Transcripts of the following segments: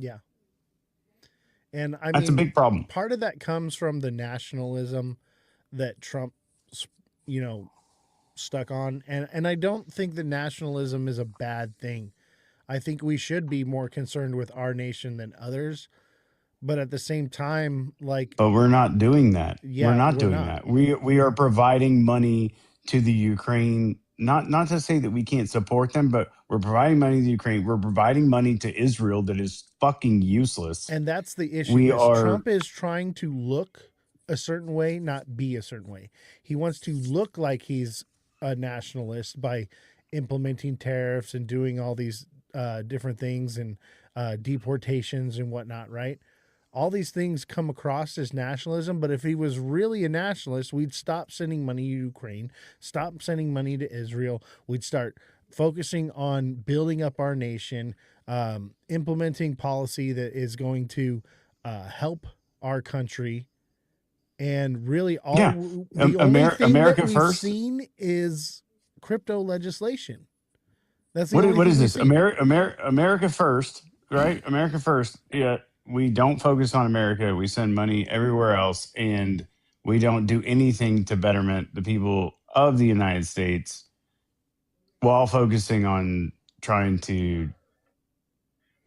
Yeah. And I That's a mean, big problem. part of that comes from the nationalism that Trump, you know, stuck on. And I don't think that nationalism is a bad thing. I think we should be more concerned with our nation than others. But at the same time, like, But we're not doing that. We're yeah, not we're doing not. that. We are providing money to the Ukraine. Not to say that we can't support them, but we're providing money to Ukraine. We're providing money to Israel that is fucking useless. And that's the issue We is are Trump is trying to look a certain way, not be a certain way. He wants to look like he's a nationalist by implementing tariffs and doing all these different things and deportations and whatnot, right? All these things come across as nationalism, but if he was really a nationalist, we'd stop sending money to Ukraine, stop sending money to Israel. We'd start focusing on building up our nation, implementing policy that is going to help our country. And really, yeah. the only thing that America we've first. seen is crypto legislation. That's the only What thing is we've this? seen. America first, right? America first. Yeah, we don't focus on America. We send money everywhere else, and we don't do anything to betterment the people of the United States while focusing on trying to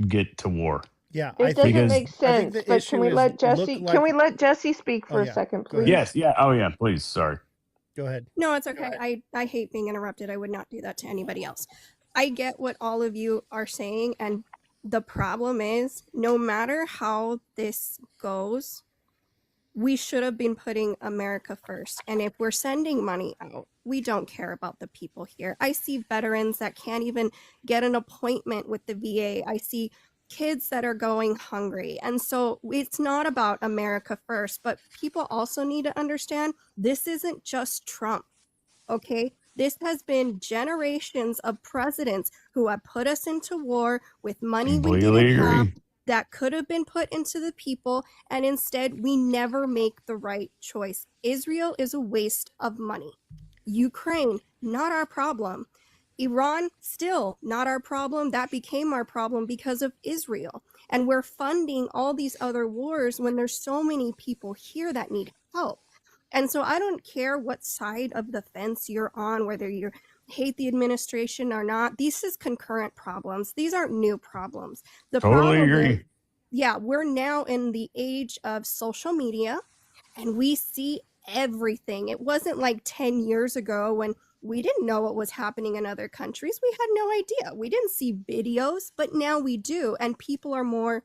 get to war. Yeah, It doesn't Because make I think sense, the but can issue we is let look Jesse can like. we let Jesse speak Oh for a yeah, second, go ahead. please? yes, yeah, oh yeah, please, sorry. Go ahead. No, it's okay. I hate being interrupted. I would not do that to anybody else. I get what all of you are saying, and the problem is no matter how this goes, we should have been putting America first. And if we're sending money out, we don't care about the people here. I see veterans that can't even get an appointment with the VA. I see kids that are going hungry. And so it's not about America first, but people also need to understand this isn't just Trump. Okay, this has been generations of presidents who have put us into war with money we didn't Completely have agree. that could have been put into the people, and instead we never make the right choice. Israel is a waste of money. Ukraine, not our problem. Iran, still not our problem. That became our problem because of Israel. And we're funding all these other wars when there's so many people here that need help. And so I don't care what side of the fence you're on, whether you hate the administration or not. These is concurrent problems. These aren't new problems. The Totally problem is, agree. yeah, we're now in the age of social media and we see everything. It wasn't like 10 years ago when we didn't know what was happening in other countries. We had no idea. We didn't see videos, but now we do. And people are more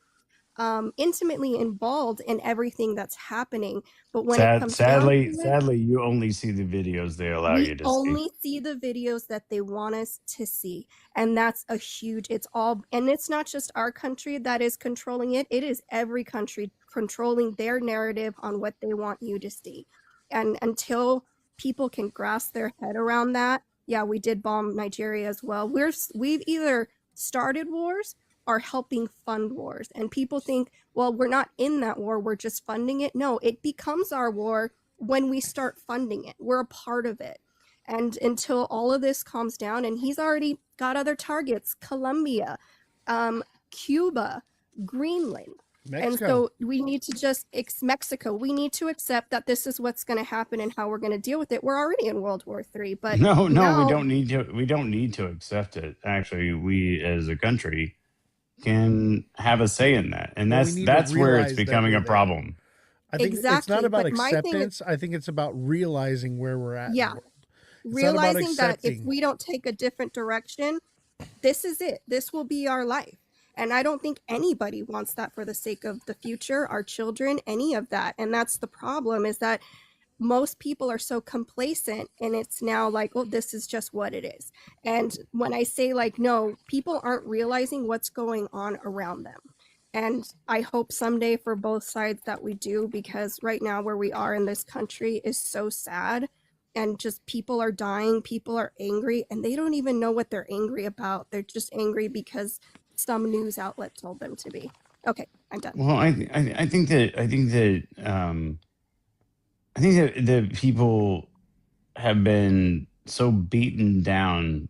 intimately involved in everything that's happening. But when it comes down to it, Sadly, you only see the videos they allow we you to see. only see the videos that they want us to see. And that's a huge, it's all, and it's not just our country that is controlling it. It is every country controlling their narrative on what they want you to see. And until people can grasp their head around that, yeah, we did bomb Nigeria as well. We've either started wars or helping fund wars. And people think, well, we're not in that war, we're just funding it. No, it becomes our war when we start funding it. We're a part of it. And until all of this calms down, and he's already got other targets, Colombia, Cuba, Greenland. Mexico. And so we need to just, Mexico, we need to accept that this is what's going to happen and how we're going to deal with it. We're already in World War III, but No, now, we don't need to. We don't need to accept it. Actually, we as a country can have a say in that, and Well, we need to that's where it's realize that becoming we're a there. problem. I think it's exactly. not about But my thing is, acceptance. I think it's about realizing where we're at in yeah, the world. It's not about realizing that if accepting. we don't take a different direction, this is it. This will be our life. And I don't think anybody wants that for the sake of the future, our children, any of that. And that's the problem, is that most people are so complacent, and it's now like, oh, this is just what it is. And when I say like, no, people aren't realizing what's going on around them. And I hope someday for both sides that we do, because right now where we are in this country is so sad, and just people are dying, people are angry, and they don't even know what they're angry about. They're just angry because some news outlet told them to be. Okay, I'm done. Well, I think that the people have been so beaten down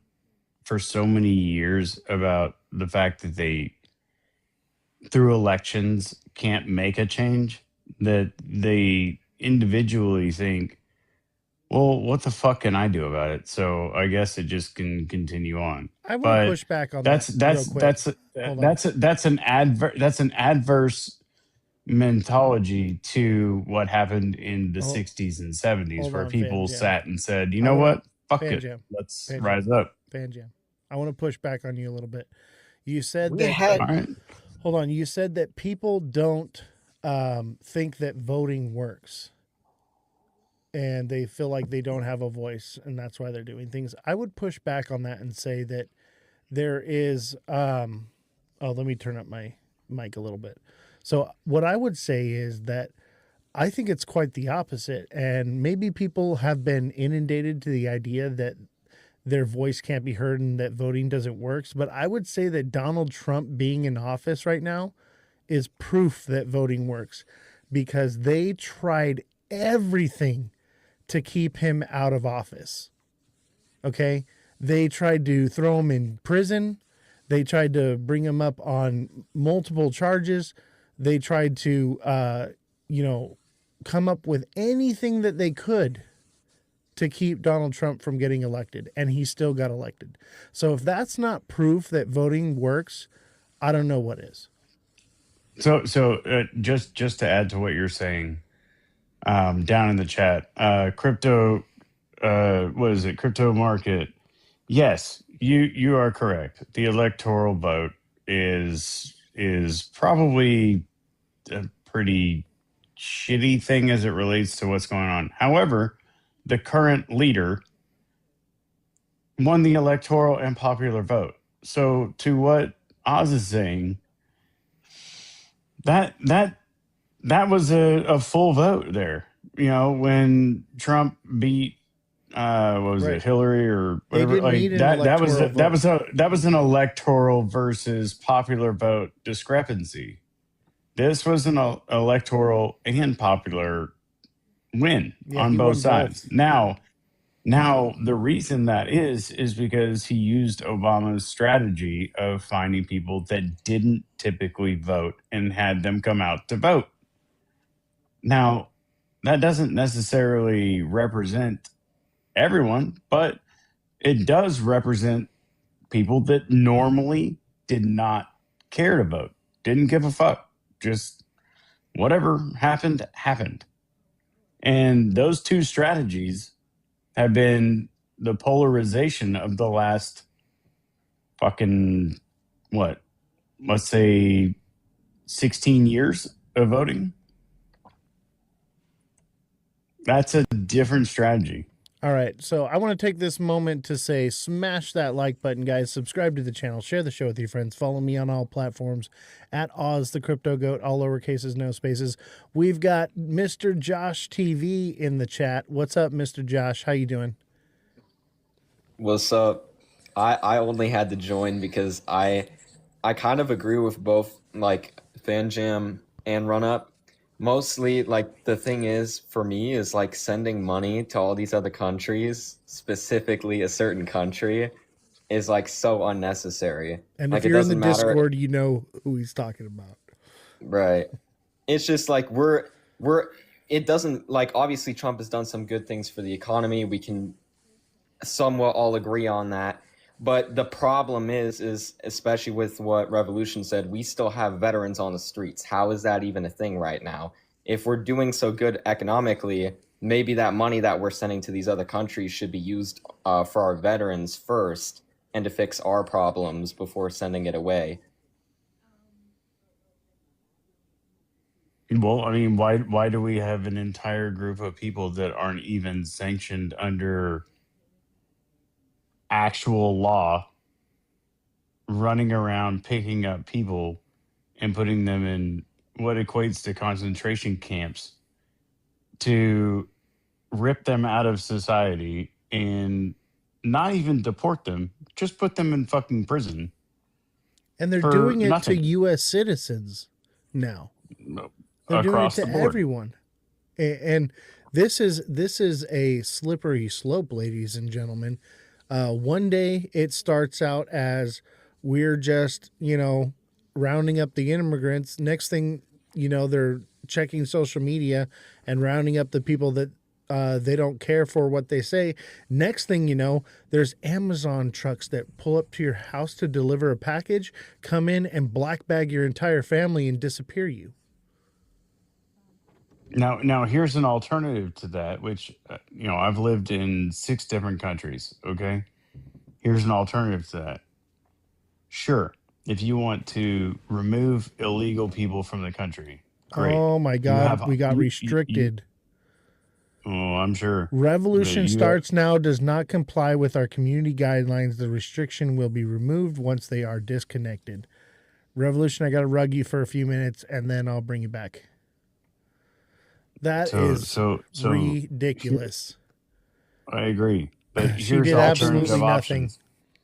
for so many years about the fact that they through elections can't make a change, that they individually think, well, what the fuck can I do about it? So I guess it just can continue on. I want to But push back on that's that real that's quick. that's Hold on. that's an adverse mentology to what happened in the Hold, 60s and 70s, hold where on, Fan people Jam. sat and said, you I know want what, fuck Fan it, Jam. let's Fan Jam. rise up. Fan Jam. I want to push back on you a little bit. You said We that. had All right. Hold on. You said that people don't think that voting works, and they feel like they don't have a voice, and that's why they're doing things. I would push back on that and say that there is. Oh, let me turn up my mic a little bit. So what I would say is that I think it's quite the opposite, and maybe people have been inundated to the idea that their voice can't be heard and that voting doesn't work. But I would say that Donald Trump being in office right now is proof that voting works, because they tried everything to keep him out of office. Okay? They tried to throw him in prison. They tried to bring him up on multiple charges. They tried to, come up with anything that they could to keep Donald Trump from getting elected, and he still got elected. So if that's not proof that voting works, I don't know what is. So just to add to what you're saying, down in the chat, crypto, what is it? Crypto market. Yes, you are correct. The electoral vote is probably a pretty shitty thing as it relates to what's going on. However, the current leader won the electoral and popular vote. So to what Oz is saying, that was a full vote there. You know, when Trump beat what was Right. it, Hillary or They whatever, didn't like need an that was electoral that was an electoral versus popular vote discrepancy. This was an electoral and popular win Yeah, on he both won sides. both. Now the reason that is because he used Obama's strategy of finding people that didn't typically vote and had them come out to vote. Now, that doesn't necessarily represent everyone, but it does represent people that normally did not care to vote, didn't give a fuck, just whatever happened, happened. And those two strategies have been the polarization of the last fucking, what, let's say 16 years of voting. That's a different strategy. All right, so I want to take this moment to say smash that like button, guys. Subscribe to the channel. Share the show with your friends. Follow me on all platforms at Ozthecryptogoat, all lowercases, no spaces. We've got Mr. Josh TV in the chat. What's up, Mr. Josh? How you doing? What's up? I only had to join because I kind of agree with both like Fan Jam and Run Up. Mostly like the thing is for me is like sending money to all these other countries, specifically a certain country, is like so unnecessary. And Like if it you're in the doesn't matter, Discord, you know who he's talking about. right? It's just like we're it doesn't like obviously Trump has done some good things for the economy. We can somewhat all agree on that. But the problem is especially with what Revolution said, we still have veterans on the streets. How is that even a thing right now? If we're doing so good economically, maybe that money that we're sending to these other countries should be used for our veterans first and to fix our problems before sending it away. Well, I mean, why do we have an entire group of people that aren't even sanctioned under actual law running around picking up people and putting them in what equates to concentration camps to rip them out of society and not even deport them, just put them in fucking prison And they're for doing it to nothing U.S. citizens now. They're doing it across to the board. everyone. And this is a slippery slope, ladies and gentlemen. One day it starts out as we're just, rounding up the immigrants. Next thing you know, they're checking social media and rounding up the people that they don't care for what they say. Next thing you know, there's Amazon trucks that pull up to your house to deliver a package, come in and black bag your entire family and disappear you. Now here's an alternative to that, which I've lived in 6 different countries. Okay, here's an alternative to that. Sure, if you want to remove illegal people from the country, great. Oh my You have God, we got restricted. oh, I'm sure that Revolution you starts now, does not comply with our community guidelines. The restriction will be removed once they are disconnected. Revolution, I got to rug you for a few minutes and then I'll bring you back. That so is so so. ridiculous. I agree, but She here's did absolutely alternative nothing. options.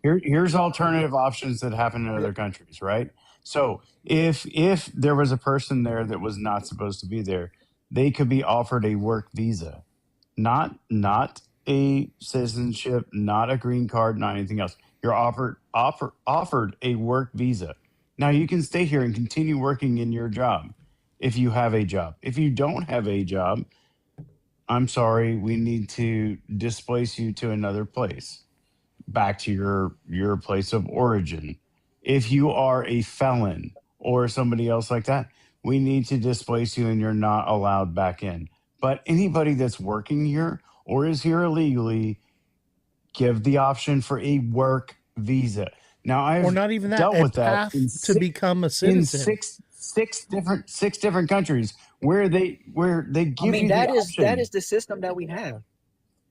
Here's alternative options that happen in other countries, right? So if there was a person there that was not supposed to be there, they could be offered a work visa, not a citizenship, not a green card, not anything else. You're offered a work visa. Now you can stay here and continue working in your job if you have a job. If you don't have a job, I'm sorry, we need to displace you to another place, back to your place of origin. If you are a felon or somebody else like that, we need to displace you and you're not allowed back in. But anybody that's working here or is here illegally, give the option for a work visa. Now Or I've not even that, dealt a with that path to become a citizen. six different countries where they I give mean, you the that option. is the system that we have.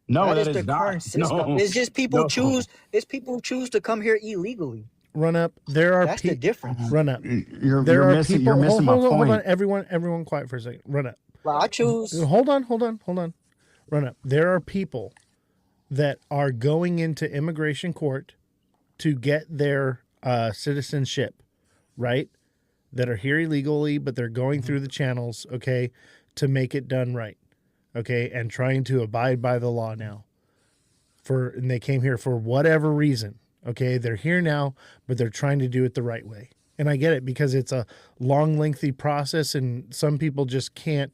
No, That that is the is not. current system. No, It's just people no. choose. It's people who choose to come here illegally. Run up. There are That's the difference. run up. You're There you're are missing you're people. missing my Hold on. point. Everyone, quiet for a second. Run up. Like I choose. Hold on. Run up. There are people that are going into immigration court to get their citizenship, right? That are here illegally, but they're going through the channels, okay, to make it done right, okay, and trying to abide by the law now. And they came here for whatever reason, okay. They're here now, but they're trying to do it the right way. And I get it because it's a long, lengthy process, and some people just can't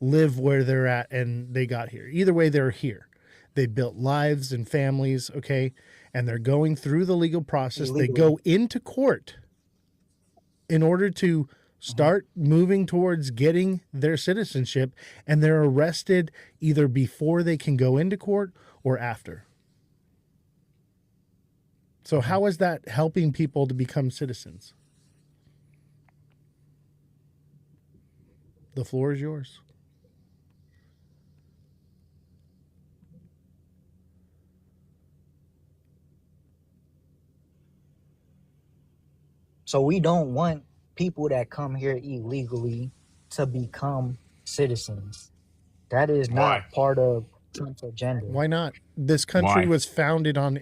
live where they're at, and they got here. Either way, they're here. They built lives and families, okay, and they're going through the legal process. They Illegally. go into court in order to start moving towards getting their citizenship, and they're arrested either before they can go into court or after. So how is that helping people to become citizens? The floor is yours. So we don't want people that come here illegally to become citizens. That is not Why? part of Trump's agenda. Why not? This country Why? was founded on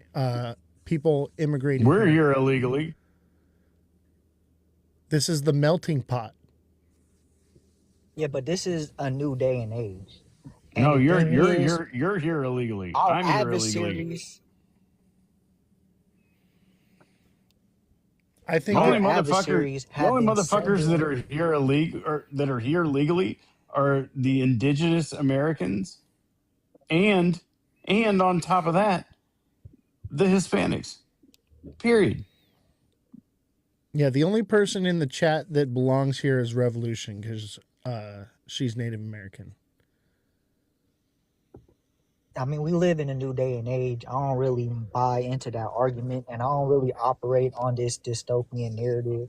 people immigrating We're here. here illegally. This is the melting pot. Yeah, but this is a new day and age. And No, the you're thing you're is, you're here illegally. our I'm here illegally. adversaries, I think The only our that adversaries the only have been motherfuckers that sending. are here illegal or that are here legally are the indigenous Americans, and on top of that, the Hispanics. Period. yeah, the only person in the chat that belongs here is Revolution because she's Native American. I mean, we live in a new day and age. I don't really buy into that argument, and I don't really operate on this dystopian narrative.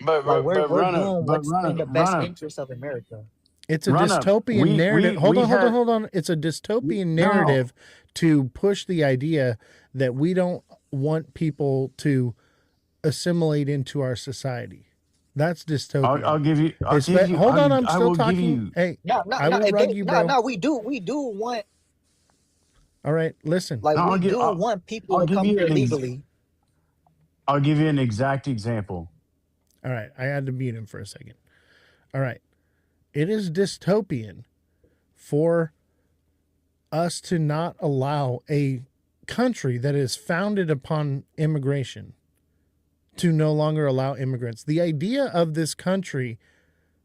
But Like but, but we're run up, doing but what's in the run best up, interest of America. It's a run up. dystopian narrative. Hold Had on. It's a dystopian no. narrative to push the idea that we don't want people to assimilate into our society. That's dystopian. I'll give you. I'll give you. Hold on, I'm I still will give talking. you. Hey, No, I will rug you, bro. we do want All right, listen. like No, we do want people I'll to give come you here an legally. I'll give you an exact example. All right, I had to mute him for a second. All right. It is dystopian for us to not allow a country that is founded upon immigration to no longer allow immigrants. The idea of this country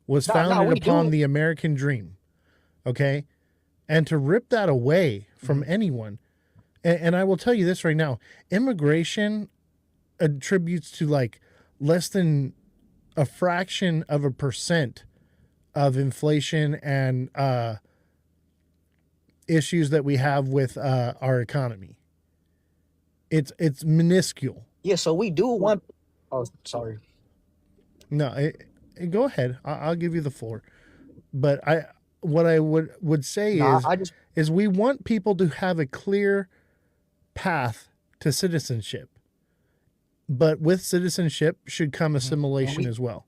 was No, founded we upon do. the American dream, okay? And to rip that away from Mhm. anyone, and I will tell you this right now, immigration attributes to like less than a fraction of a percent of inflation and issues that we have with our economy. It's minuscule. Yeah, so we do want. Oh, sorry. No, go ahead. I'll give you the floor. But what I would say No, I just is we want people to have a clear path to citizenship. But with citizenship should come and assimilation we as well.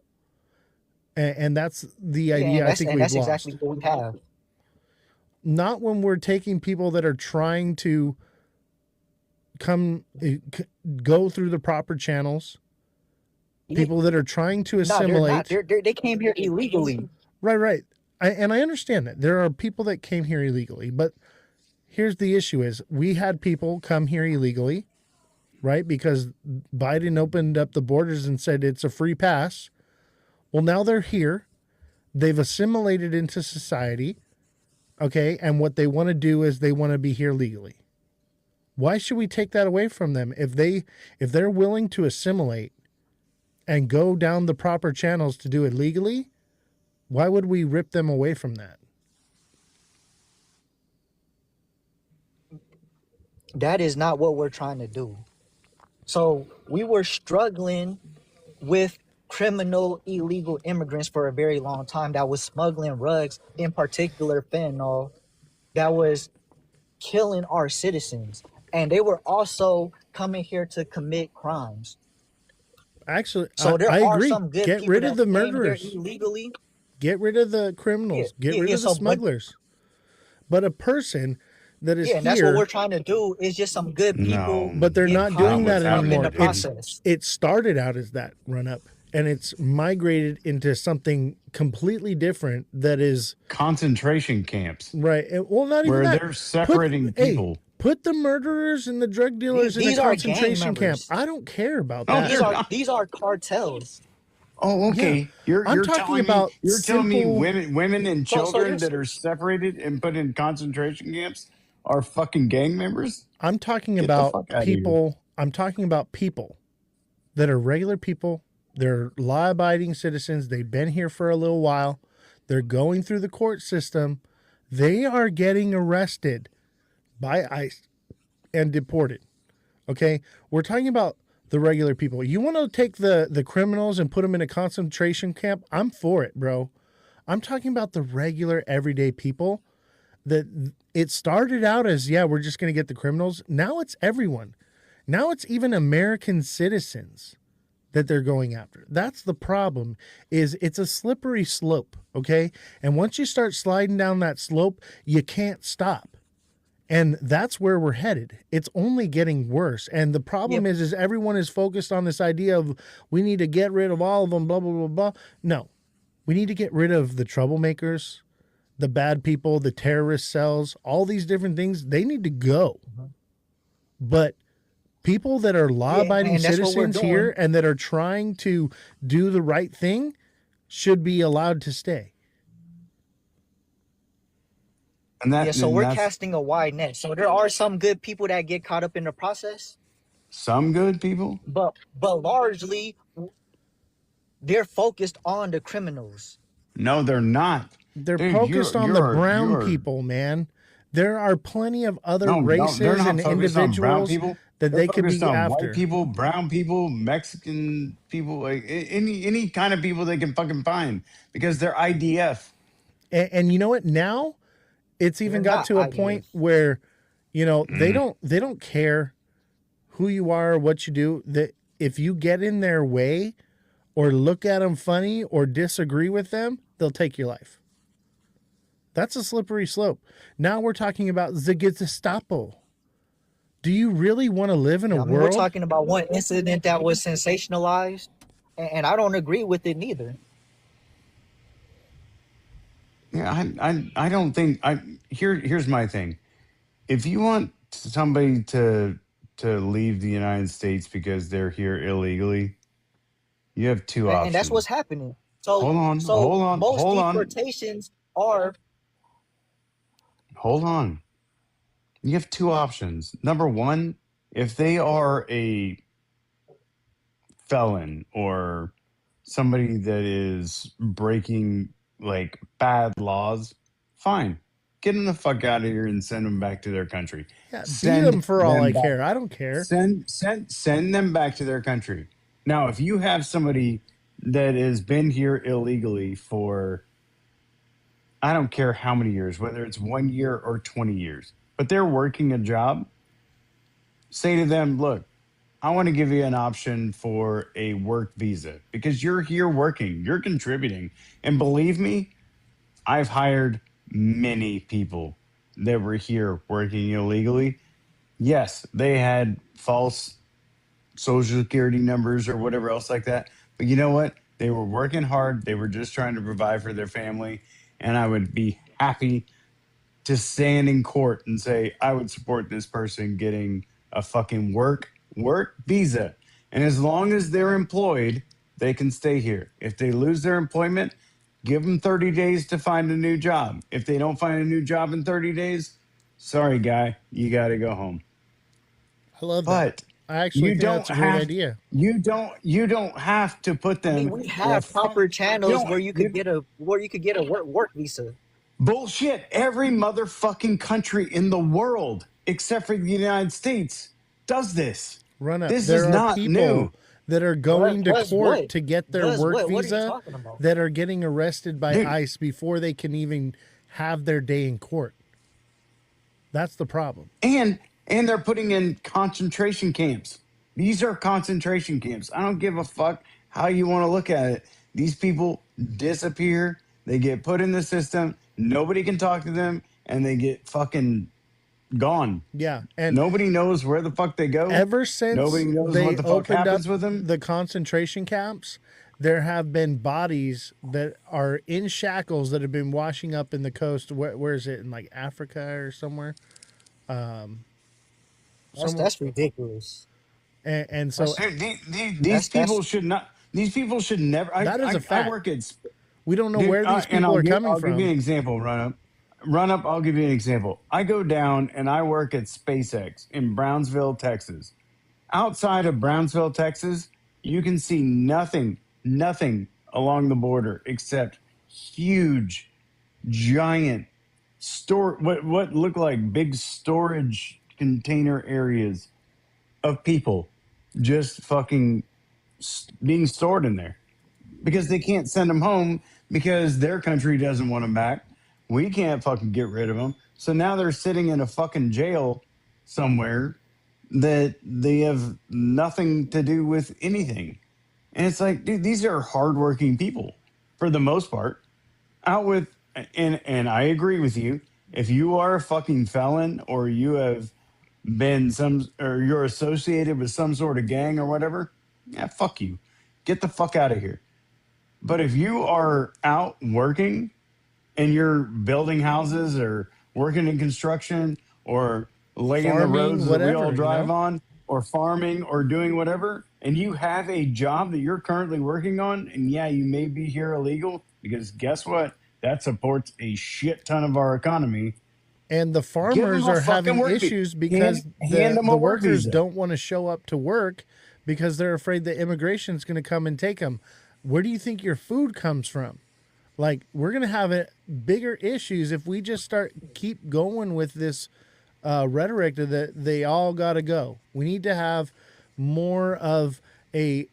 And that's the yeah, idea I that's think we've exactly lost. what we have. Not when we're taking people that are trying to come go through the proper channels, Yeah, people that are trying to no, they're not. assimilate. They came here illegally. Right. And I understand that there are people that came here illegally, but here's the issue: is we had people come here illegally, right? Because Biden opened up the borders and said it's a free pass. Well, now they're here. They've assimilated into society, okay? And what they want to do is they want to be here legally. Why should we take that away from them if they're willing to assimilate and go down the proper channels to do it legally? Why would we rip them away from that? That is not what we're trying to do. So we were struggling with criminal illegal immigrants for a very long time that was smuggling drugs, in particular fentanyl, that was killing our citizens. And they were also coming here to commit crimes. Actually, So there I are agree. some good Get people rid of that the came here murderers. illegally. Get rid of the Yeah, criminals. Get rid yeah. of the So, but smugglers. But a person that is yeah, and that's what we're here, trying to do is just some good people No, but they're get not caught doing not that what's up in anymore. the happening. process. It started out as that run up, and it's migrated into something completely different. That is Concentration camps right. Well, not even where that. they're separating people. Put the murderers and the drug dealers in a These are gang concentration camp. members. I don't care about No, that. These they're are not. these are cartels. Oh, Yeah, okay. You're I'm you're talking telling me about you're telling me simple. women and So children here's that are separated and put in concentration camps are fucking gang members? I'm talking Get the about fuck out of here. people. I'm talking about people that are regular people. They're law-abiding citizens. They've been here for a little while. They're going through the court system. They are getting arrested by ICE and deported. Okay, we're talking about the regular people. You want to take the criminals and put them in a concentration camp? I'm for it, bro. I'm talking about the regular everyday people. That it started out as, yeah, we're just going to get the criminals. Now it's everyone. Now it's even American citizens that they're going after. That's the problem. Is it's a slippery slope, okay? And once you start sliding down that slope, you can't stop. And that's where we're headed. It's only getting worse. And the problem Yep. is everyone is focused on this idea of we need to get rid of all of them, blah, blah, blah, blah. No, we need to get rid of the troublemakers, the bad people, the terrorist cells, all these different things. They need to go. But people that are law Yeah, abiding and that's what we're citizens here doing. and that are trying to do the right thing should be allowed to stay. And Yeah, that so and we're that's casting a wide net. So there are some good people that get caught up in the process, some good people. but largely they're focused on the criminals. No, they're not. They're Dude, focused on the brown you're people, man. There are plenty of other no, they're races not and focused on brown individuals people. that They're they could focused be on white after. people, brown people, Mexican people, like any kind of people they can fucking find because they're IDF. And you know what? Now it's They're even got not to a IDF. point where, they Mm. don't care who you are or what you do. That if you get in their way or look at them funny or disagree with them, they'll take your life. That's a slippery slope. Now we're talking about the Gestapo. Do you really want to live in a I mean, we're world? talking about one incident that was sensationalized, and I don't agree with it neither. Yeah, I don't think here's my thing. If you want somebody to leave the United States because they're here illegally, You have two And that's what's options. happening. So Hold on, so hold on, most hold on, deportations are hold on. You have two options. Number one, if they are a felon or somebody that is breaking like bad laws, fine. Get them the fuck out of here and send them back to their country. Yeah, beat them Send for all them I back. care. I don't care. Send them back to their country. Now, if you have somebody that has been here illegally for I don't care how many years, whether it's 1 year or 20 years, but they're working a job, say to them, look, I want to give you an option for a work visa because you're here working, you're contributing. And believe me, I've hired many people that were here working illegally. Yes, they had false social security numbers or whatever else like that. But you know what? They were working hard. They were just trying to provide for their family. And I would be happy to stand in court and say I would support this person getting a fucking work visa. And as long as they're employed, they can stay here. If they lose their employment, give them 30 days to find a new job. If they don't find a new job in 30 days, sorry guy, you got to go home. I love that. But I actually you think don't that's a great have idea. you don't have to put I mean, them we in a have proper you channels don't where you could get a work visa. bullshit. Every motherfucking country in the world, except for the United States, does this. Run up. This is There are not new. people that are going to Does court what? to get their Does work what? What are you visa talking about? that are getting arrested by Dude, ICE before they can even have their day in court. That's the problem. and they're putting in concentration camps. These are concentration camps. I don't give a fuck how you want to look at it. These people disappear. They get put in the system. Nobody can talk to them, and they get fucking gone. Yeah. And Nobody knows where the fuck they go. ever Nobody since knows what they the fuck opened up happens with them. the concentration camps, there have been bodies that are in shackles that have been washing up in the coast. Where is it? In like Africa or somewhere? Somewhere. That's ridiculous. And so That's Dude, these people that's should not. These people should never. that is a I fact. work at We don't know dude, where these and people are coming I'll give you an from. example. Run up. I'll give you an example. I go down and I work at SpaceX in Brownsville, Texas. Outside of Brownsville, Texas, you can see nothing along the border except huge, giant what look like big storage container areas of people just fucking being stored in there because they can't send them home because their country doesn't want them back. We can't fucking get rid of them. So now they're sitting in a fucking jail somewhere that they have nothing to do with anything. And it's like, dude, these are hardworking people for the most part. Out with and I agree with you. If you are a fucking felon or you have been or you're associated with some sort of gang or whatever, yeah, fuck you. Get the fuck out of here. But if you are out working and you're building houses or working in construction or laying the Farming, roads that we all whatever, drive on or farming or doing whatever, and you have a job that you're currently working on, and yeah, you may be here illegal because guess what? That supports a shit ton of our economy. And the Give them farmers a are fucking having work visa. issues because Hand them a the work workers visa. don't want to show up to work because they're afraid that immigration is going to come and take them. Where do you think your food comes from? Like, we're going to have bigger issues if we just keep going with this rhetoric that they all got to go. We need to have more of a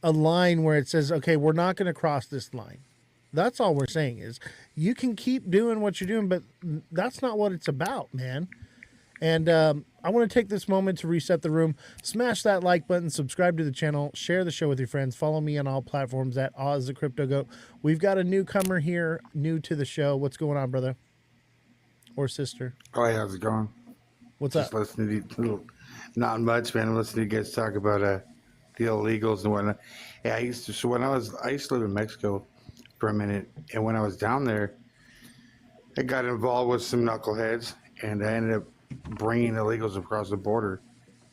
line where it says, okay, we're not going to cross this line. That's all we're saying is you can keep doing what you're doing, but that's not what it's about, man. And I want to take this moment to reset the room. Smash that like button, subscribe to the channel, share the show with your friends. Follow me on all platforms at Ozthecryptogoat. We've got a newcomer here, new to the show. What's going on, brother? Or sister? Oh, hey, how's it going? What's Just up? listening to you. Not much, man. I'm listening to you guys talk about the illegals and whatnot. Yeah, I used to live in Mexico for a minute, and when I was down there, I got involved with some knuckleheads, and I ended up bringing illegals across the border.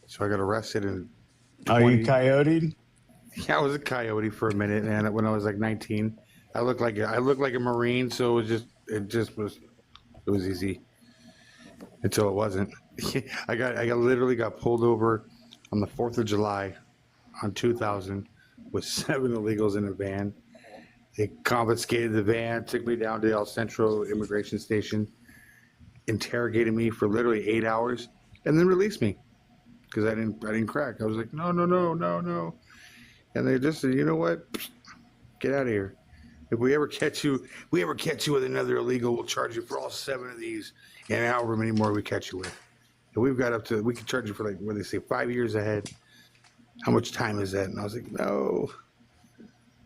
So I got arrested in Are you 20. coyoted? Yeah, I was a coyote for a minute, and when I was like 19, I looked like a Marine, so it was easy until it wasn't. I literally got pulled over on the 4th of July on 2000 with 7 illegals in a van. They confiscated the van, took me down to El Centro immigration station, interrogated me for literally 8 hours, and then released me because I didn't crack. I was like, no, no, no, no, no, and they just said, you know what, get out of here. If we ever catch you with another illegal, we'll charge you for all 7 of these, and however many more we catch you with. And we can charge you for like what they say 5 years ahead. How much time is that? And I was like, no,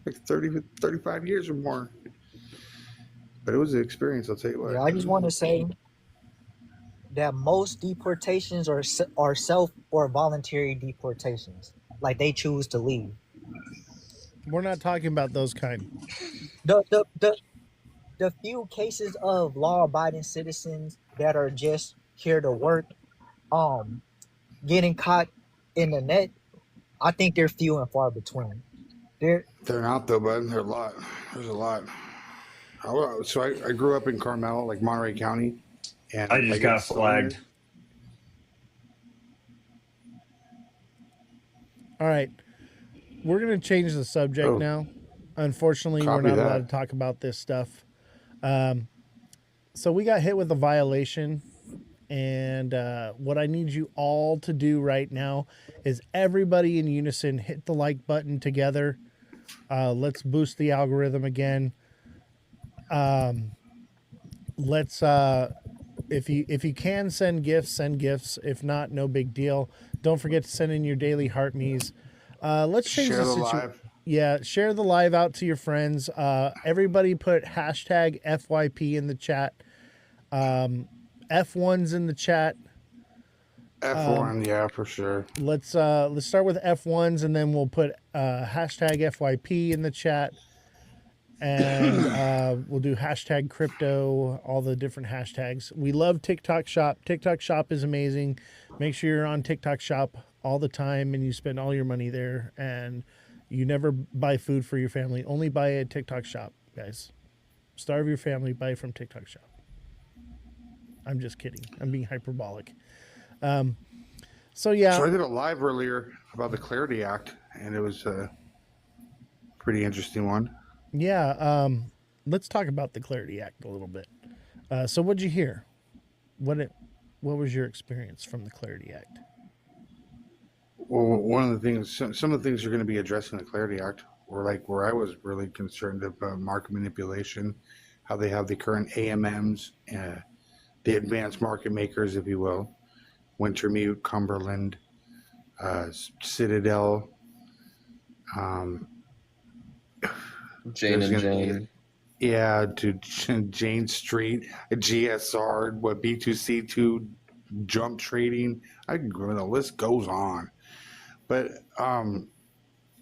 like 30, 35 years or more. But it was an experience, I'll tell you what. Yeah, I just want to say that most deportations are self or voluntary deportations. Like they choose to leave. We're not talking about those kind. The the the, the few cases of law-abiding citizens that are just here to work, um, getting caught in the net, I think they're few and far between. They're They're not though, bud. There's a lot. There's a lot. So I grew up in Carmel, like Monterey County, and I just like got flagged. All right. We're going to change the subject now. Unfortunately, we're Copy not that. allowed to talk about this stuff. So we got hit with a violation. And what I need you all to do right now is everybody in unison hit the like button together. Let's boost the algorithm again. Let's if you can send gifts, send gifts. If not, no big deal. Don't forget to send in your daily heart me's. Let's change Share the the situation. live. Yeah, share the live out to your friends. Everybody put hashtag FYP in the chat. F1's in the chat. F1, yeah, for sure. Let's start with F1s and then we'll put hashtag FYP in the chat. And we'll do hashtag crypto, all the different hashtags. We love TikTok Shop. TikTok Shop is amazing. Make sure you're on TikTok Shop all the time and you spend all your money there. And you never buy food for your family. Only buy at TikTok Shop, guys. Starve your family, buy from TikTok Shop. I'm just kidding. I'm being hyperbolic. So yeah. So I did a live earlier about the Clarity Act, and it was a pretty interesting one. Yeah, let's talk about the Clarity Act a little bit. So what'd you hear? What was your experience from the Clarity Act? Well, one of the things, some of the things you're going to be addressing the Clarity Act were like where I was really concerned about market manipulation, how they have the current AMMs, the advanced market makers, if you will, Wintermute, Cumberland, Citadel, Jane and Jane. Yeah, to Jane Street, GSR, what B2C2, jump trading. The list goes on. But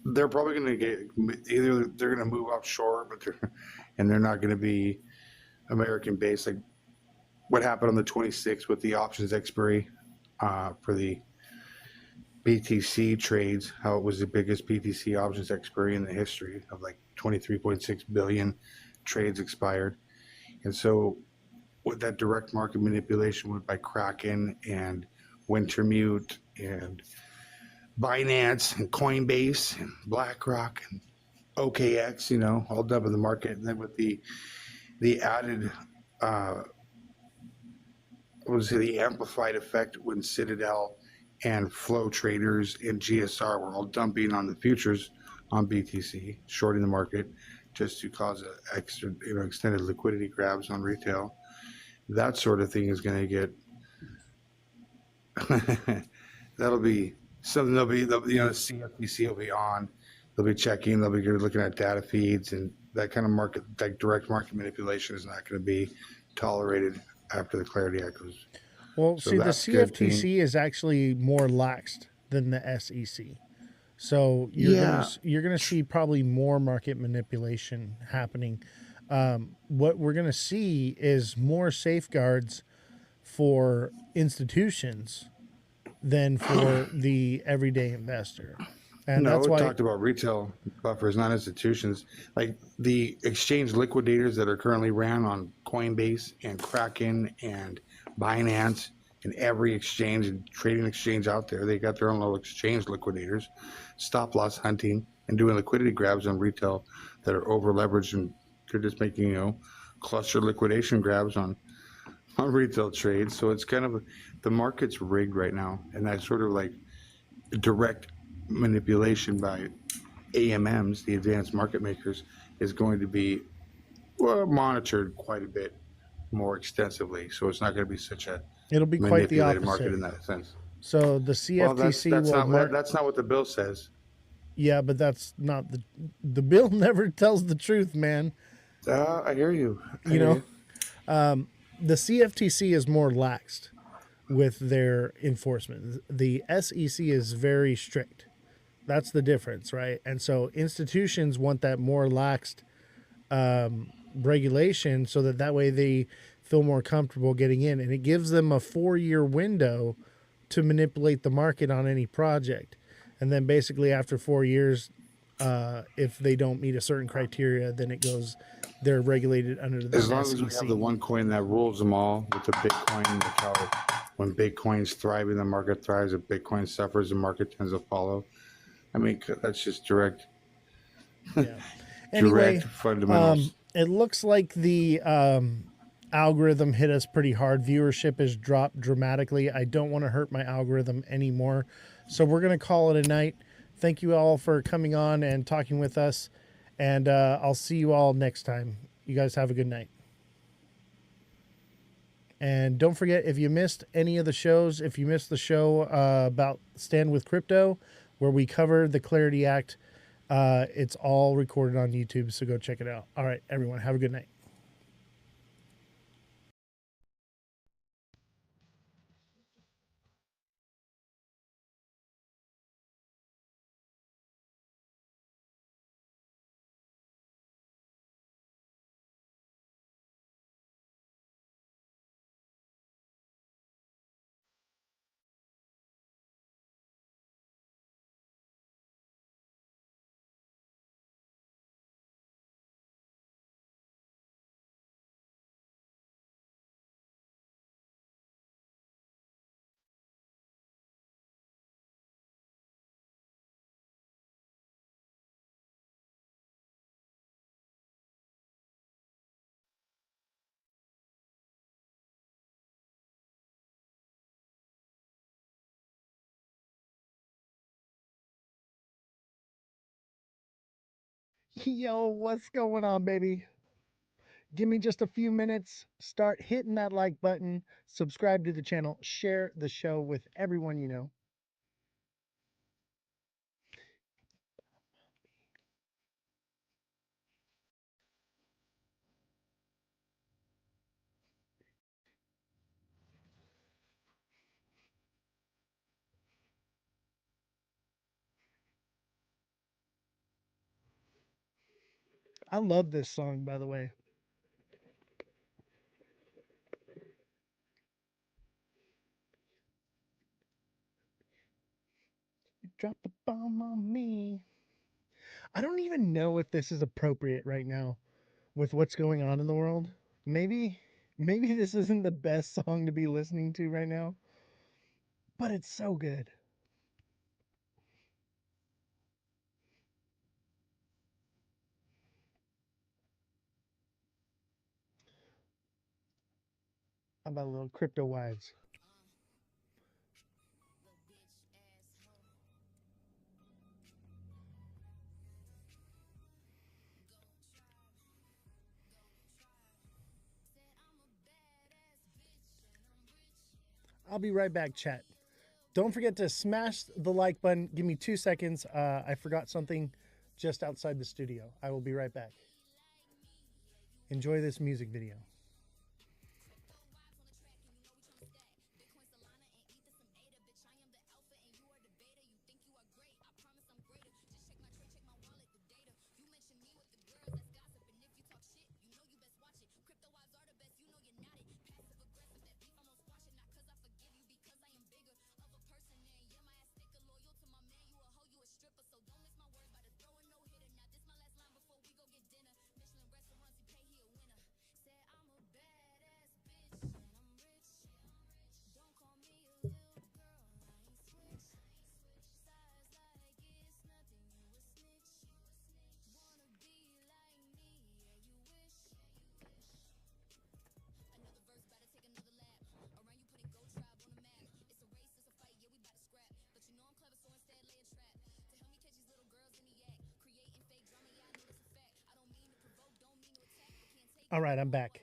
they're probably going to get either they're going to move offshore, and they're not going to be American based. Like what happened on the 26th with the options expiry for the BTC trades, how it was the biggest BTC options expiry in the history of like 23.6 billion trades expired. And so with that direct market manipulation went by Kraken and Wintermute and Binance and Coinbase and BlackRock and OKX, all dumping the market. And then with the added, the amplified effect when Citadel and Flow Traders and GSR were all dumping on the futures on BTC, shorting the market just to cause extra, extended liquidity grabs on retail. That sort of thing is going to get, that'll be something the CFTC will be on. They'll be checking, they'll be looking at data feeds, and that kind of market, like direct market manipulation is not going to be tolerated after the Clarity Act goes. Well, so see, the CFTC is actually more laxed than the SEC. So you're gonna see probably more market manipulation happening. What we're gonna see is more safeguards for institutions than for the everyday investor. And No, that's we why talked about retail buffers, not institutions. Like the exchange liquidators that are currently ran on Coinbase and Kraken and Binance and every exchange and trading exchange out there, they got their own little exchange liquidators, stop loss hunting and doing liquidity grabs on retail that are over leveraged, and they're just making, cluster liquidation grabs on retail trades. So it's kind of the market's rigged right now, and that's sort of like direct manipulation by AMMs, the advanced market makers, is going to be monitored quite a bit more extensively. So it's not going to be such a it'll be quite the manipulated market opposite. in that sense. So the Well, that's CFTC that's will not mark. that's not what the bill says. Yeah, but that's not the bill. Never tells the truth, man. I hear you. I You hear know, you. the CFTC is more laxed with their enforcement. The SEC is very strict. That's the difference, right? And so institutions want that more laxed regulation so that way they feel more comfortable getting in, and it gives them a 4-year window to manipulate the market on any project. And then basically after 4 years, if they don't meet a certain criteria, then it goes, they're regulated under the As long as we SEC. have the one coin that rules them all with the Bitcoin, like how when Bitcoin's thriving, the market thrives. If Bitcoin suffers, the market tends to follow. I mean, that's just direct Yeah. Anyway, fundamentals. it looks like the algorithm hit us pretty hard. Viewership has dropped dramatically. I don't want to hurt my algorithm anymore. So we're going to call it a night. Thank you all for coming on and talking with us. And I'll see you all next time. You guys have a good night. And don't forget, if you missed any of the shows, if you missed the show about Stand with Crypto, where we cover the Clarity Act, it's all recorded on YouTube, so go check it out. All right, everyone, have a good night. Yo, what's going on, baby? Give me just a few minutes. Start hitting that like button, subscribe to the channel, share the show with everyone you know. I love this song, by the way. Drop a bomb on me. I don't even know if this is appropriate right now with what's going on in the world. Maybe this isn't the best song to be listening to right now, but it's so good. How about a little Crypto Wives? I'll be right back, chat. Don't forget to smash the like button. Give me 2 seconds. I forgot something just outside the studio. I will be right back. Enjoy this music video. All right, I'm back.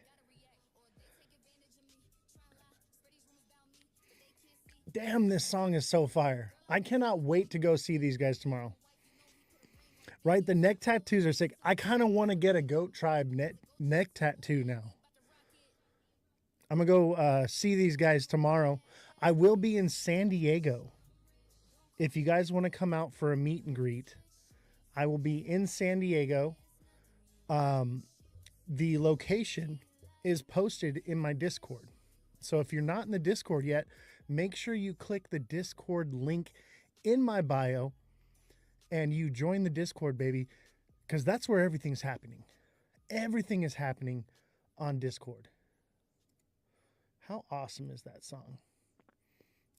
Damn, this song is so fire. I cannot wait to go see these guys tomorrow. Right? The neck tattoos are sick. I kind of want to get a Goat Tribe neck tattoo now. I'm going to go see these guys tomorrow. I will be in San Diego. If you guys want to come out for a meet and greet, I will be in San Diego. The location is posted in my Discord. So if you're not in the Discord yet, make sure you click the Discord link in my bio and you join the Discord, baby, because that's where everything's happening. Everything is happening on Discord. How awesome is that song?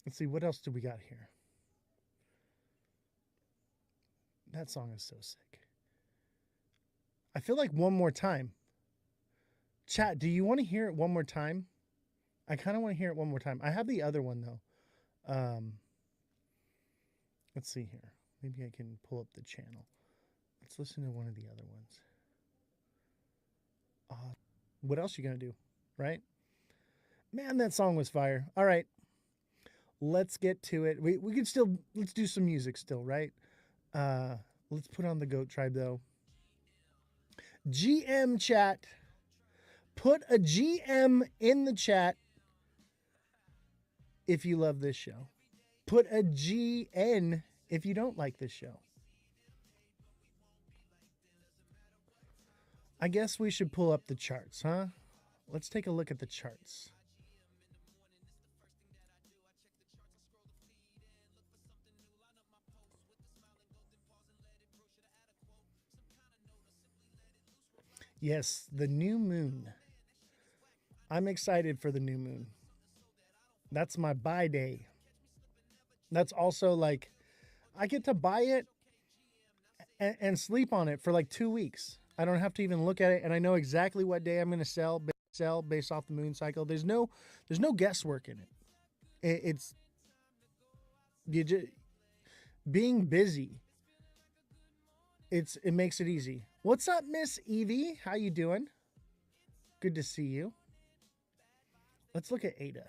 Let's see, what else do we got here? That song is so sick. I feel like one more time. Chat, do you want to hear it one more time? I kind of want to hear it one more time. I have the other one, though. Let's see here. Maybe I can pull up the channel. Let's listen to one of the other ones. What else are you going to do, right? Man, that song was fire. All right. Let's get to it. We can still, let's do some music still, right? Let's put on the Goat Tribe, though. GM chat. Put a GM in the chat if you love this show. Put a GN if you don't like this show. I guess we should pull up the charts, huh? Let's take a look at the charts. Yes, the new moon. I'm excited for the new moon. That's my buy day. That's also like, I get to buy it and sleep on it for like 2 weeks. I don't have to even look at it, and I know exactly what day I'm going to sell based off the moon cycle. There's no guesswork in it. It's you just being busy. It makes it easy. What's up, Miss Evie? How you doing? Good to see you. Let's look at Ada.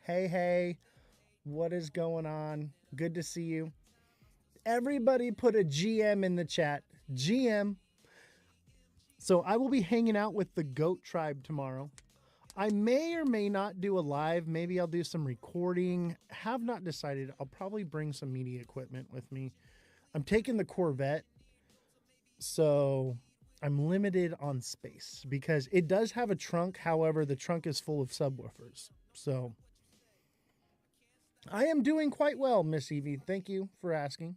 Hey, what is going on? Good to see you. Everybody put a GM in the chat. GM. So I will be hanging out with the Goat Tribe tomorrow. I may or may not do a live. Maybe I'll do some recording. Have not decided. I'll probably bring some media equipment with me. I'm taking the Corvette, so I'm limited on space because it does have a trunk. However, the trunk is full of subwoofers. So I am doing quite well, Miss Evie. Thank you for asking.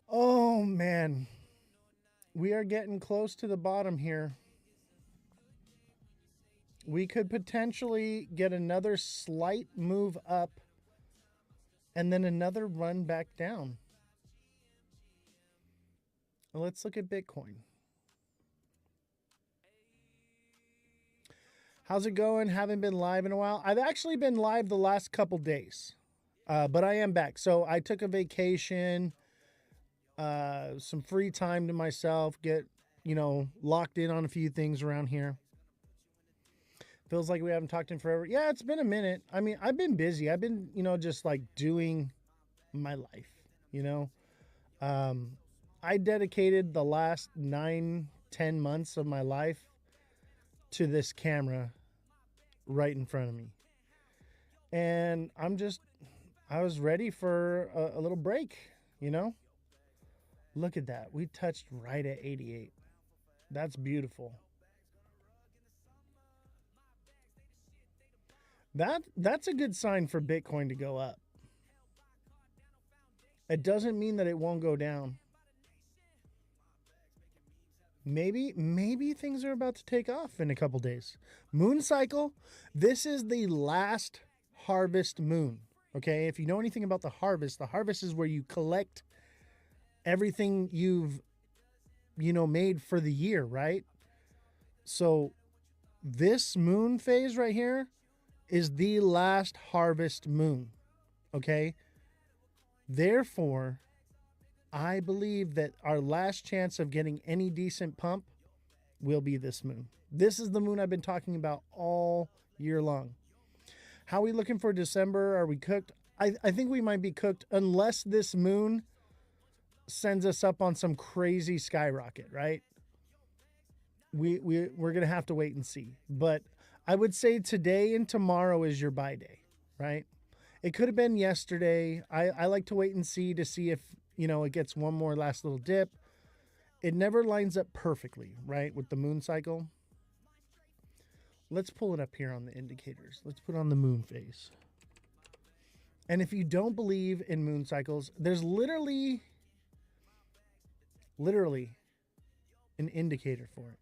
Oh, man. We are getting close to the bottom here. We could potentially get another slight move up and then another run back down. Let's look at Bitcoin. How's it going? Haven't been live in a while. I've actually been live the last couple days, but I am back. So I took a vacation, some free time to myself, get, locked in on a few things around here. Feels like we haven't talked in forever. Yeah, it's been a minute. I mean, I've been busy. I've been, just like doing my life, I dedicated the last 9-10 months of my life to this camera right in front of me. And I was ready for a little break, Look at that. We touched right at 88. That's beautiful. That's a good sign for Bitcoin to go up. It doesn't mean that it won't go down. Maybe things are about to take off in a couple days. Moon cycle. This is the last harvest moon. Okay, if you know anything about the harvest is where you collect everything you've made for the year, right? So this moon phase right here is the last harvest moon. Okay? Therefore, I believe that our last chance of getting any decent pump will be this moon. This is the moon I've been talking about all year long. How are we looking for December? Are we cooked? I think we might be cooked unless this moon sends us up on some crazy skyrocket, right? We're going to have to wait and see. But I would say today and tomorrow is your buy day, right? It could have been yesterday. I like to wait and see to see if, it gets one more last little dip. It never lines up perfectly, right, with the moon cycle. Let's pull it up here on the indicators. Let's put on the moon phase. And if you don't believe in moon cycles, there's literally an indicator for it.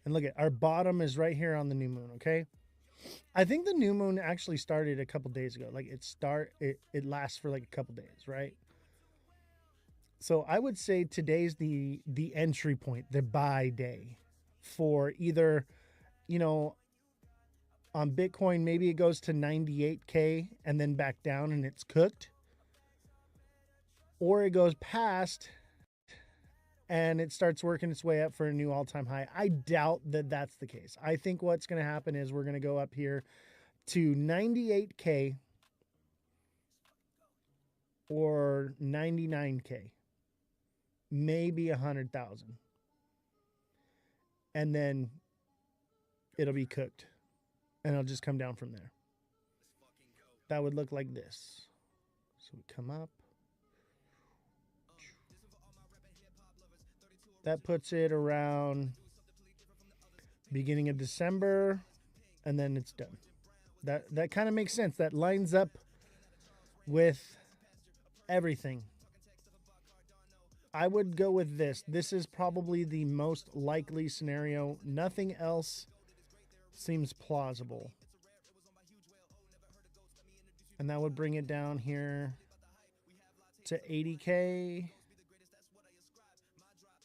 And look at our bottom is right here on the new moon, okay? I think the new moon actually started a couple days ago. Like it lasts for like a couple days, right? So I would say today's the entry point, the buy day for either, on Bitcoin, maybe it goes to 98K and then back down and it's cooked. Or it goes past and it starts working its way up for a new all-time high. I doubt that that's the case. I think what's going to happen is we're going to go up here to 98K or 99K, maybe 100,000. And then it'll be cooked and it'll just come down from there. That would look like this. So we come up. That puts it around beginning of December, and then it's done. That kind of makes sense. That lines up with everything. I would go with this. This is probably the most likely scenario. Nothing else seems plausible. And that would bring it down here to 80K.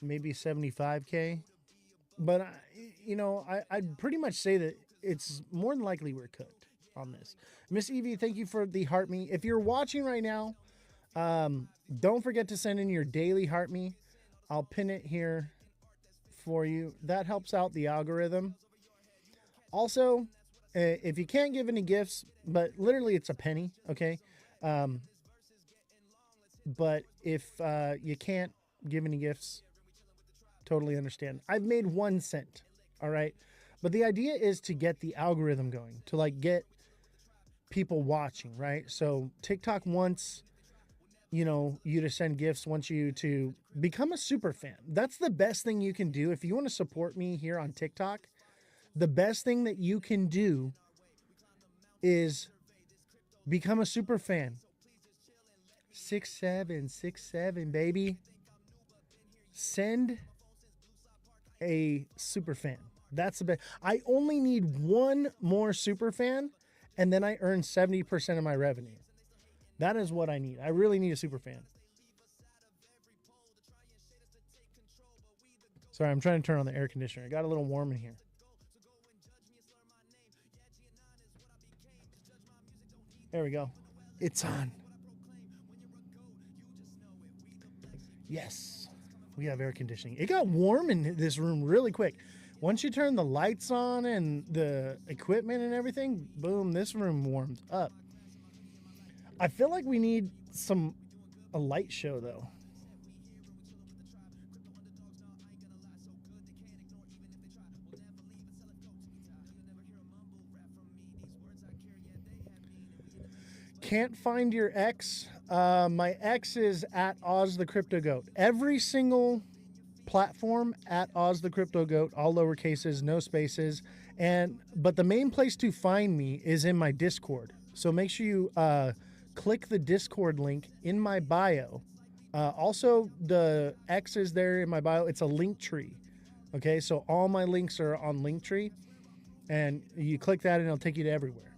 Maybe 75K. But, I'd pretty much say that it's more than likely we're cooked on this. Miss Evie, thank you for the heart me. If you're watching right now, don't forget to send in your daily heart me. I'll pin it here for you. That helps out the algorithm. Also, if you can't give any gifts, but literally it's a penny, okay? But if you can't give any gifts, totally understand. I've made 1 cent, all right? But the idea is to get the algorithm going, to get people watching, right? So TikTok wants, you to send gifts, wants you to become a super fan. That's the best thing you can do. If you want to support me here on TikTok, the best thing that you can do is become a super fan. 6767, baby. Send a super fan. That's the best. I only need 1 more super fan and then I earn 70% of my revenue. That is what I need. I really need a super fan. Sorry, I'm trying to turn on the air conditioner. It got a little warm in here. There we go. It's on. Yes. We have air conditioning. It got warm in this room really quick. Once you turn the lights on and the equipment and everything, boom, this room warmed up. I feel like we need a light show though. Can't find your ex. My ex is at Ozthecryptogoat. Every single platform at Ozthecryptogoat, all lower cases, no spaces. But the main place to find me is in my Discord. So make sure you click the Discord link in my bio. Also, the X is there in my bio. It's a link tree. Okay, so all my links are on Linktree. And you click that and it'll take you to everywhere.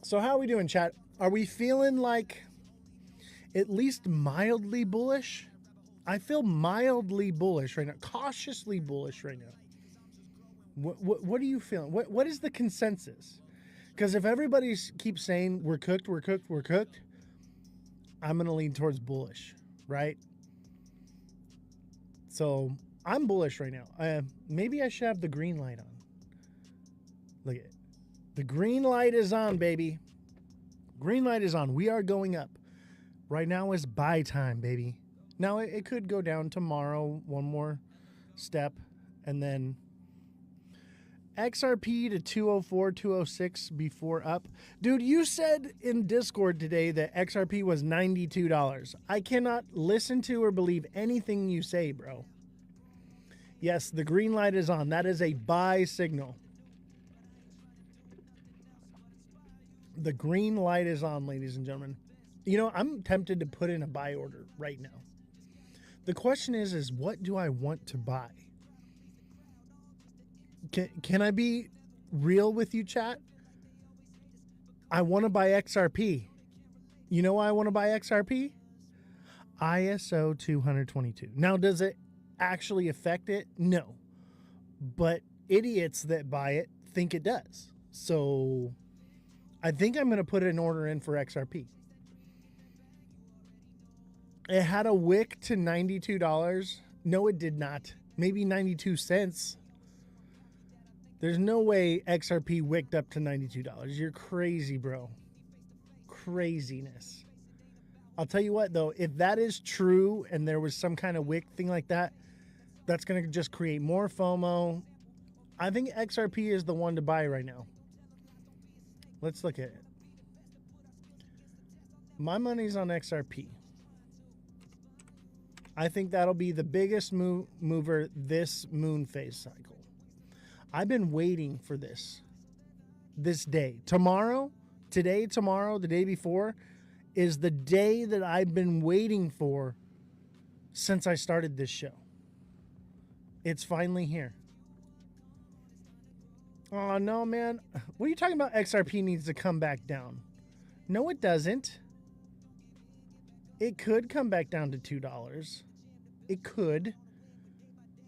So how are we doing, chat? Are we feeling like at least mildly bullish? I feel mildly bullish right now, cautiously bullish right now. What are you feeling? What is the consensus? Because if everybody keeps saying we're cooked, we're cooked, we're cooked, I'm going to lean towards bullish, right? So I'm bullish right now. Maybe I should have the green light on. Look at it. The green light is on, baby. Green light is on. We are going up. Right now is buy time, baby. Now it could go down tomorrow, one more step, and then XRP to 204, 206 before up. Dude, you said in Discord today that XRP was $92. I cannot listen to or believe anything you say, bro. Yes, the green light is on. That is a buy signal. The green light is on, ladies and gentlemen. You know, I'm tempted to put in a buy order right now. The question is what do I want to buy? Can I be real with you, chat? I want to buy XRP. You know why I want to buy XRP? ISO 222. Now, does it actually affect it? No. But idiots that buy it think it does. So I think I'm going to put an order in for XRP. It had a wick to $92. No, it did not. Maybe 92 cents. There's no way XRP wicked up to $92. You're crazy, bro. Craziness. I'll tell you what, though, if that is true and there was some kind of wick thing like that, that's going to just create more FOMO. I think XRP is the one to buy right now. Let's look at it. My money's on XRP. I think that'll be the biggest mover this moon phase cycle. I've been waiting for this day. Tomorrow, today, tomorrow, the day before is the day that I've been waiting for since I started this show. It's finally here. Oh, no, man. What are you talking about? XRP needs to come back down. No, it doesn't. It could come back down to $2. It could.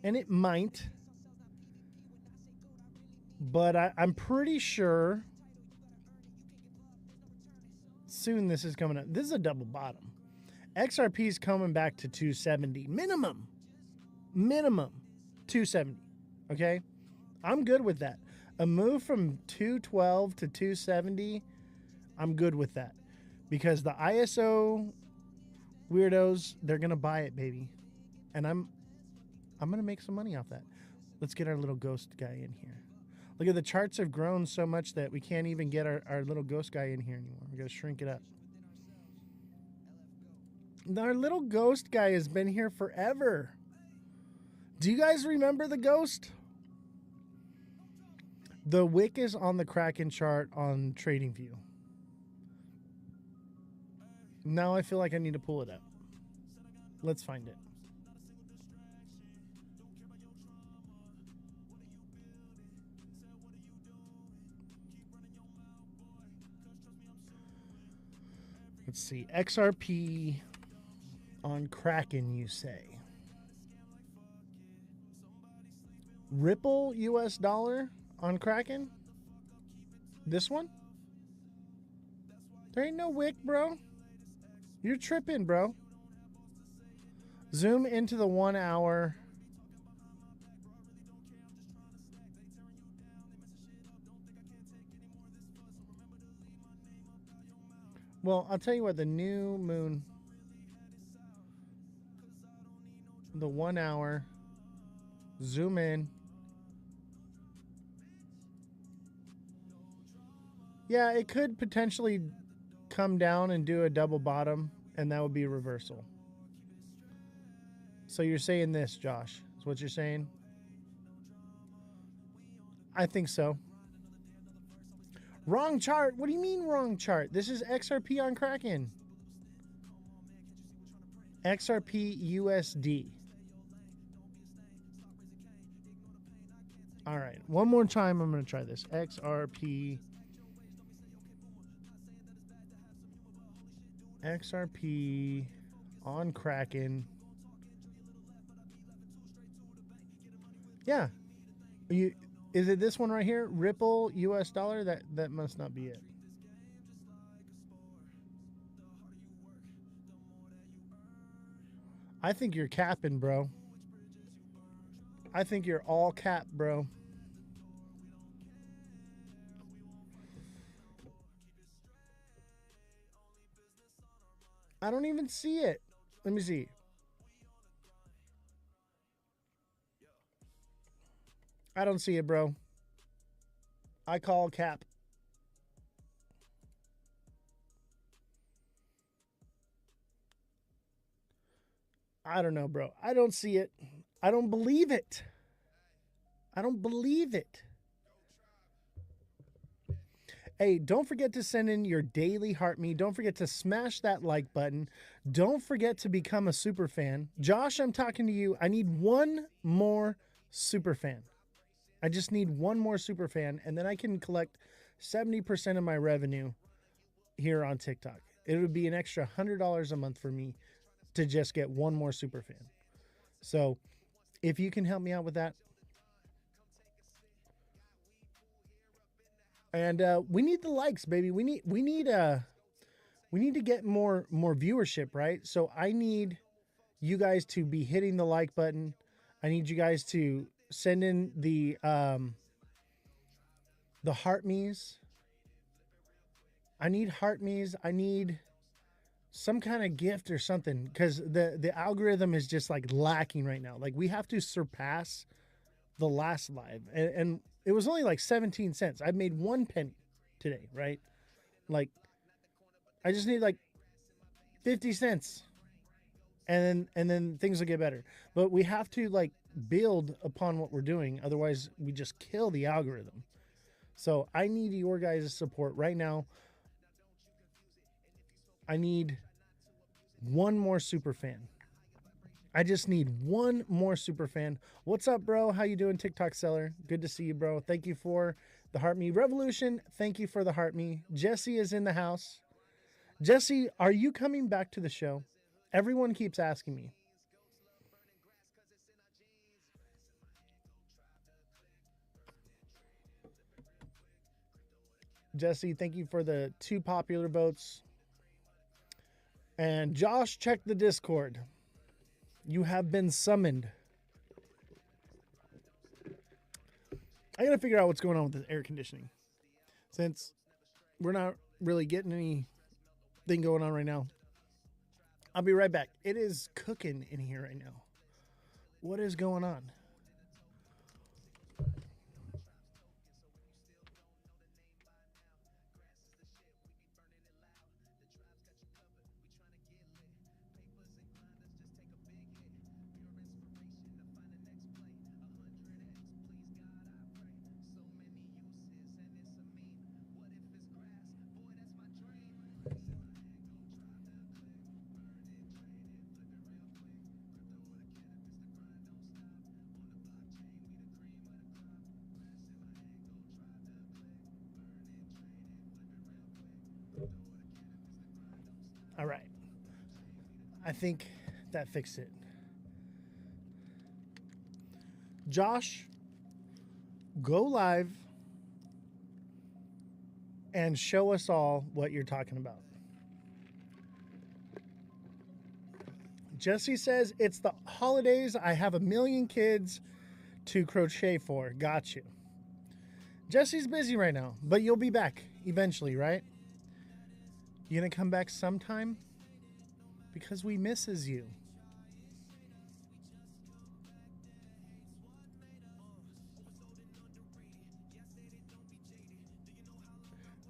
And it might. But I'm pretty sure soon this is coming up. This is a double bottom. XRP is coming back to 270. Minimum 270. Okay? I'm good with that. A move from 212 to 270, I'm good with that. Because the ISO weirdos, they're going to buy it, baby. And I'm going to make some money off that. Let's get our little ghost guy in here. Look at the charts have grown so much that we can't even get our little ghost guy in here anymore. We got to shrink it up. Our little ghost guy has been here forever. Do you guys remember the ghost? The wick is on the Kraken chart on TradingView. Now I feel like I need to pull it up. Let's find it. Let's see. XRP on Kraken, you say. Ripple US dollar on Kraken? This one? There ain't no wick, bro. You're tripping, bro. Zoom into the 1 hour. Well, I'll tell you what, the new moon, the 1 hour, zoom in. Yeah, it could potentially come down and do a double bottom, and that would be a reversal. So you're saying this, Josh, is what you're saying? I think so. Wrong chart? What do you mean wrong chart? This is XRP on Kraken. XRP USD. All right, one more time I'm going to try this. XRP on Kraken. Yeah. Is it this one right here? Ripple US dollar? That must not be it. I think you're capping, bro. I think you're all cap, bro. I don't even see it. Let me see. I don't see it, bro. I call cap. I don't know, bro. I don't see it. I don't believe it. I don't believe it. Hey, don't forget to send in your daily heart me. Don't forget to smash that like button. Don't forget to become a super fan. Josh, I'm talking to you. I need one more super fan. I just need one more super fan, and then I can collect 70% of my revenue here on TikTok. It would be an extra $100 a month for me to just get one more super fan. So if you can help me out with that. And we need the likes, baby. We need to get more viewership, right? So I need you guys to be hitting the like button. I need you guys to send in the heart me's. I need heart me's. I need some kind of gift or something, because the algorithm is just like lacking right now. Like we have to surpass the last live, and it was only like 17 cents. I made 1 penny today, right? Like I just need like 50 cents, and then things will get better. But we have to like build upon what we're doing, otherwise we just kill the algorithm. So I need your guys' support right now. I need one more super fan. I just need one more super fan. What's up, bro? How you doing, TikTok seller? Good to see you, bro. Thank you for the Heart Me Revolution. Thank you for the Heart Me. Jesse is in the house. Jesse, are you coming back to the show? Everyone keeps asking me. Jesse, thank you for the 2 popular votes. And Josh, check the Discord. You have been summoned. I gotta figure out what's going on with the air conditioning, since we're not really getting anything going on right now. I'll be right back. It is cooking in here right now. What is going on? All right. I think that fixed it. Josh, go live and show us all what you're talking about. Jesse says, it's the holidays. I have 1 million kids to crochet for. Got you. Jesse's busy right now, but you'll be back eventually, right? You gonna come back sometime? Because we misses you.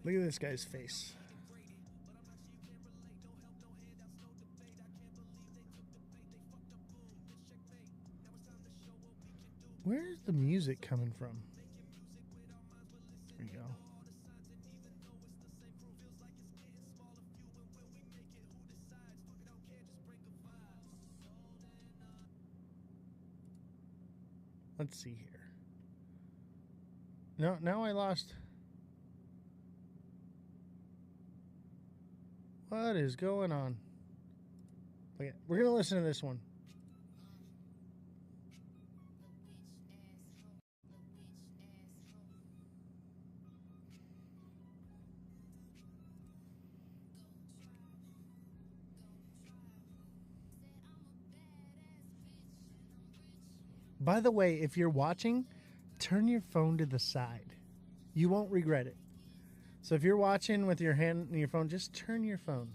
Look at this guy's face. Where's the music coming from? There you go. Let's see here. No, now I lost. What is going on? Okay, we're gonna listen to this one. By the way, if you're watching, turn your phone to the side. You won't regret it. So if you're watching with your hand on your phone, just turn your phone.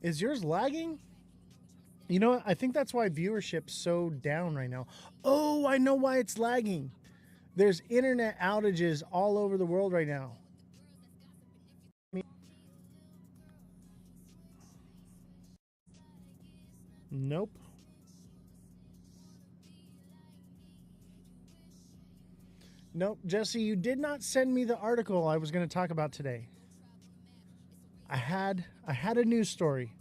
Is yours lagging? You know what? I think that's why viewership's so down right now. Oh, I know why it's lagging. There's internet outages all over the world right now. Nope. Nope, Jesse, you did not send me the article I was going to talk about today. I had a news story.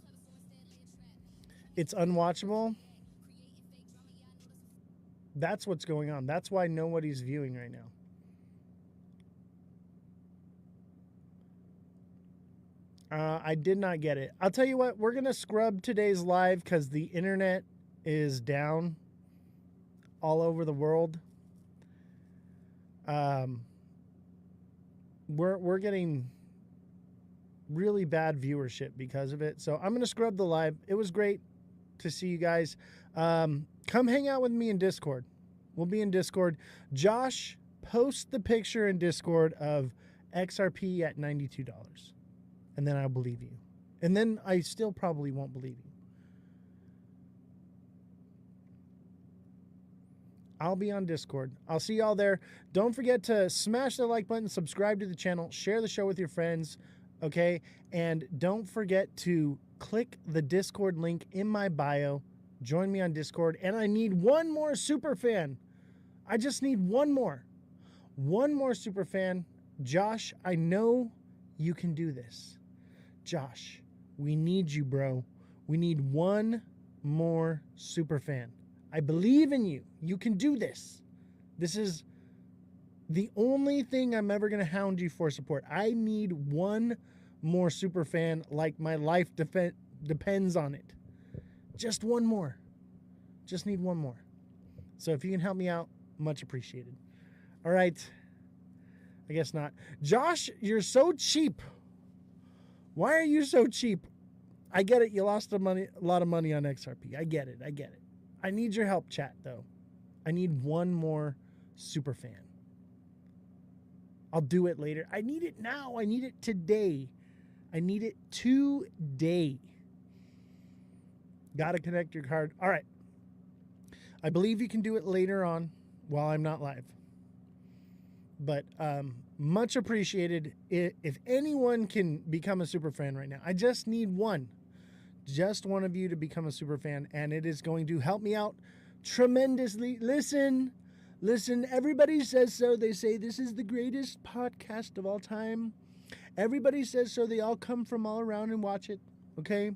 It's unwatchable. That's what's going on. That's why nobody's viewing right now. I did not get it. I'll tell you what, we're going to scrub today's live because the internet is down all over the world. We're getting really bad viewership because of it. So I'm going to scrub the live. It was great to see you guys. Come hang out with me in Discord. We'll be in Discord. Josh, post the picture in Discord of XRP at $92. And then I'll believe you. And then I still probably won't believe you. I'll be on Discord. I'll see y'all there. Don't forget to smash the like button, subscribe to the channel, share the show with your friends, okay? And don't forget to click the Discord link in my bio. Join me on Discord. And I need one more super fan. I just need one more. One more super fan. Josh, I know you can do this. Josh, we need you, bro. We need one more super fan. I believe in you. You can do this. This is the only thing I'm ever going to hound you for support. I need one more super fan, like my life depends on it. Just one more. Just need one more. So if you can help me out, much appreciated. All right. I guess not. Josh, you're so cheap. Why are you so cheap? I get it. You lost a lot of money on XRP. I get it. I need your help, chat, though. I need one more super fan. I'll do it later. I need it now. I need it today. I need it today. Got to connect your card. All right. I believe you can do it later on while I'm not live. But much appreciated. If anyone can become a super fan right now, I just need one. Just one of you to become a super fan, and it is going to help me out tremendously. Listen, everybody says so. They say this is the greatest podcast of all time. Everybody says so. They all come from all around and watch it, okay?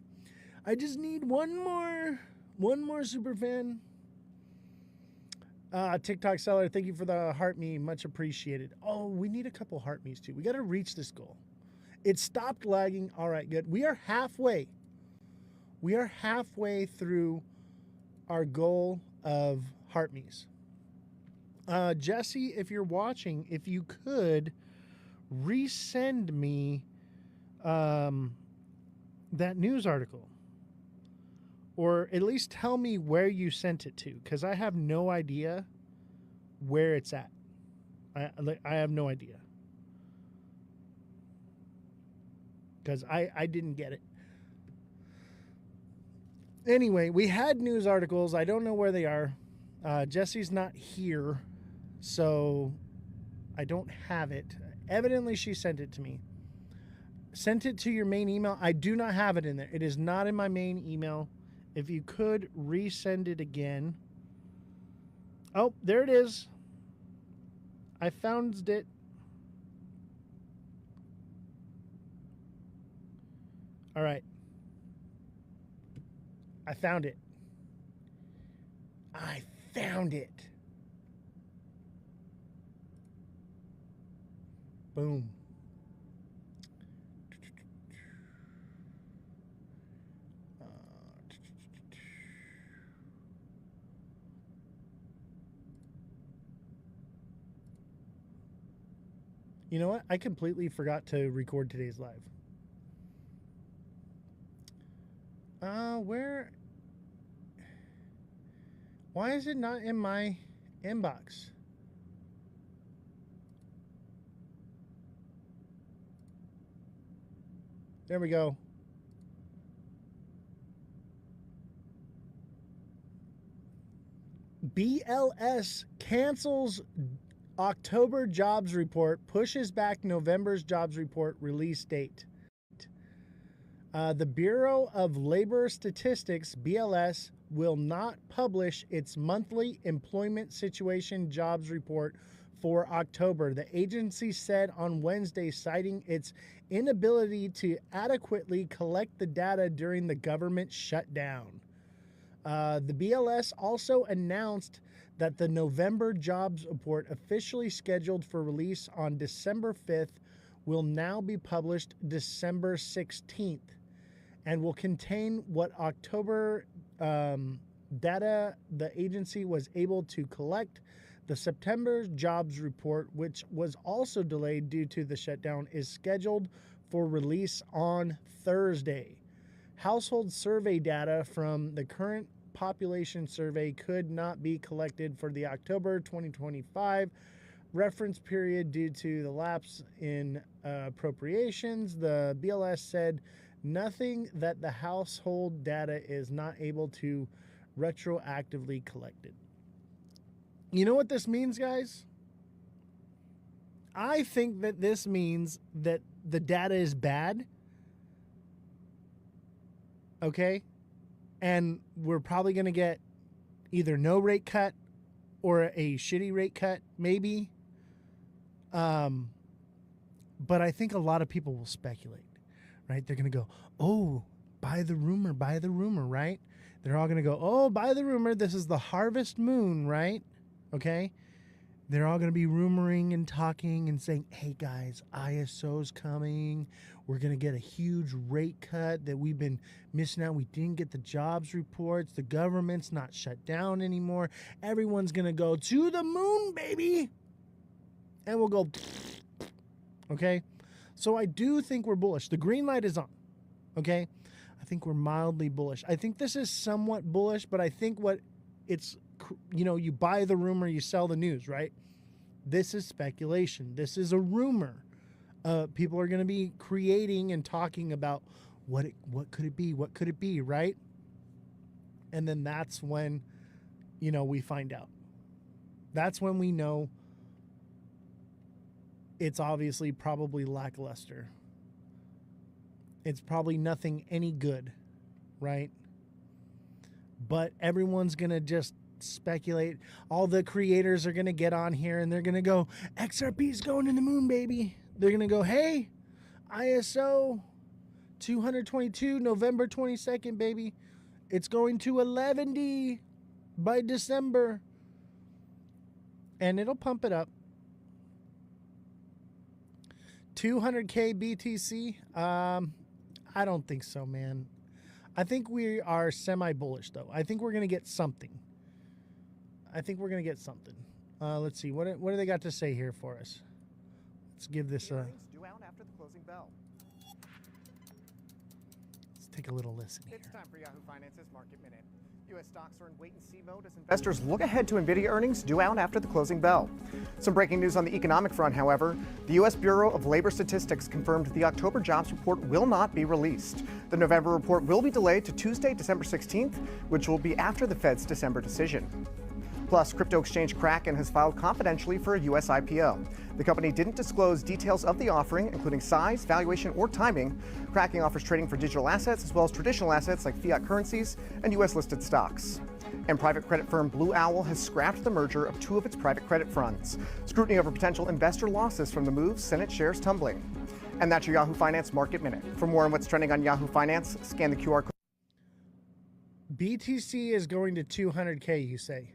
I just need one more super fan. TikTok seller, thank you for the heart me. Much appreciated. Oh, we need a couple heart me's too. We got to reach this goal. It stopped lagging. All right, good. We are halfway. We are halfway through our goal of heart me's. Jesse, if you're watching, if you could resend me that news article, or at least tell me where you sent it to, because I have no idea where it's at. I have no idea, because I didn't get it. Anyway, we had news articles. I don't know where they are. Jesse's not here, so I don't have it. Evidently, she sent it to me. Sent it to your main email. I do not have it in there. It is not in my main email. If you could resend it again. Oh, there it is. I found it. All right. I found it. I found it. Boom. You know what? I completely forgot to record today's live. Where? Why is it not in my inbox? There we go. BLS cancels October jobs report, pushes back November's jobs report release date. The Bureau of Labor Statistics, BLS, will not publish its monthly employment situation jobs report for October, the agency said on Wednesday, citing its inability to adequately collect the data during the government shutdown. The BLS also announced that the November jobs report, officially scheduled for release on December 5th, will now be published December 16th and will contain what October data the agency was able to collect. The September jobs report, which was also delayed due to the shutdown, is scheduled for release on Thursday. Household survey data from the current population survey could not be collected for the October 2025 reference period due to the lapse in appropriations. The BLS said nothing that the household data is not able to retroactively collect it. You know what this means, guys? I think that this means that the data is bad. Okay? And we're probably going to get either no rate cut or a shitty rate cut, maybe. But I think a lot of people will speculate, right? They're going to go, oh, buy the rumor, right? They're all going to go, oh, buy the rumor. This is the harvest moon, right? Okay? They're all going to be rumoring and talking and saying, hey, guys, ISO's coming. We're going to get a huge rate cut that we've been missing out. We didn't get the jobs reports. The government's not shut down anymore. Everyone's going to go to the moon, baby. And we'll go, okay? So I do think we're bullish. The green light is on, okay? I think we're mildly bullish. I think this is somewhat bullish, but I think what it's, you know, you buy the rumor, you sell the news, right? This is speculation. This is a rumor. People are going to be creating and talking about what could it be? What could it be, right? And then that's when, you know, we find out. That's when we know it's obviously probably lackluster. It's probably nothing any good, right? But everyone's going to just speculate. All the creators are going to get on here and they're going to go, XRP's going to the moon, baby. They're going to go, hey, ISO 222, November 22nd, baby. It's going to 11D by December. And it'll pump it up. 200K BTC? I don't think so, man. I think we are semi-bullish, though. I think we're going to get something. Let's see. What do they got to say here for us? Let's give this a... Due out after the closing bell. Let's take a little listen here. It's time for Yahoo Finance's Market Minute. U.S. stocks are in wait-and-see mode as investors look ahead to NVIDIA earnings due out after the closing bell. Some breaking news on the economic front, however. The U.S. Bureau of Labor Statistics confirmed the October jobs report will not be released. The November report will be delayed to Tuesday, December 16th, which will be after the Fed's December decision. Plus, crypto exchange Kraken has filed confidentially for a U.S. IPO. The company didn't disclose details of the offering, including size, valuation, or timing. Kraken offers trading for digital assets as well as traditional assets like fiat currencies and U.S.-listed stocks. And private credit firm Blue Owl has scrapped the merger of two of its private credit funds. Scrutiny over potential investor losses from the move sent its shares tumbling. And that's your Yahoo Finance Market Minute. For more on what's trending on Yahoo Finance, scan the QR code. BTC is going to 200K, you say?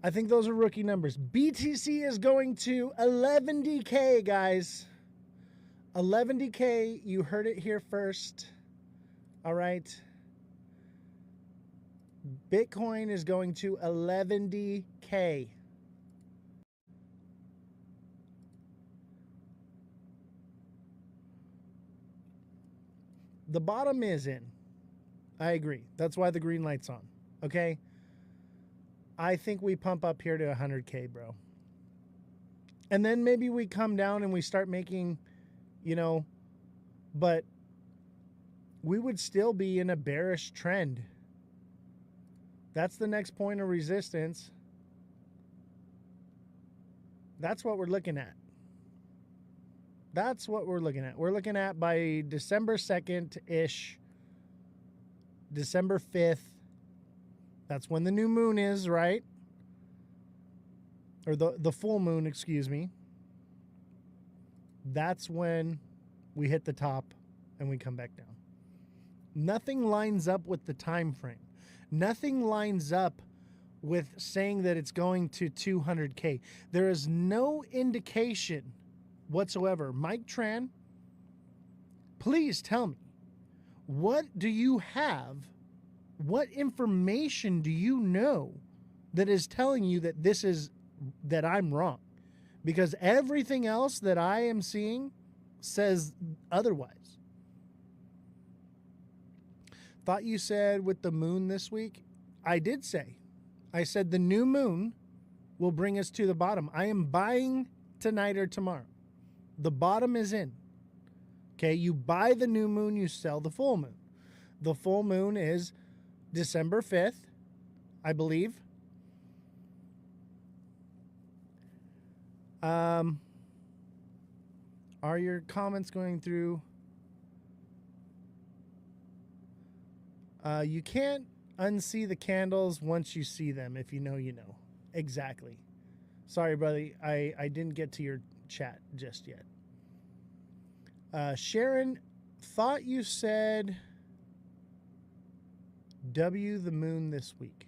I think those are rookie numbers. BTC is going to 11DK, guys. 11DK, you heard it here first. All right. Bitcoin is going to 11DK. The bottom is in. I agree. That's why the green light's on. Okay? I think we pump up here to 100K, bro. And then maybe we come down and we start making, but we would still be in a bearish trend. That's the next point of resistance. That's what we're looking at. That's what we're looking at. We're looking at by December 2nd-ish, December 5th. That's when the new moon is, right? Or the full moon, excuse me. That's when we hit the top and we come back down. Nothing lines up with the time frame. Nothing lines up with saying that it's going to 200K. There is no indication whatsoever. Mike Tran, please tell me, what do you have? What information do you know that is telling you that I'm wrong? Because everything else that I am seeing says otherwise. Thought you said with the moon this week? I did say. I said the new moon will bring us to the bottom. I am buying tonight or tomorrow. The bottom is in. Okay, you buy the new moon, you sell the full moon. The full moon is December 5th, I believe. Are your comments going through? You can't unsee the candles once you see them. If you know, you know. Exactly. Sorry, brother. I didn't get to your chat just yet. Sharon, thought you said W the moon this week.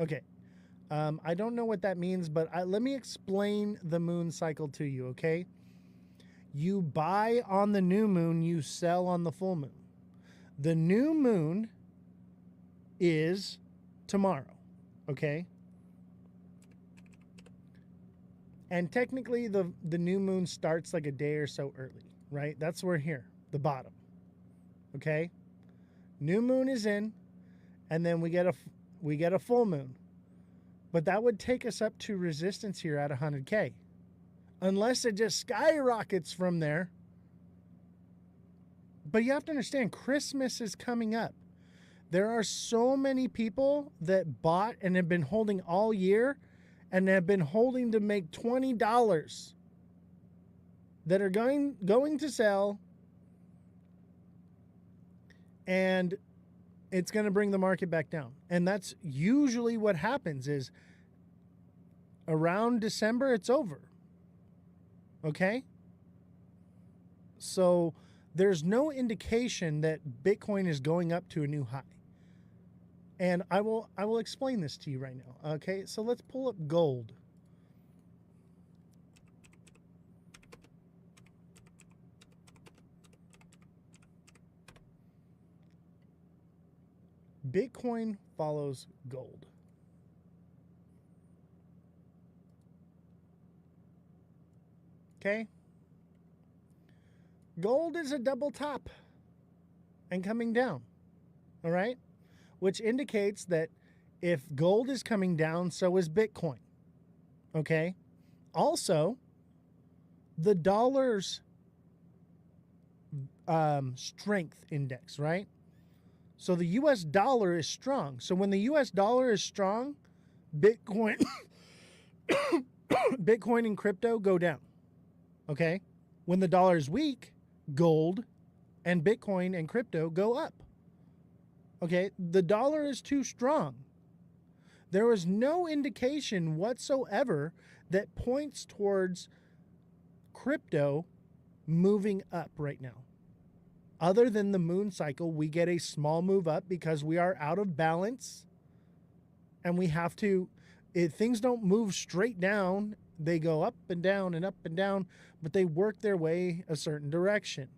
Okay. I don't know what that means, but let me explain the moon cycle to you, okay? You buy on the new moon, you sell on the full moon. The new moon is tomorrow, okay? And technically, the new moon starts like a day or so early, right? That's where here, the bottom, okay? New moon is in, and then we get a full moon. But that would take us up to resistance here at 100K. Unless it just skyrockets from there. But you have to understand, Christmas is coming up. There are so many people that bought and have been holding all year and have been holding to make $20 that are going to sell, and it's going to bring the market back down. And that's usually what happens is around December, it's over. Okay? So there's no indication that Bitcoin is going up to a new high. And I will explain this to you right now. Okay? So let's pull up gold. Bitcoin follows gold. Okay? Gold is a double top and coming down. All right? Which indicates that if gold is coming down, so is Bitcoin. Okay? Also, the dollar's strength index, right? So the US dollar is strong. So when the US dollar is strong, Bitcoin Bitcoin and crypto go down. Okay? When the dollar is weak, gold and Bitcoin and crypto go up. Okay? The dollar is too strong. There is no indication whatsoever that points towards crypto moving up right now. Other than the moon cycle, we get a small move up because we are out of balance, and we have to, if things don't move straight down, they go up and down, but they work their way a certain direction,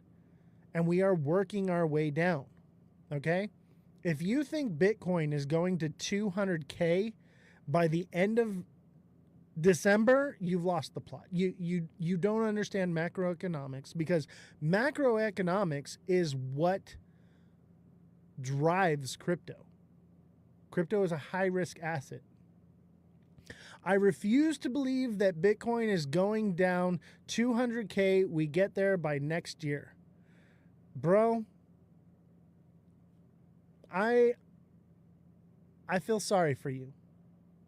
and we are working our way down. Okay? If you think Bitcoin is going to 200K by the end of December, you've lost the plot. You don't understand macroeconomics, because macroeconomics is what drives crypto. Crypto is a high risk asset. I refuse to believe that Bitcoin is going down 200K. We get there by next year. Bro, I feel sorry for you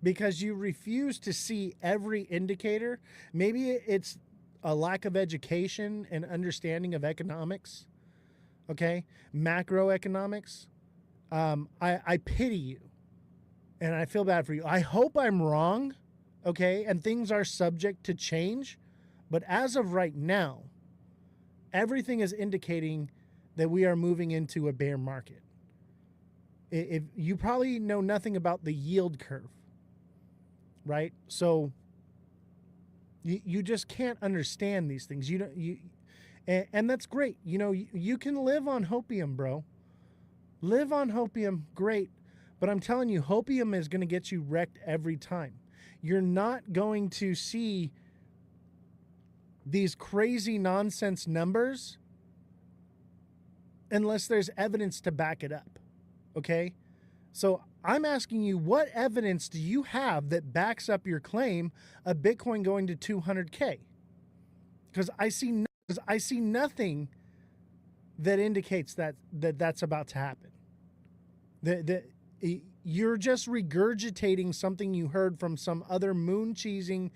because you refuse to see every indicator. Maybe it's a lack of education and understanding of economics, okay? Macroeconomics. I pity you and I feel bad for you. I hope I'm wrong, okay? And things are subject to change. But as of right now, everything is indicating that we are moving into a bear market. If you probably know nothing about the yield curve, right? So you just can't understand these things. And that's great. You know, you can live on hopium, bro. Live on hopium, great. But I'm telling you, hopium is going to get you wrecked every time. You're not going to see these crazy nonsense numbers unless there's evidence to back it up. Okay? So I'm asking you, what evidence do you have that backs up your claim of Bitcoin going to 200K? Because I see nothing that indicates that's about to happen. That you're just regurgitating something you heard from some other moon cheesing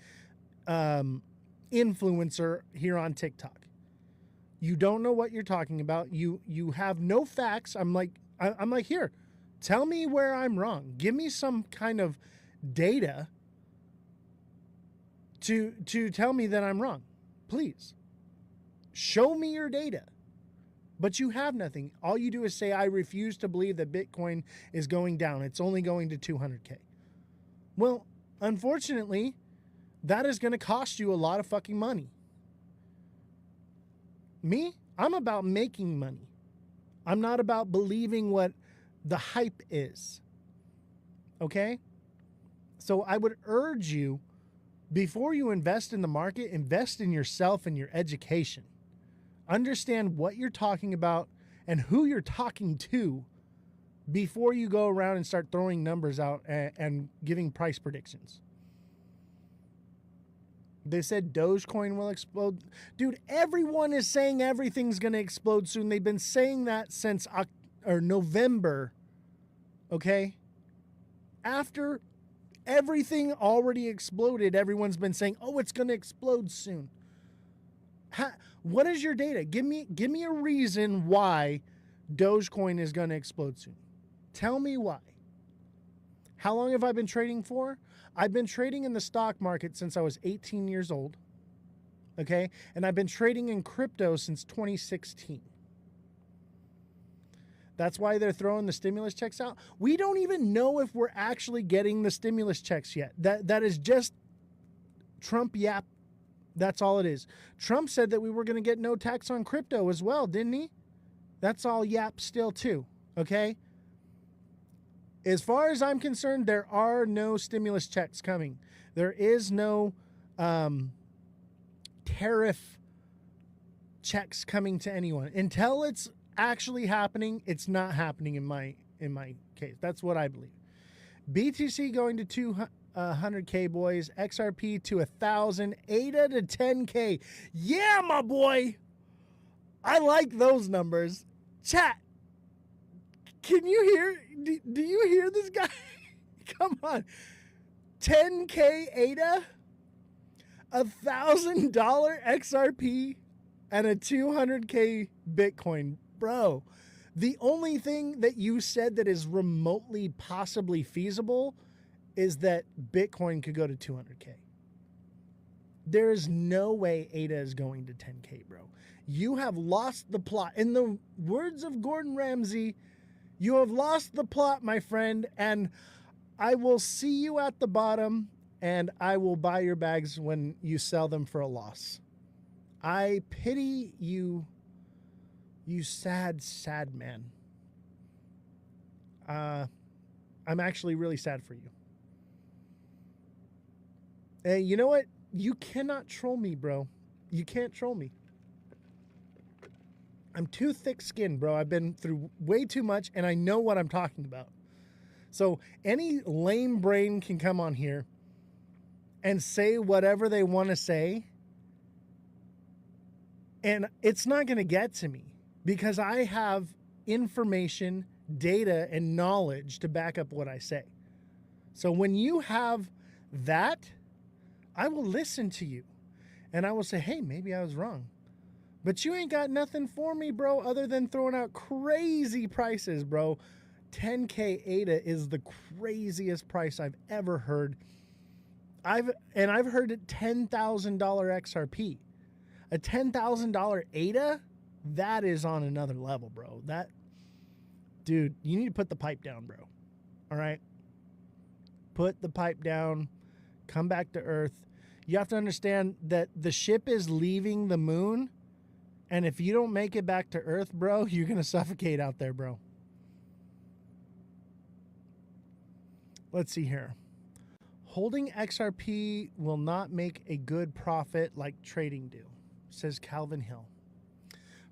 influencer here on TikTok. You don't know what you're talking about. You have no facts. I'm like, here, tell me where I'm wrong. Give me some kind of data to tell me that I'm wrong. Please. Show me your data. But you have nothing. All you do is say, I refuse to believe that Bitcoin is going down. It's only going to 200K. Well, unfortunately, that is going to cost you a lot of fucking money. Me, I'm about making money. I'm not about believing what the hype is. Okay? So I would urge you, before you invest in the market, invest in yourself and your education. Understand what you're talking about and who you're talking to before you go around and start throwing numbers out and giving price predictions. They said Dogecoin will explode. Dude, everyone is saying everything's going to explode soon. They've been saying that since November, okay? After everything already exploded, everyone's been saying, oh, it's going to explode soon. What is your data? Give me a reason why Dogecoin is going to explode soon. Tell me why. How long have I been trading for? I've been trading in the stock market since I was 18 years old. Okay? And I've been trading in crypto since 2016. That's why they're throwing the stimulus checks out. We don't even know if we're actually getting the stimulus checks yet. That is just Trump yap. That's all it is. Trump said that we were going to get no tax on crypto as well, didn't he? That's all yap still too, okay? As far as I'm concerned, there are no stimulus checks coming. There is no tariff checks coming to anyone. Until it's actually happening, it's not happening in my case. That's what I believe. BTC going to 200K, boys. XRP to 1,000. ADA to 10K. Yeah, my boy. I like those numbers. Chat. Can you hear? Do you hear this guy? Come on. 10K ADA, $1,000 XRP, and a 200K Bitcoin. Bro, the only thing that you said that is remotely possibly feasible is that Bitcoin could go to 200K. There is no way ADA is going to 10K, bro. You have lost the plot. In the words of Gordon Ramsay, you have lost the plot, my friend, and I will see you at the bottom, and I will buy your bags when you sell them for a loss. I pity you, you sad, sad man. I'm actually really sad for you. Hey, you know what? You cannot troll me, bro. You can't troll me. I'm too thick-skinned, bro. I've been through way too much, and I know what I'm talking about. So any lame brain can come on here and say whatever they want to say. And it's not going to get to me because I have information, data, and knowledge to back up what I say. So when you have that, I will listen to you. And I will say, hey, maybe I was wrong. But you ain't got nothing for me, bro, other than throwing out crazy prices, bro. 10K ADA is the craziest price I've ever heard. I've heard it $10,000 XRP. A $10,000 ADA, that is on another level, bro. That, dude, you need to put the pipe down, bro. All right? Put the pipe down. Come back to Earth. You have to understand that the ship is leaving the moon, and if you don't make it back to Earth, bro, you're going to suffocate out there, bro. Let's see here. Holding XRP will not make a good profit like trading do, says Calvin Hill.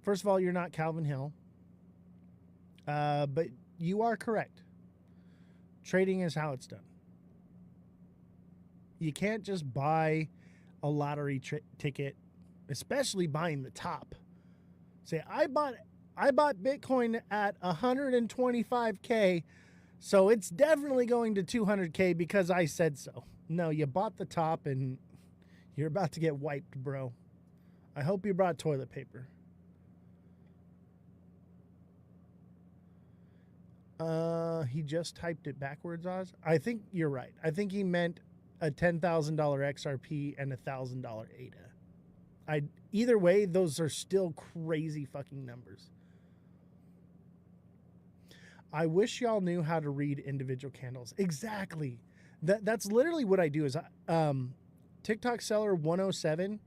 First of all, you're not Calvin Hill, but you are correct. Trading is how it's done. You can't just buy a lottery ticket, especially buying the top. Say, I bought Bitcoin at 125K, so it's definitely going to 200K because I said so. No, you bought the top and you're about to get wiped, bro. I hope you brought toilet paper. He just typed it backwards, Oz. I think you're right. I think he meant a $10,000 XRP and a $1,000 ADA. Either way, those are still crazy fucking numbers. I wish y'all knew how to read individual candles. Exactly. That's literally what I do. Is TikTok Seller 107.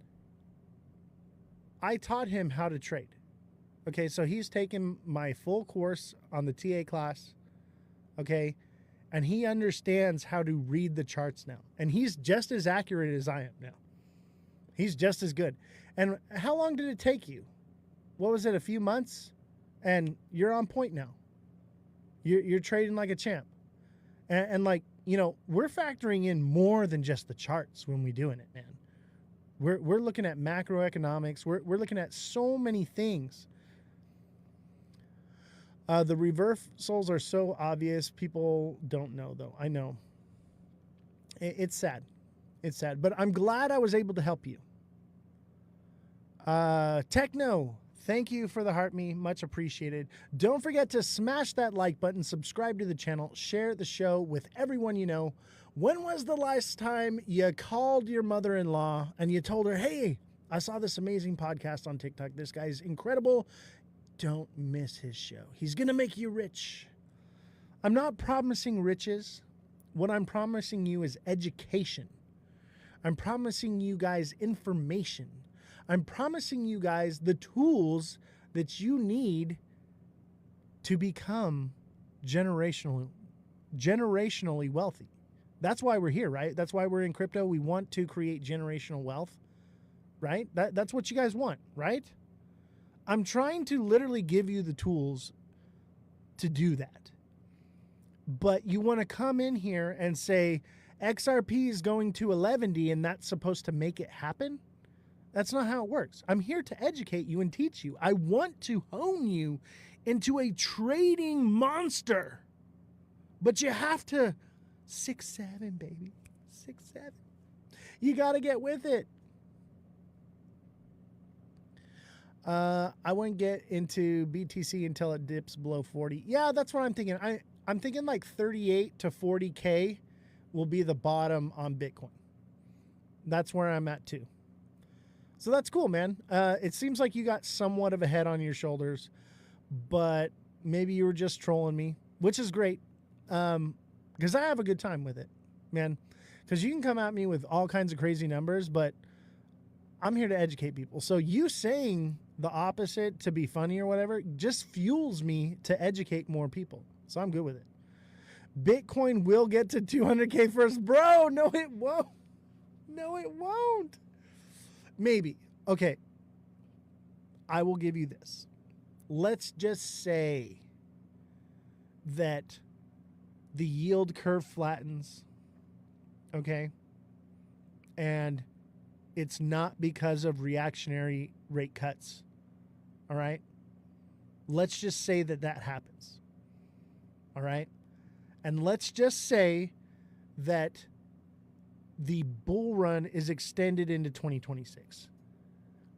I taught him how to trade. Okay, so he's taken my full course on the TA class. Okay, and he understands how to read the charts now, and he's just as accurate as I am now. He's just as good. And how long did it take you? What was it, a few months? And you're on point now. You're trading like a champ. And like, you know, we're factoring in more than just the charts when we're doing it, man. We're looking at macroeconomics. We're looking at so many things. The reversals are so obvious. People don't know, though. I know. It's sad. It's sad. But I'm glad I was able to help you. Techno, thank you for the heart me. Much appreciated. Don't forget to smash that like button, subscribe to the channel, share the show with everyone you know. When was the last time you called your mother-in-law and you told her, hey, I saw this amazing podcast on TikTok. This guy's incredible. Don't miss his show. He's going to make you rich. I'm not promising riches. What I'm promising you is education. I'm promising you guys information. I'm promising you guys the tools that you need to become generationally wealthy. That's why we're here, right? That's why we're in crypto. We want to create generational wealth, right? That's what you guys want, right? I'm trying to literally give you the tools to do that. But you want to come in here and say XRP is going to 11D and that's supposed to make it happen? That's not how it works. I'm here to educate you and teach you. I want to hone you into a trading monster. But you have to 6'7", baby. 6'7". You got to get with it. I wouldn't get into BTC until it dips below 40. Yeah, that's what I'm thinking. I'm thinking like 38 to 40K will be the bottom on Bitcoin. That's where I'm at too. So that's cool, man. It seems like you got somewhat of a head on your shoulders, but maybe you were just trolling me, which is great. Because I have a good time with it, man. Because you can come at me with all kinds of crazy numbers, but I'm here to educate people. So you saying the opposite to be funny or whatever just fuels me to educate more people. So I'm good with it. Bitcoin will get to 200K first. Bro, no, it won't. No, it won't. Maybe. Okay. I will give you this. Let's just say that the yield curve flattens. Okay. And it's not because of reactionary rate cuts. All right? Let's just say that that happens. All right? And let's just say that the bull run is extended into 2026.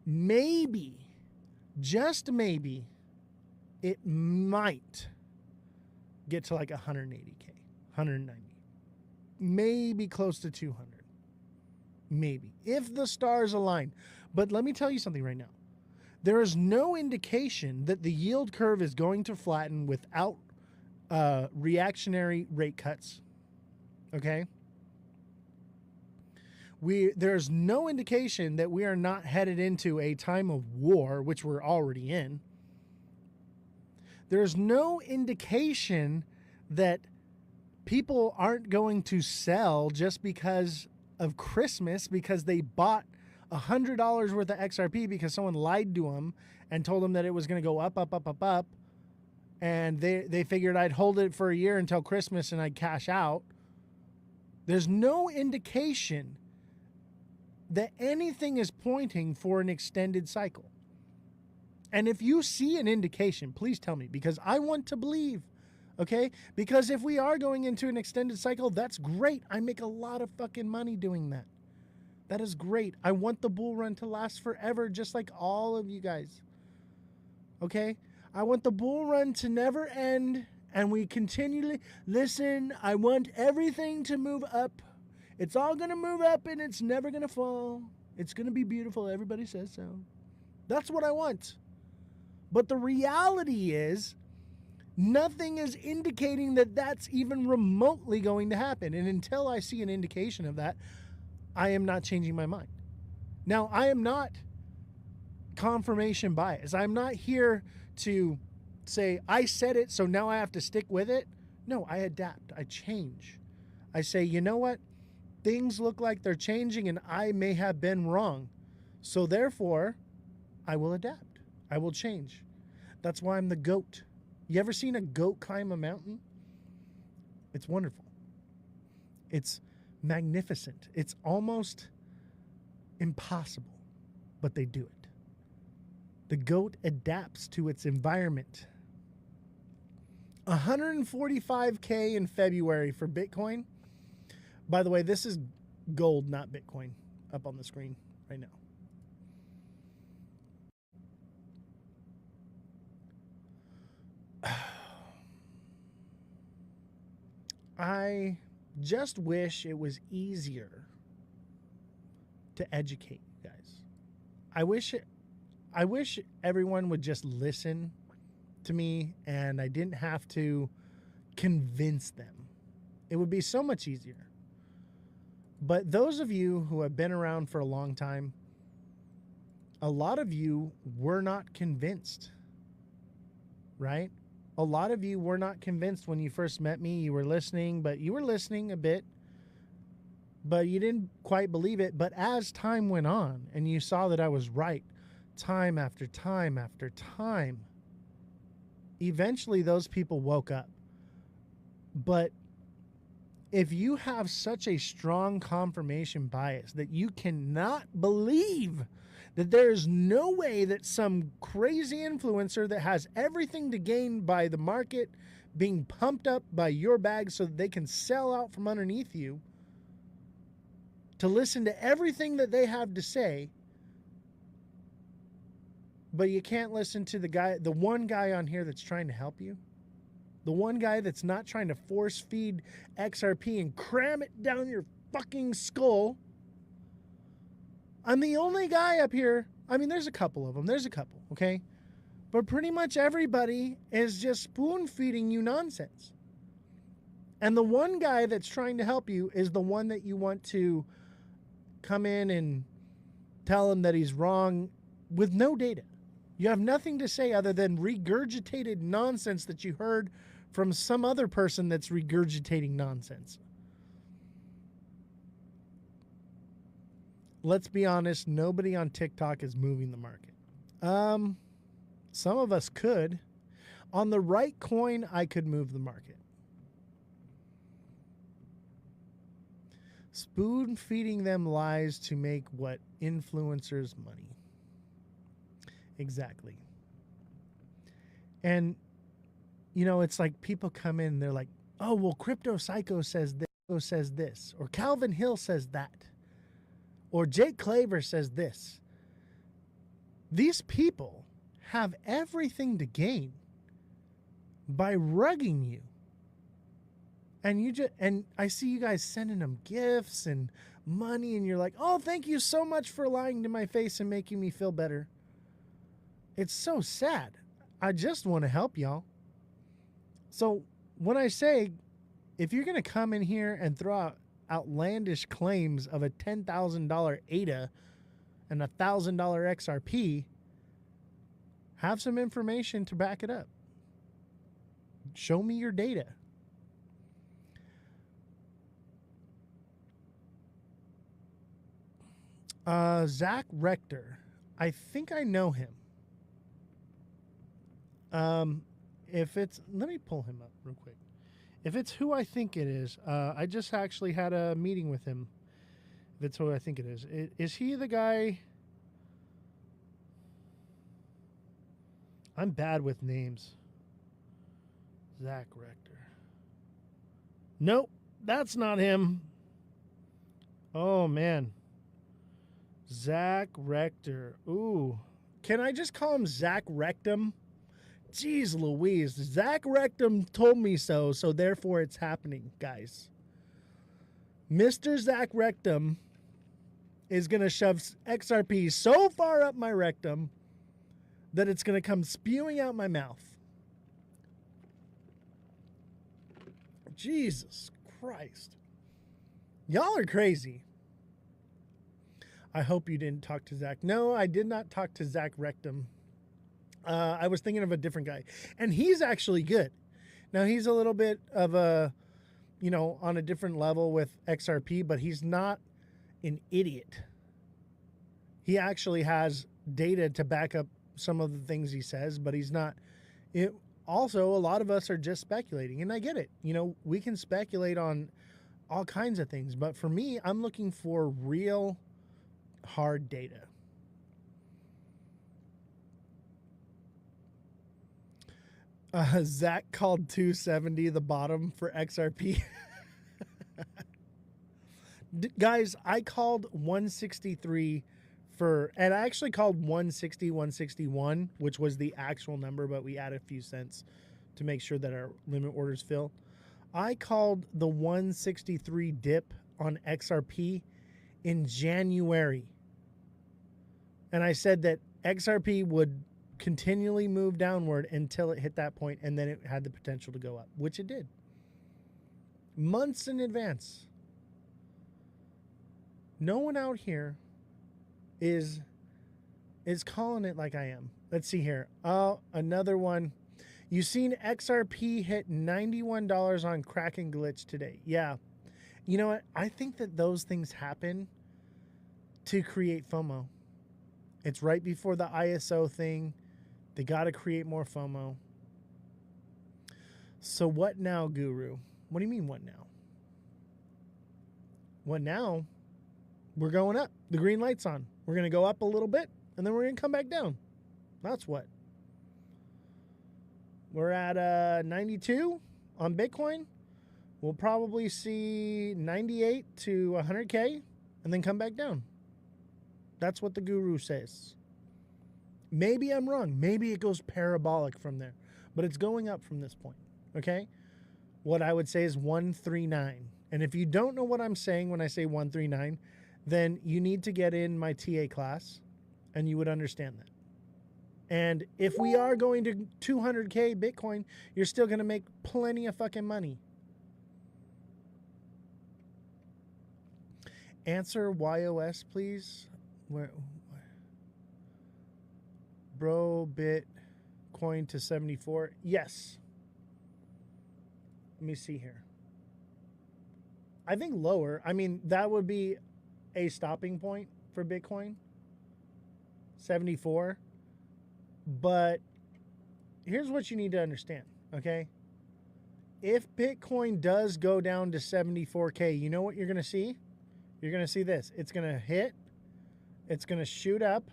Maybe, just maybe, it might get to like 180K, 190, maybe close to 200. Maybe, if the stars align. But let me tell you something right now. There is no indication that the yield curve is going to flatten without reactionary rate cuts. Okay? There's no indication that we are not headed into a time of war, which we're already in. There's no indication that people aren't going to sell just because of Christmas, because they bought $100 worth of XRP because someone lied to them and told them that it was going to go up, up, up, up, up. And they figured I'd hold it for a year until Christmas and I'd cash out. There's no indication that anything is pointing for an extended cycle. And if you see an indication, please tell me, because I want to believe, okay? Because if we are going into an extended cycle, that's great. I make a lot of fucking money doing that. That is great. I want the bull run to last forever, just like all of you guys. Okay? I want the bull run to never end, and we continually listen. I want everything to move up. It's all going to move up, and it's never going to fall. It's going to be beautiful. Everybody says so. That's what I want. But the reality is, nothing is indicating that that's even remotely going to happen. And until I see an indication of that, I am not changing my mind. Now, I am not confirmation bias. I'm not here to say, I said it, so now I have to stick with it. No, I adapt. I change. I say, you know what? Things look like they're changing and I may have been wrong. So therefore, I will adapt. I will change. That's why I'm the goat. You ever seen a goat climb a mountain? It's wonderful. It's magnificent. It's almost impossible, but they do it. The goat adapts to its environment. 145K in February for Bitcoin. By the way, this is gold, not Bitcoin, up on the screen right now. I just wish it was easier to educate you guys. I wish everyone would just listen to me and I didn't have to convince them. It would be so much easier. But those of you who have been around for a long time, a lot of you were not convinced, right? A lot of you were not convinced when you first met me. You were listening, but you were listening a bit, but you didn't quite believe it. But as time went on and you saw that I was right, time after time after time, eventually those people woke up. But if you have such a strong confirmation bias that you cannot believe that there is no way that some crazy influencer that has everything to gain by the market being pumped up by your bag so that they can sell out from underneath you, to listen to everything that they have to say, but you can't listen to the one guy on here that's trying to help you, the one guy that's not trying to force feed XRP and cram it down your fucking skull. I'm the only guy up here. I mean, there's a couple of them. There's a couple, okay? But pretty much everybody is just spoon feeding you nonsense. And the one guy that's trying to help you is the one that you want to come in and tell him that he's wrong with no data. You have nothing to say other than regurgitated nonsense that you heard from some other person that's regurgitating nonsense. Let's be honest, nobody on TikTok is moving the market. Some of us could. On the right coin, I could move the market. Spoon feeding them lies to make what? Influencers money. Exactly. And, you know, it's like people come in, they're like, oh, well, Crypto Psycho says this, or Calvin Hill says that, or Jake Claver says this. These people have everything to gain by rugging you. And I see you guys sending them gifts and money, and you're like, oh, thank you so much for lying to my face and making me feel better. It's so sad. I just want to help y'all. So when I say, if you're going to come in here and throw out outlandish claims of a $10,000 ADA and a $1,000 XRP, have some information to back it up. Show me your data. Zach Rector. I think I know him. If it's, let me pull him up real quick. If it's who I think it is, I just actually had a meeting with him. If it's who I think it is he the guy? I'm bad with names. Zach Rector. Nope, that's not him. Oh, man. Zach Rector. Ooh. Can I just call him Zach Rectum? Jeez Louise. Zach Rectum told me so, so therefore it's happening, guys. Mr. Zach Rectum is going to shove XRP so far up my rectum that it's going to come spewing out my mouth. Jesus Christ. Y'all are crazy. I hope you didn't talk to Zach. No, I did not talk to Zach Rectum. I was thinking of a different guy. And he's actually good. Now, he's a little bit of a, you know, on a different level with XRP, but he's not an idiot. He actually has data to back up some of the things he says, but he's not. Also, a lot of us are just speculating, and I get it. You know, we can speculate on all kinds of things, but for me, I'm looking for real hard data. Zach called 270 the bottom for XRP. Guys, I called 163 and I actually called 160, 161, which was the actual number, but we added a few cents to make sure that our limit orders fill. I called the 163 dip on XRP in January. And I said that XRP would continually move downward until it hit that point, and then it had the potential to go up, which it did. Months in advance. No one out here is calling it like I am. Let's see here. Oh, another one. You seen XRP hit $91 on Kraken glitch today. Yeah. You know what? I think that those things happen to create FOMO. It's right before the ISO thing. They got to create more FOMO. So what now, Guru? What do you mean, what now? What now? We're going up. The green light's on. We're going to go up a little bit, and then we're going to come back down. That's what. We're at 92 on Bitcoin. We'll probably see 98 to 100K, and then come back down. That's what the Guru says. Maybe I'm wrong. Maybe it goes parabolic from there. But it's going up from this point. Okay? What I would say is 139. And if you don't know what I'm saying when I say 139, then you need to get in my TA class and you would understand that. And if we are going to 200K Bitcoin, you're still going to make plenty of fucking money. Answer YOS, please. Where? Bro, Bitcoin to 74. Yes. Let me see here. I think lower. I mean, that would be a stopping point for Bitcoin. 74. But here's what you need to understand, okay? If Bitcoin does go down to 74K, you know what you're going to see? You're going to see this. It's going to hit. It's going to shoot up.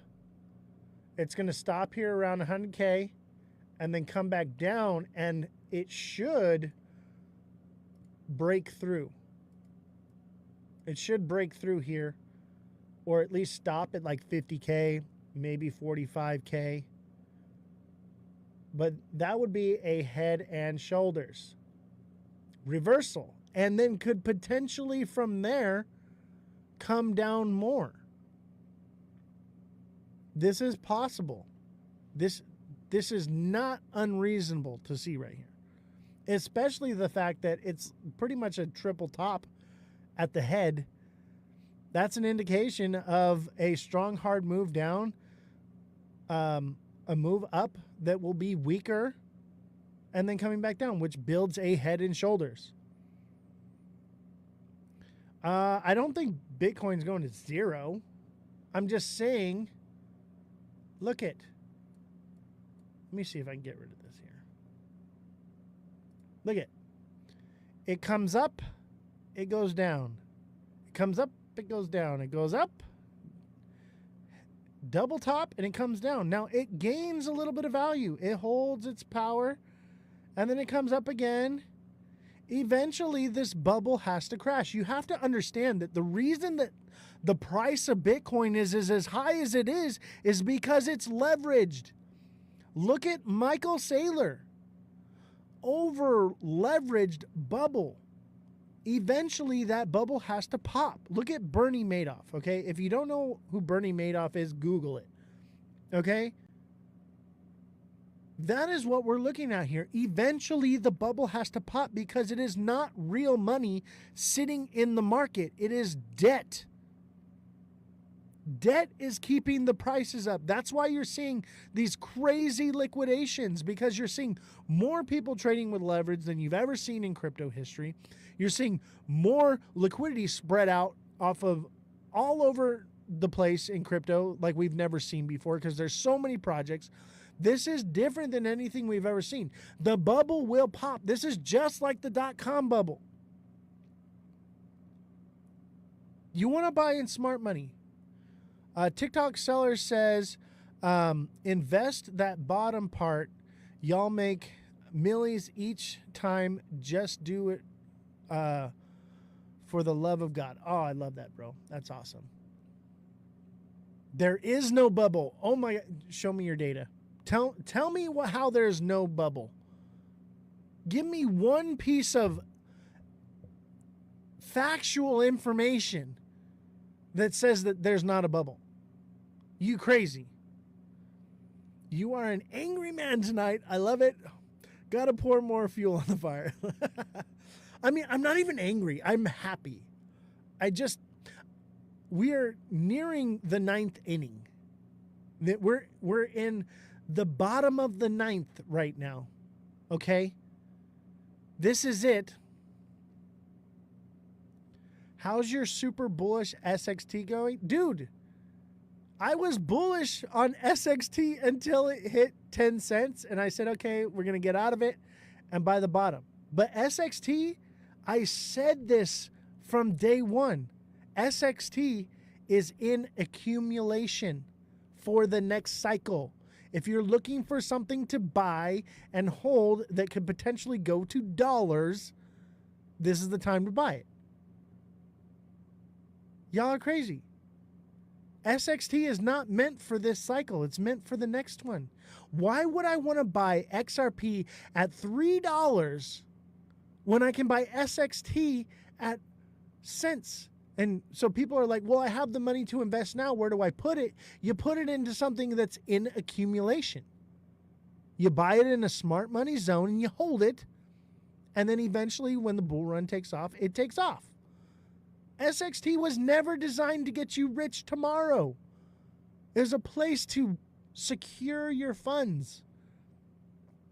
It's going to stop here around 100K and then come back down, and it should break through. It should break through here, or at least stop at like 50K, maybe 45K. But that would be a head and shoulders reversal, and then could potentially from there come down more. This is possible. This is not unreasonable to see right here, especially the fact that it's pretty much a triple top at the head. That's an indication of a strong hard move down, a move up that will be weaker, and then coming back down, which builds a head and shoulders. I don't think Bitcoin's going to zero. I'm just saying, look at. Let me see if I can get rid of this here. Look at. It comes up, it goes down. It comes up, it goes down. It goes up, double top, and it comes down. Now it gains a little bit of value. It holds its power, and then it comes up again. Eventually, this bubble has to crash. You have to understand that the reason that the price of Bitcoin is as high as it is because it's leveraged. Look at Michael Saylor. Over leveraged bubble. Eventually, that bubble has to pop. Look at Bernie Madoff, okay? If you don't know who Bernie Madoff is, Google it, okay? That is what we're looking at here. Eventually, the bubble has to pop because it is not real money sitting in the market. It is debt. Debt is keeping the prices up. That's why you're seeing these crazy liquidations, because you're seeing more people trading with leverage than you've ever seen in crypto history. You're seeing more liquidity spread out off of all over the place in crypto like we've never seen before, because there's so many projects. This is different than anything we've ever seen. The bubble will pop. This is just like the .com bubble. You want to buy in smart money. TikTok seller says, invest that bottom part. Y'all make millies each time. Just do it for the love of God. Oh, I love that, bro. That's awesome. There is no bubble. Oh my God. Show me your data. Tell me how there's no bubble. Give me one piece of factual information that says that there's not a bubble. You crazy. You are an angry man tonight. I love it. Gotta pour more fuel on the fire. I mean, I'm not even angry. I'm happy. We are nearing the 9th inning. That we're in the bottom of the 9th right now. Okay? This is it. How's your super bullish SXT going? Dude, I was bullish on SXT until it hit 10 cents, and I said, okay, we're going to get out of it and buy the bottom. But SXT, I said this from day one. SXT is in accumulation for the next cycle. If you're looking for something to buy and hold that could potentially go to dollars, this is the time to buy it. Y'all are crazy. SXT is not meant for this cycle. It's meant for the next one. Why would I want to buy XRP at $3 when I can buy SXT at cents? And so people are like, well, I have the money to invest now. Where do I put it? You put it into something that's in accumulation. You buy it in a smart money zone and you hold it. And then eventually when the bull run takes off, it takes off. SXT was never designed to get you rich tomorrow. There's a place to secure your funds.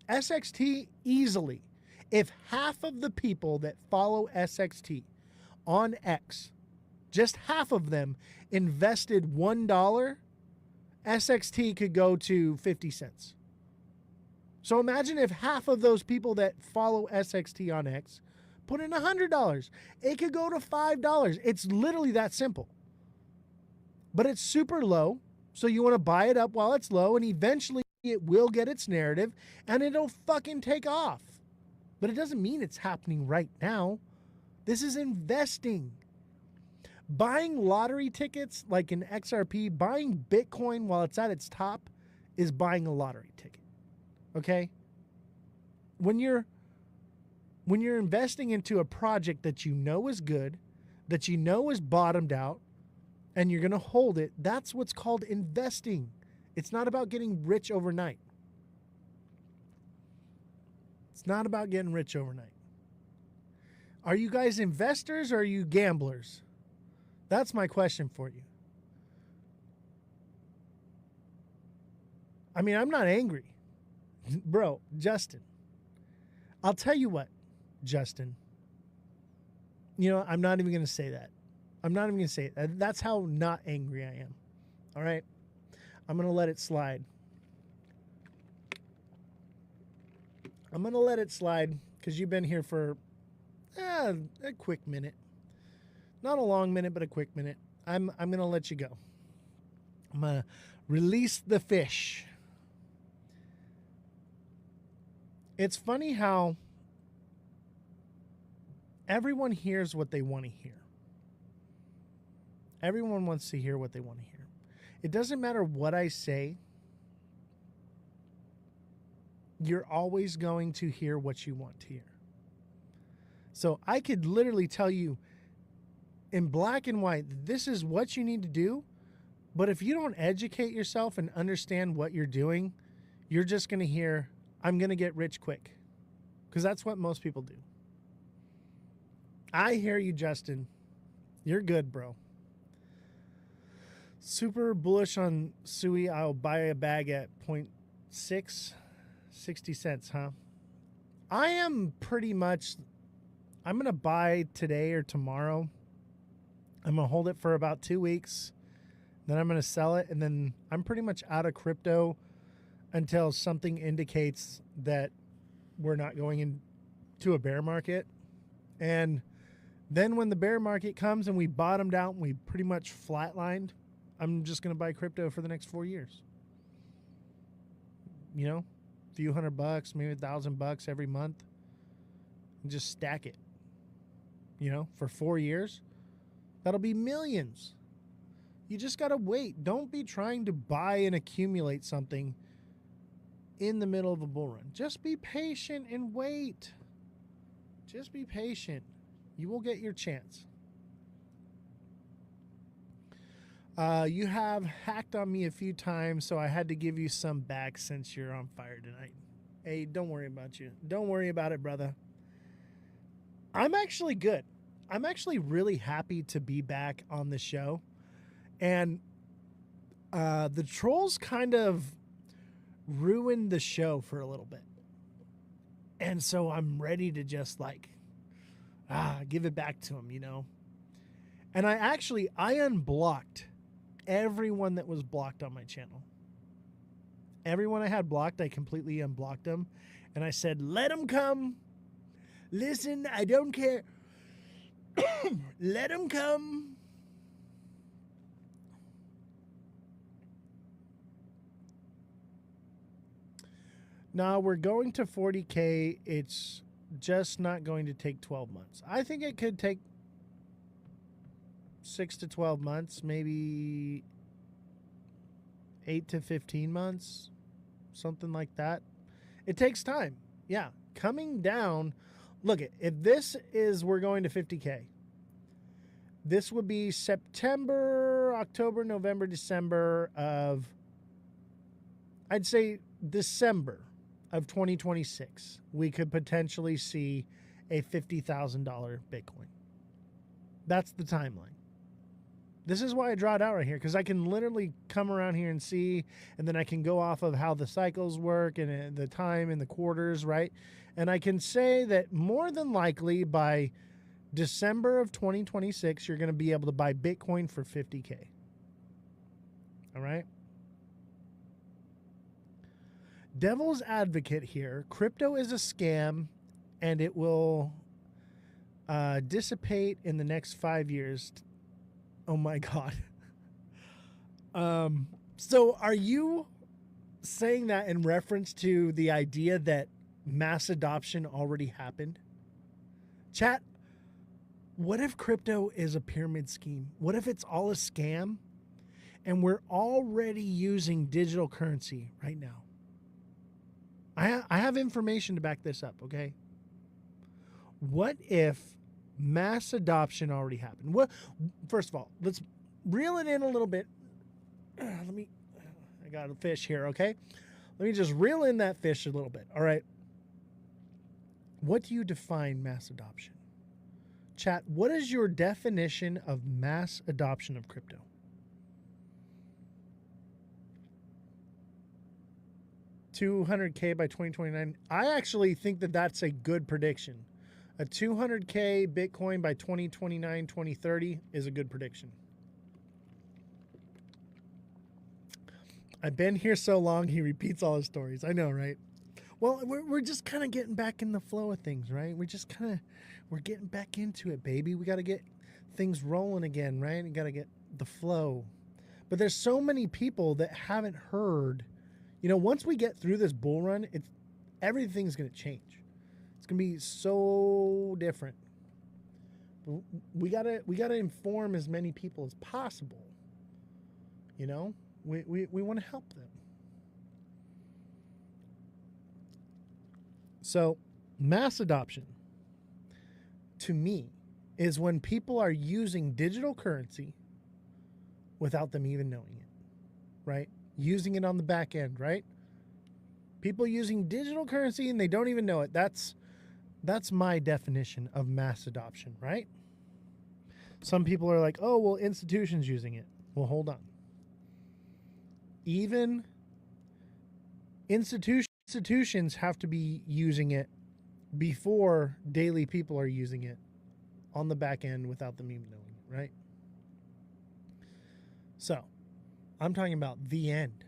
SXT easily. If half of the people that follow SXT on X, just half of them invested $1, SXT could go to 50 cents. So imagine if half of those people that follow SXT on X Put in $100. It could go to $5. It's literally that simple. But it's super low, so you want to buy it up while it's low, and eventually it will get its narrative, and it'll fucking take off. But it doesn't mean it's happening right now. This is investing. Buying lottery tickets like an XRP, buying Bitcoin while it's at its top is buying a lottery ticket. Okay? When you're investing into a project that you know is good, that you know is bottomed out, and you're going to hold it, that's what's called investing. It's not about getting rich overnight. It's not about getting rich overnight. Are you guys investors or are you gamblers? That's my question for you. I mean, I'm not angry. Bro, Justin. I'll tell you what, Justin. You know, I'm not even going to say that. I'm not even going to say it. That's how not angry I am. All right? I'm going to let it slide. I'm going to let it slide because you've been here for a quick minute. Not a long minute, but a quick minute. I'm going to let you go. I'm going to release the fish. It's funny how everyone hears what they want to hear. Everyone wants to hear what they want to hear. It doesn't matter what I say. You're always going to hear what you want to hear. So I could literally tell you in black and white, this is what you need to do. But if you don't educate yourself and understand what you're doing, you're just going to hear, I'm going to get rich quick. Because that's what most people do. I hear you, Justin. You're good, bro. Super bullish on Sui. I'll buy a bag at 0.6, 60 cents, huh? I am pretty much, I'm going to buy today or tomorrow. I'm going to hold it for about 2 weeks. Then I'm going to sell it. And then I'm pretty much out of crypto until something indicates that we're not going into a bear market. And then when the bear market comes and we bottomed out and we pretty much flatlined, I'm just going to buy crypto for the next 4 years. You know, a few $100, maybe $1,000 every month, and just stack it. You know, for 4 years, that'll be millions. You just got to wait. Don't be trying to buy and accumulate something in the middle of a bull run. Just be patient and wait. Just be patient. You will get your chance. You have hacked on me a few times, so I had to give you some back since you're on fire tonight. Hey, don't worry about you. Don't worry about it, brother. I'm actually good. I'm actually really happy to be back on the show. And the trolls kind of ruined the show for a little bit. And so I'm ready to just like, give it back to them, you know? And I unblocked everyone that was blocked on my channel. Everyone I had blocked, I completely unblocked them. And I said, let them come. Listen, I don't care. Let them come. Now we're going to 40K. It's just not going to take 12 months. I think it could take 6 to 12 months, maybe 8 to 15 months, something like that. It takes time. Yeah. Coming down. Look, if this is, we're going to 50K. This would be September, October, November, December of, I'd say December of 2026. We could potentially see a $50,000 Bitcoin. That's the timeline. This is why I draw it out right here, because I can literally come around here and see, and then I can go off of how the cycles work and the time and the quarters, right? And I can say that more than likely by December of 2026, you're going to be able to buy Bitcoin for 50K. All right? Devil's advocate here. Crypto is a scam, and it will dissipate in the next 5 years. Oh my God. So are you saying that in reference to the idea that mass adoption already happened? Chat, what if crypto is a pyramid scheme? What if it's all a scam and we're already using digital currency right now? I have information to back this up, okay? What if mass adoption already happened? Well, first of all, let's reel it in a little bit. I got a fish here, okay? Let me just reel in that fish a little bit, all right? What do you define mass adoption? Chat, what is your definition of mass adoption of crypto? $200K by 2029. I actually think that that's a good prediction. A 200K Bitcoin by 2029, 2030 is a good prediction. I've been here so long, he repeats all his stories. I know, right? Well, we're just kind of getting back in the flow of things, right? We're getting back into it, baby. We got to get things rolling again, right? You got to get the flow. But there's so many people that haven't heard. You know, once we get through this bull run, everything's going to change. It's going to be so different. We got to inform as many people as possible. You know, we want to help them. So, mass adoption to me is when people are using digital currency without them even knowing it, right? Using it on the back end, right? People using digital currency and they don't even know it. That's my definition of mass adoption, right? Some people are like, oh, well, institutions using it. Well, hold on. Even institutions have to be using it before daily people are using it on the back end without them even knowing it, right? So, I'm talking about the end.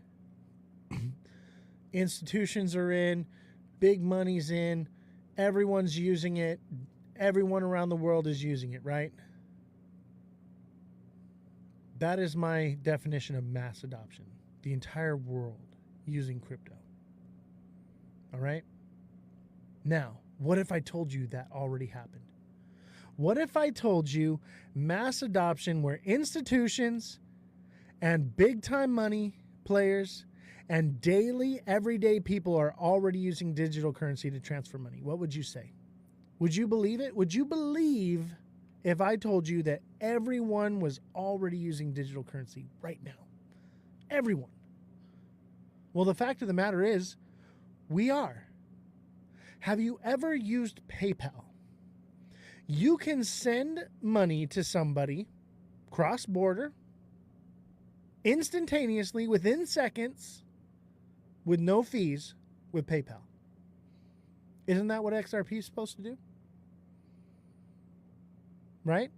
Institutions are in, big money's in, everyone's using it, everyone around the world is using it, right? That is my definition of mass adoption. The entire world using crypto. All right? Now, what if I told you that already happened? What if I told you mass adoption where institutions and big time money players and daily, everyday people are already using digital currency to transfer money? What would you say? Would you believe it? Would you believe if I told you that everyone was already using digital currency right now? Everyone. Well, the fact of the matter is, we are. Have you ever used PayPal? You can send money to somebody cross-border instantaneously within seconds with no fees with PayPal. Isn't that what XRP is supposed to do? Right?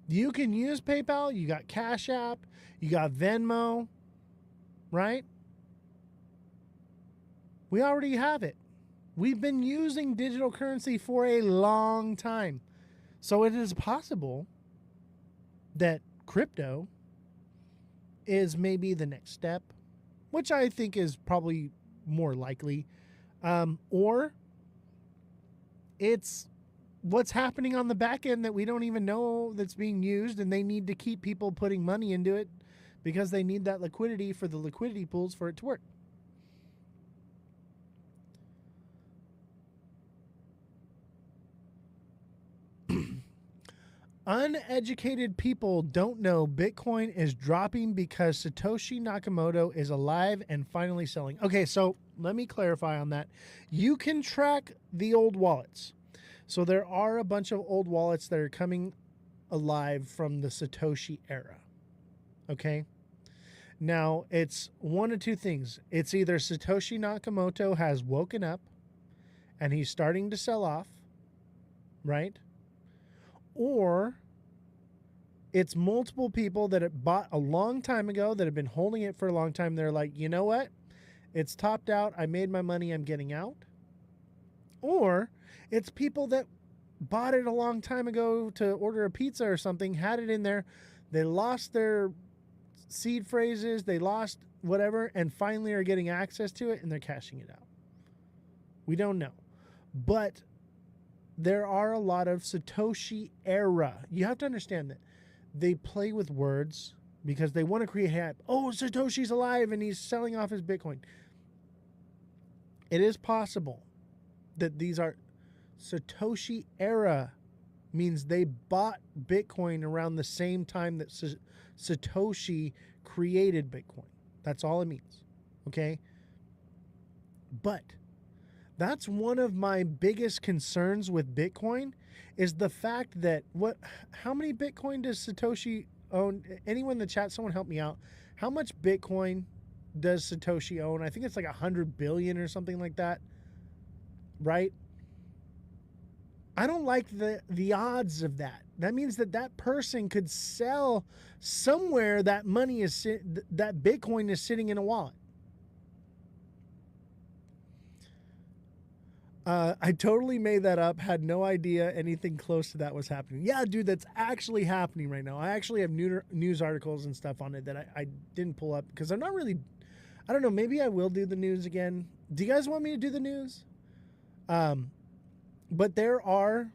You can use PayPal. You got Cash App. You got Venmo. Right? We already have it. We've been using digital currency for a long time. So it is possible that crypto is maybe the next step, which I think is probably more likely. Or it's what's happening on the back end that we don't even know that's being used, and they need to keep people putting money into it because they need that liquidity for the liquidity pools for it to work. Uneducated people don't know Bitcoin is dropping because Satoshi Nakamoto is alive and finally selling. Okay, so let me clarify on that. You can track the old wallets. So there are a bunch of old wallets that are coming alive from the Satoshi era. Okay? Now, it's one of two things. It's either Satoshi Nakamoto has woken up and he's starting to sell off, right? Or it's multiple people that it bought a long time ago that have been holding it for a long time. They're like, you know what? It's topped out. I made my money. I'm getting out. Or it's people that bought it a long time ago to order a pizza or something, had it in there, they lost their seed phrases, they lost whatever, and finally are getting access to it and they're cashing it out. We don't know. But there are a lot of Satoshi era. You have to understand that they play with words because they want to create hype. Oh, Satoshi's alive and he's selling off his Bitcoin. It is possible that these are Satoshi era, means they bought Bitcoin around the same time that Satoshi created Bitcoin. That's all it means. Okay? But that's one of my biggest concerns with Bitcoin is the fact that how many Bitcoin does Satoshi own? Anyone in the chat, someone help me out. How much Bitcoin does Satoshi own? I think it's like 100 billion or something like that. Right? I don't like the odds of that. That means that person could sell somewhere that money is that Bitcoin is sitting in a wallet. I totally made that up. Had no idea anything close to that was happening. Yeah, dude, that's actually happening right now. I actually have news articles and stuff on it that I didn't pull up because I'm not really. I don't know. Maybe I will do the news again. Do you guys want me to do the news? But there are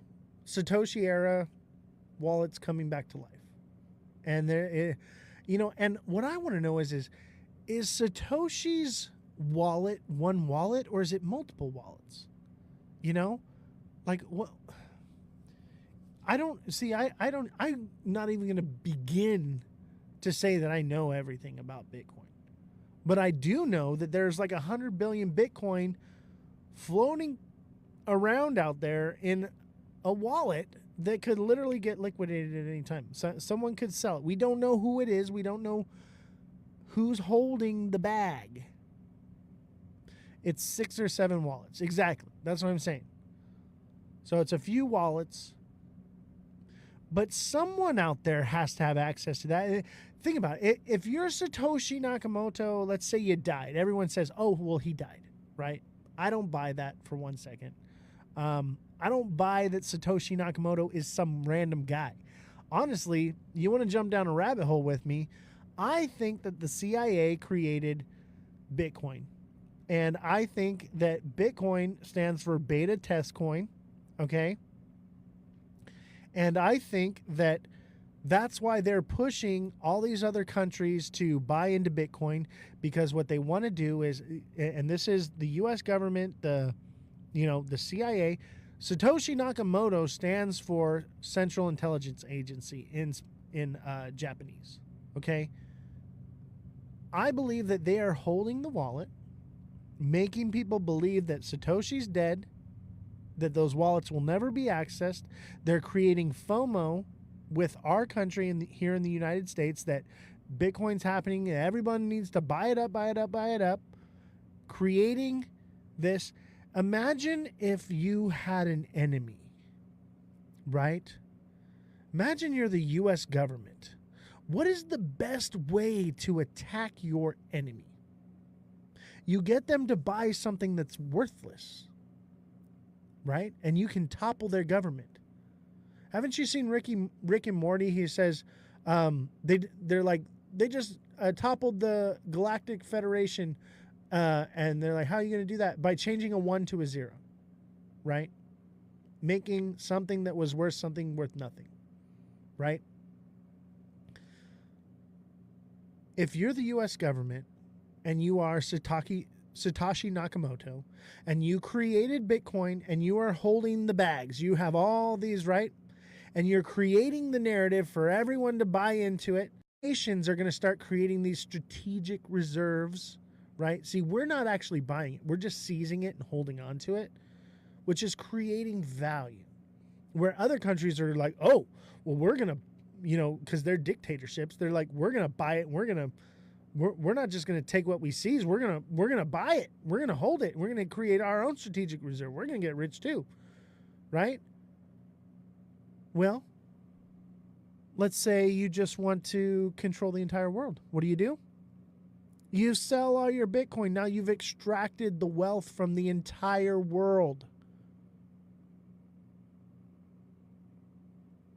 Satoshi era wallets coming back to life. And and what I want to know is Satoshi's wallet one wallet or is it multiple wallets? Like what? I'm not even going to begin to say that I know everything about Bitcoin. But I do know that there's like 100 billion Bitcoin floating around out there in a wallet that could literally get liquidated at any time. So someone could sell it. We don't know who it is. We don't know who's holding the bag. It's 6 or 7 wallets. Exactly. That's what I'm saying. So it's a few wallets. But someone out there has to have access to that. Think about it. If you're Satoshi Nakamoto, let's say you died. Everyone says, oh, well, he died, right? I don't buy that for 1 second. I don't buy that Satoshi Nakamoto is some random guy. Honestly, you want to jump down a rabbit hole with me? I think that the CIA created Bitcoin. And I think that Bitcoin stands for beta test coin, okay? And I think that that's why they're pushing all these other countries to buy into Bitcoin, because what they want to do is, and this is the U.S. government, the CIA, Satoshi Nakamoto stands for Central Intelligence Agency in Japanese, okay? I believe that they are holding the wallet, making people believe that Satoshi's dead, that those wallets will never be accessed. They're creating FOMO with our country here in the United States that Bitcoin's happening and everyone needs to buy it up, creating this. Imagine if you had an enemy, right? Imagine you're the U.S. government. What is the best way to attack your enemy? You get them to buy something that's worthless, right? And you can topple their government. Haven't you seen Rick and Morty? He says they just toppled the Galactic Federation, and they're like, how are you going to do that? By changing a 1 to a 0, right? Making something that was worth something worth nothing, right? If you're the U.S. government and you are Satoshi Nakamoto and you created Bitcoin and you are holding the bags, you have all these, right? And you're creating the narrative for everyone to buy into it. Nations are going to start creating these strategic reserves, right? See, we're not actually buying it. We're just seizing it and holding on to it, which is creating value. Where other countries are like, oh, well, we're going to, because they're dictatorships, they're like, we're going to buy it. We're not just going to take what we seize. We're going to buy it. We're going to hold it. We're going to create our own strategic reserve. We're going to get rich too, right? Well, let's say you just want to control the entire world. What do? You sell all your Bitcoin. Now you've extracted the wealth from the entire world.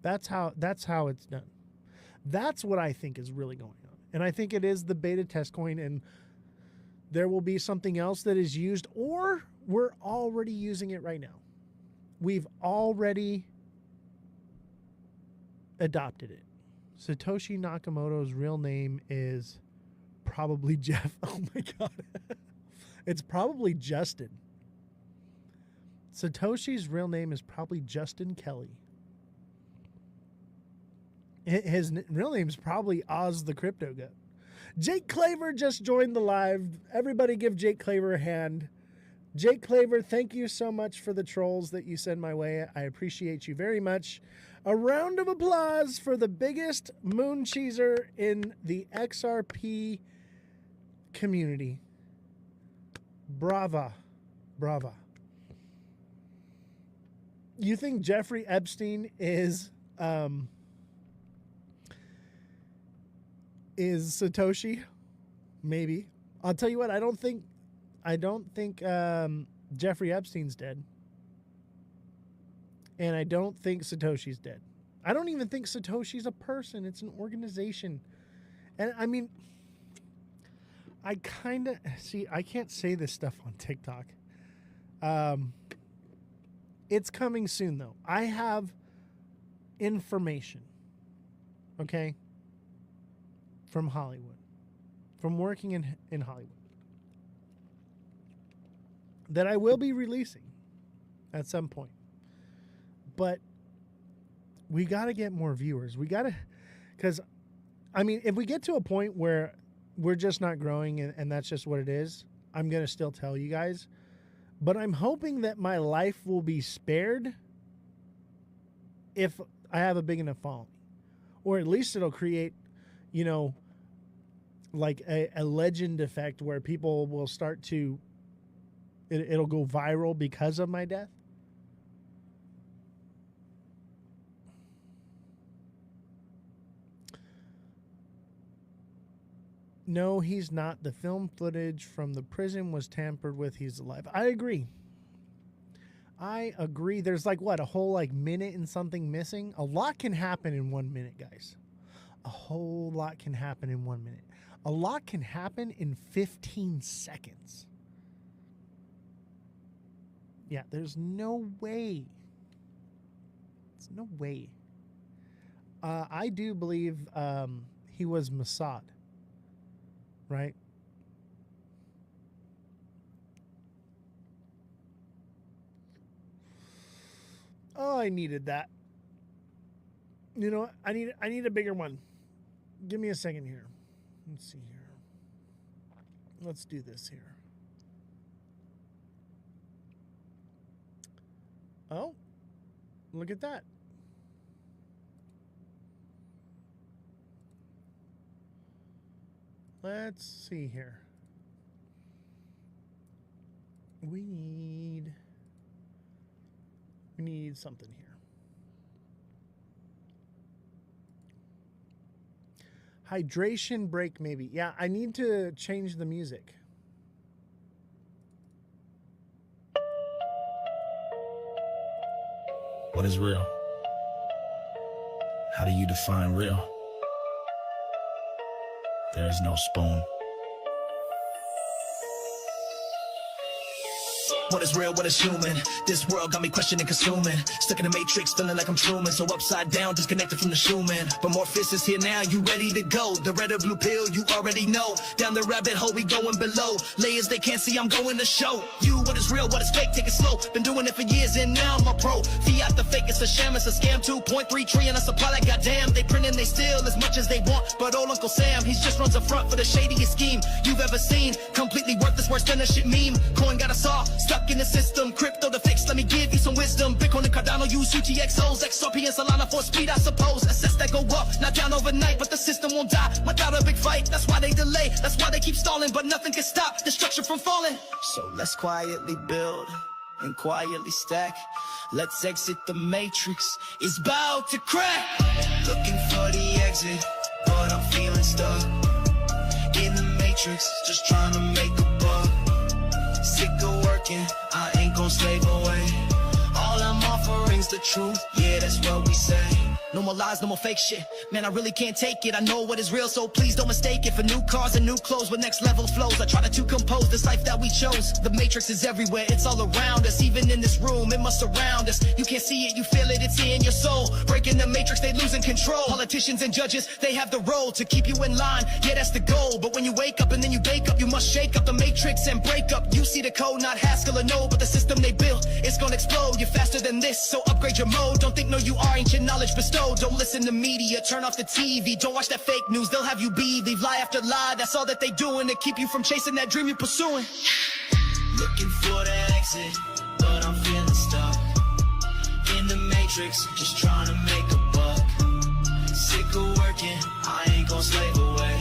That's how it's done. That's what I think is really going on. And I think it is the beta test coin, and there will be something else that is used, or we're already using it right now. We've already adopted it. Satoshi Nakamoto's real name is probably Jeff. Oh my God. It's probably Justin. Satoshi's real name is probably Justin Kelly. His real name is probably Ozthecryptogoat. Jake Claver just joined the live. Everybody give Jake Claver a hand. Jake Claver, thank you so much for the trolls that you send my way. I appreciate you very much. A round of applause for the biggest moon cheeser in the XRP community. Brava. Brava. You think Jeffrey Epstein is Satoshi? Maybe. I'll tell you what, I don't think Jeffrey Epstein's dead. And I don't think Satoshi's dead. I don't even think Satoshi's a person. It's an organization. And I mean, I kind of see, I can't say this stuff on TikTok. It's coming soon though. I have information, okay, from Hollywood, from working in Hollywood, that I will be releasing at some point. But we got to get more viewers. We got to, because, I mean, if we get to a point where we're just not growing and that's just what it is, I'm going to still tell you guys. But I'm hoping that my life will be spared if I have a big enough following. Or at least it'll create, you know, like a legend effect where people will start to, it'll go viral because of my death. No, he's not. The film footage from the prison was tampered with. He's alive. I agree. I agree. There's like, what, a whole like minute and something missing? A lot can happen in 1 minute, guys. A whole lot can happen in 1 minute. A lot can happen in 15 seconds. Yeah, there's no way. There's no way. I do believe he was Mossad. Right? Oh, I needed that. You know what? I need a bigger one. Give me a second here. Let's see here. Let's do this here. Oh, look at that. Let's see here. We need something here. Hydration break, maybe. Yeah, I need to change the music. What is real? How do you define real? There is no spoon. What is real, what is human? This world got me questioning, consuming. Stuck in the matrix, feeling like I'm Truman. So upside down, disconnected from the Schumann. But Morpheus is here now, you ready to go? The red or blue pill, you already know. Down the rabbit hole, we going below. Layers they can't see, I'm going to show you what is real, what is fake, take it slow. Been doing it for years and now I'm a pro. Fiat the fake, it's a sham, it's a scam. 2.3 trillion a supply, like goddamn. They print and they steal as much as they want. But old Uncle Sam, he just runs a front for the shadiest scheme you've ever seen. Completely worthless, worse than a shit meme. Coin got us all stuck in the system, crypto to fix, let me give you some wisdom. Bitcoin and Cardano use UTXOs, XRP and Solana for speed, I suppose. Assets that go up, not down overnight, but the system won't die without a big fight. That's why they delay, that's why they keep stalling, but nothing can stop destruction from falling. So let's quietly build and quietly stack. Let's exit the matrix, it's about to crack. Looking for the exit, but I'm feeling stuck in the matrix, just trying to make a buck. Sick of working, I ain't gon' slave away. All I'm offering's the truth, yeah, that's what we say. No more lies, no more fake shit. Man, I really can't take it. I know what is real, so please don't mistake it for new cars and new clothes with next level flows. I try to compose this life that we chose. The matrix is everywhere, it's all around us. Even in this room, it must surround us. You can't see it, you feel it, it's in your soul. Breaking the matrix, they losing control. Politicians and judges, they have the role to keep you in line. Yeah, that's the goal. But when you wake up and then you bake up, you must shake up the matrix and break up. You see the code, not Haskell or no, but the system they built, it's gonna explode. You're faster than this, so upgrade your mode. Don't think no you are, ancient knowledge bestowed. Don't listen to media, turn off the TV. Don't watch that fake news, they'll have you believe lie after lie. That's all that they doing to keep you from chasing that dream you're pursuing. Looking for that exit, but I'm feeling stuck in the matrix, just trying to make a buck. Sick of working, I ain't gonna slave away.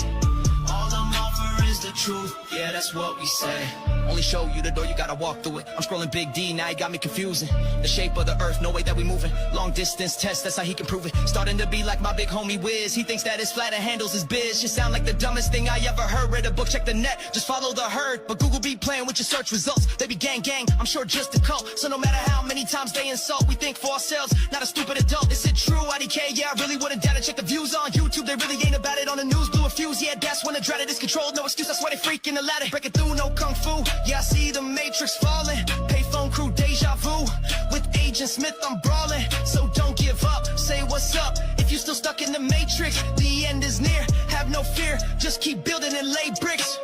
All I'm offering is the truth, yeah, that's what we say. Only show you the door, you gotta walk through it. I'm scrolling Big D, now he got me confusing. The shape of the earth, no way that we moving. Long distance test, that's how he can prove it. Starting to be like my big homie Wiz. He thinks that his flat and handles his biz. Just sound like the dumbest thing I ever heard. Read a book, check the net, just follow the herd. But Google be playing with your search results. They be gang gang, I'm sure just a cult. So no matter how many times they insult, we think for ourselves, not a stupid adult. Is it true, IDK? Yeah, I really wouldn't doubt it. Check the views on YouTube, they really ain't about it. On the news, blew a fuse, yeah, that's when the dread it is controlled. No excuse, that's why they freaking the ladder. Breaking through, no kung fu. Yeah, I see the matrix falling. Payphone crew, deja vu. With Agent Smith, I'm brawling. So don't give up, say what's up. If you still stuck in the matrix, the end is near. Have no fear, just keep building and lay bricks.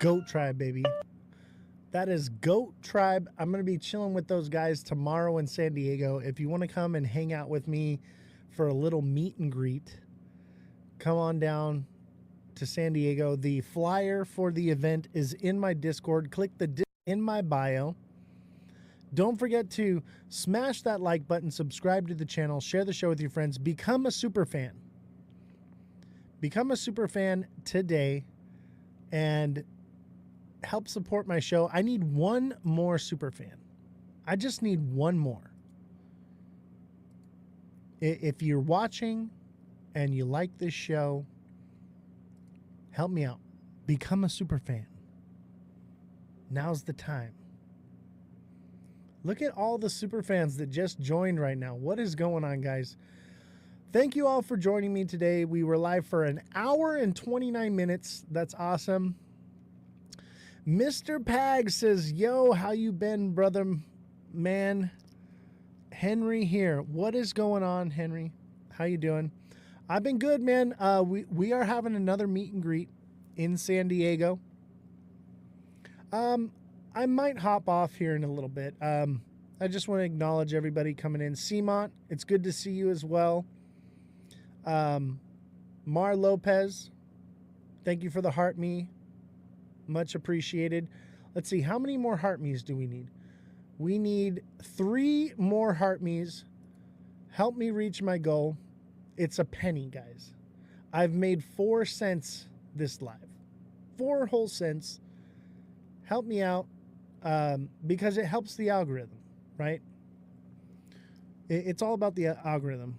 Goat Tribe, baby. That is Goat Tribe. I'm going to be chilling with those guys tomorrow in San Diego. If you want to come and hang out with me for a little meet and greet, come on down to San Diego. The flyer for the event is in my Discord. Click the in my bio. Don't forget to smash that like button, subscribe to the channel, share the show with your friends, become a super fan. Become a super fan today and help support my show. I need one more super fan. I just need one more. If you're watching and you like this show, help me out. Become a super fan. Now's the time. Look at all the super fans that just joined right now. What is going on, guys? Thank you all for joining me today. We were live for an hour and 29 minutes. That's awesome. Mr. Pag says, yo, how you been, brother man? Henry here. What is going on, Henry? How you doing? I've been good, man. We are having another meet and greet in San Diego. I might hop off here in a little bit. I just want to acknowledge everybody coming in. Seamont, it's good to see you as well. Mar Lopez, thank you for the heart me. Much appreciated. Let's see, how many more heart me's do we need? We need 3 more heart me's. Help me reach my goal. It's a penny, guys. I've made 4 cents this live. 4 whole cents. Help me out because it helps the algorithm, right? It's all about the algorithm.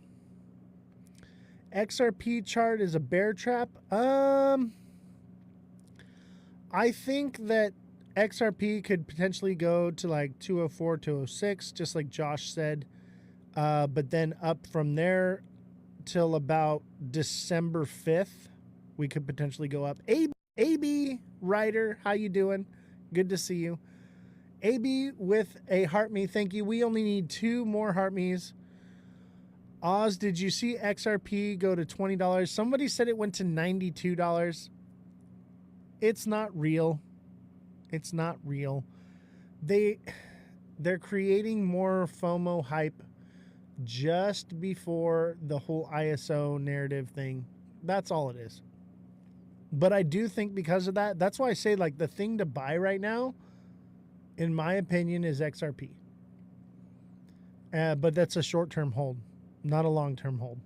XRP chart is a bear trap. I think that XRP could potentially go to like 204, 206, just like Josh said. But then up from there till about December 5th, we could potentially go up. AB Ryder, how you doing? Good to see you. AB with a heart me, thank you. We only need 2 more heart me's. Oz, did you see XRP go to $20? Somebody said it went to $92. It's not real. It's not real. They're creating more FOMO hype just before the whole ISO narrative thing. That's all it is. But I do think because of that, that's why I say like the thing to buy right now, in my opinion, is XRP. But that's a short-term hold, not a long-term hold.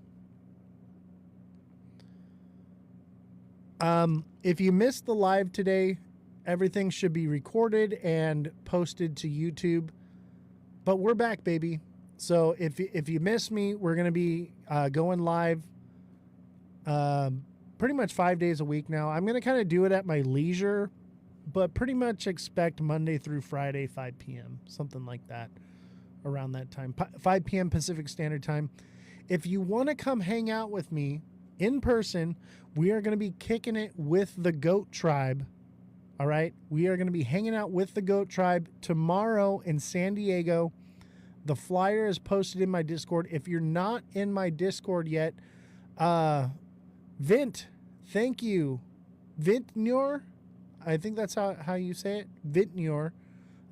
If you missed the live today, everything should be recorded and posted to YouTube. But we're back, baby. So if you miss me, we're going to be going live pretty much 5 days a week now. I'm going to kind of do it at my leisure, but pretty much expect Monday through Friday, 5 p.m., something like that. around that time, 5 p.m. Pacific Standard Time. If you want to come hang out with me in person, we are going to be kicking it with the Goat Tribe. All right. We are going to be hanging out with the Goat Tribe tomorrow in San Diego. The flyer is posted in my Discord. If you're not in my Discord yet, Vint, thank you. Vintnur, I think that's how you say it. Vintnur,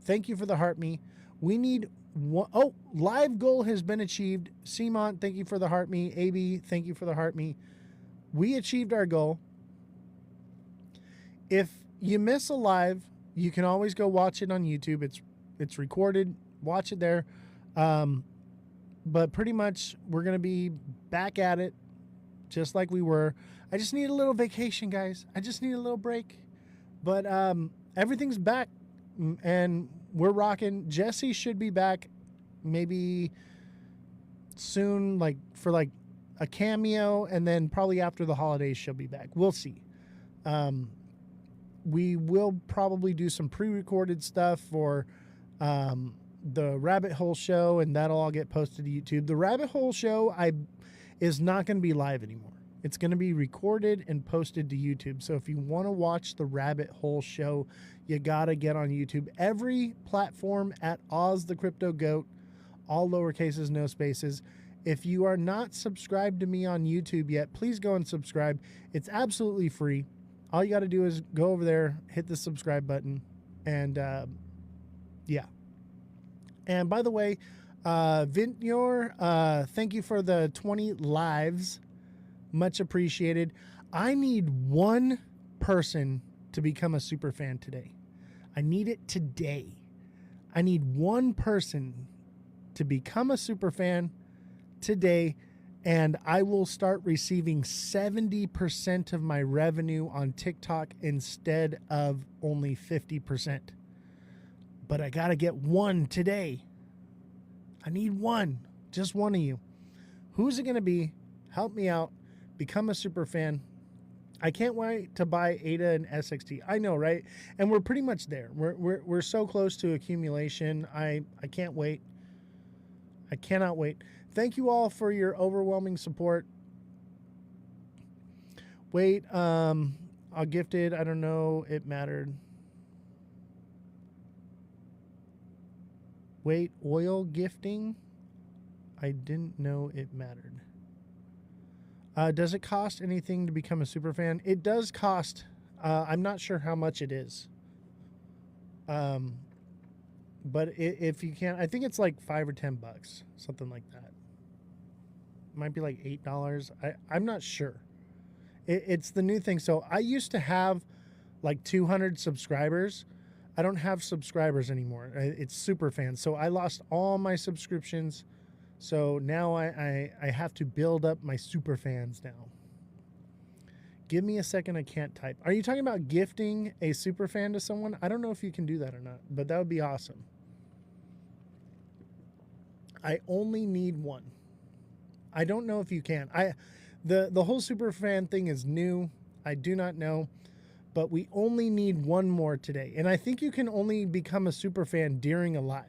thank you for the heart me. We need one. Oh, live goal has been achieved. Simon, thank you for the heart me. AB, thank you for the heart me. We achieved our goal. If you miss a live, you can always go watch it on YouTube. It's recorded. Watch it there. But pretty much we're going to be back at it just like we were. I just need a little vacation, guys. I just need a little break. But everything's back and we're rocking. Jesse should be back maybe soon, like for like a cameo, and then probably after the holidays she'll be back. We'll see. We will probably do some pre-recorded stuff for the Rabbit Hole Show, and that'll all get posted to YouTube. The Rabbit Hole Show is not going to be live anymore. It's going to be recorded and posted to YouTube. So if you want to watch the Rabbit Hole Show, you got to get on YouTube. Every platform at Ozthecryptogoat, all lowercases, no spaces. If you are not subscribed to me on YouTube yet, please go and subscribe. It's absolutely free. All you got to do is go over there, hit the subscribe button, and yeah. And by the way, Vintnur, thank you for the 20 lives. Much appreciated. I need one person to become a super fan today. I need it today. I need one person to become a super fan today, and I will start receiving 70% of my revenue on TikTok instead of only 50%. But I got to get one today. I need one. Just one of you. Who's it going to be? Help me out. Become a super fan. I can't wait to buy Ada and SXT. I know, right? And we're pretty much there. We're so close to accumulation. I can't wait. I cannot wait. Thank you all for your overwhelming support. Wait, I'll gift it. I don't know. It mattered. Wait, oil gifting? I didn't know it mattered. Does it cost anything to become a super fan? It does cost. I'm not sure how much it is. But if you can, I think it's like $5 or $10, something like that. It might be like $8. I'm not sure. It's the new thing. So I used to have like 200 subscribers. I don't have subscribers anymore. It's super fans. So I lost all my subscriptions. So now I have to build up my super fans now. Give me a second. I can't type. Are you talking about gifting a super fan to someone? I don't know if you can do that or not, but that would be awesome. I only need one. I don't know if you can. The whole super fan thing is new. I do not know, but we only need one more today. And I think you can only become a super fan during a live.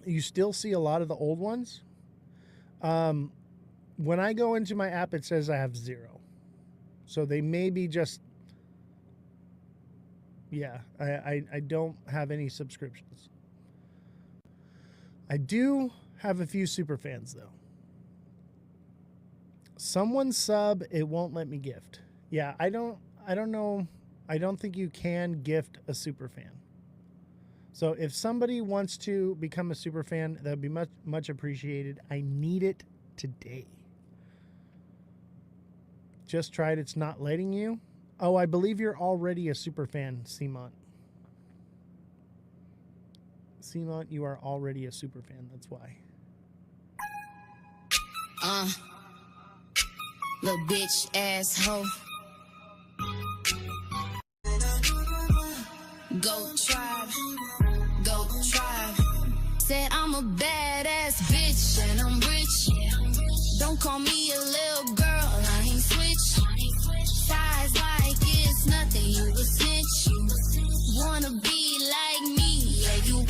You still see a lot of the old ones. When I go into my app, it says I have 0. So they may be just, yeah, I don't have any subscriptions. I do have a few super fans though. Someone sub, it won't let me gift. Yeah, I don't know. I don't think you can gift a super fan. So if somebody wants to become a super fan, that would be much, much appreciated. I need it today. Just tried. It's not letting you. Oh, I believe you're already a super fan, Simon. Simon, you are already a super fan. That's why. Little bitch asshole. Go tribe. Go tribe. Said I'm a badass bitch and I'm rich. Don't call me a little girl. I ain't switch. Size like it's nothing. You a cinch. Wanna be like me? Yeah, you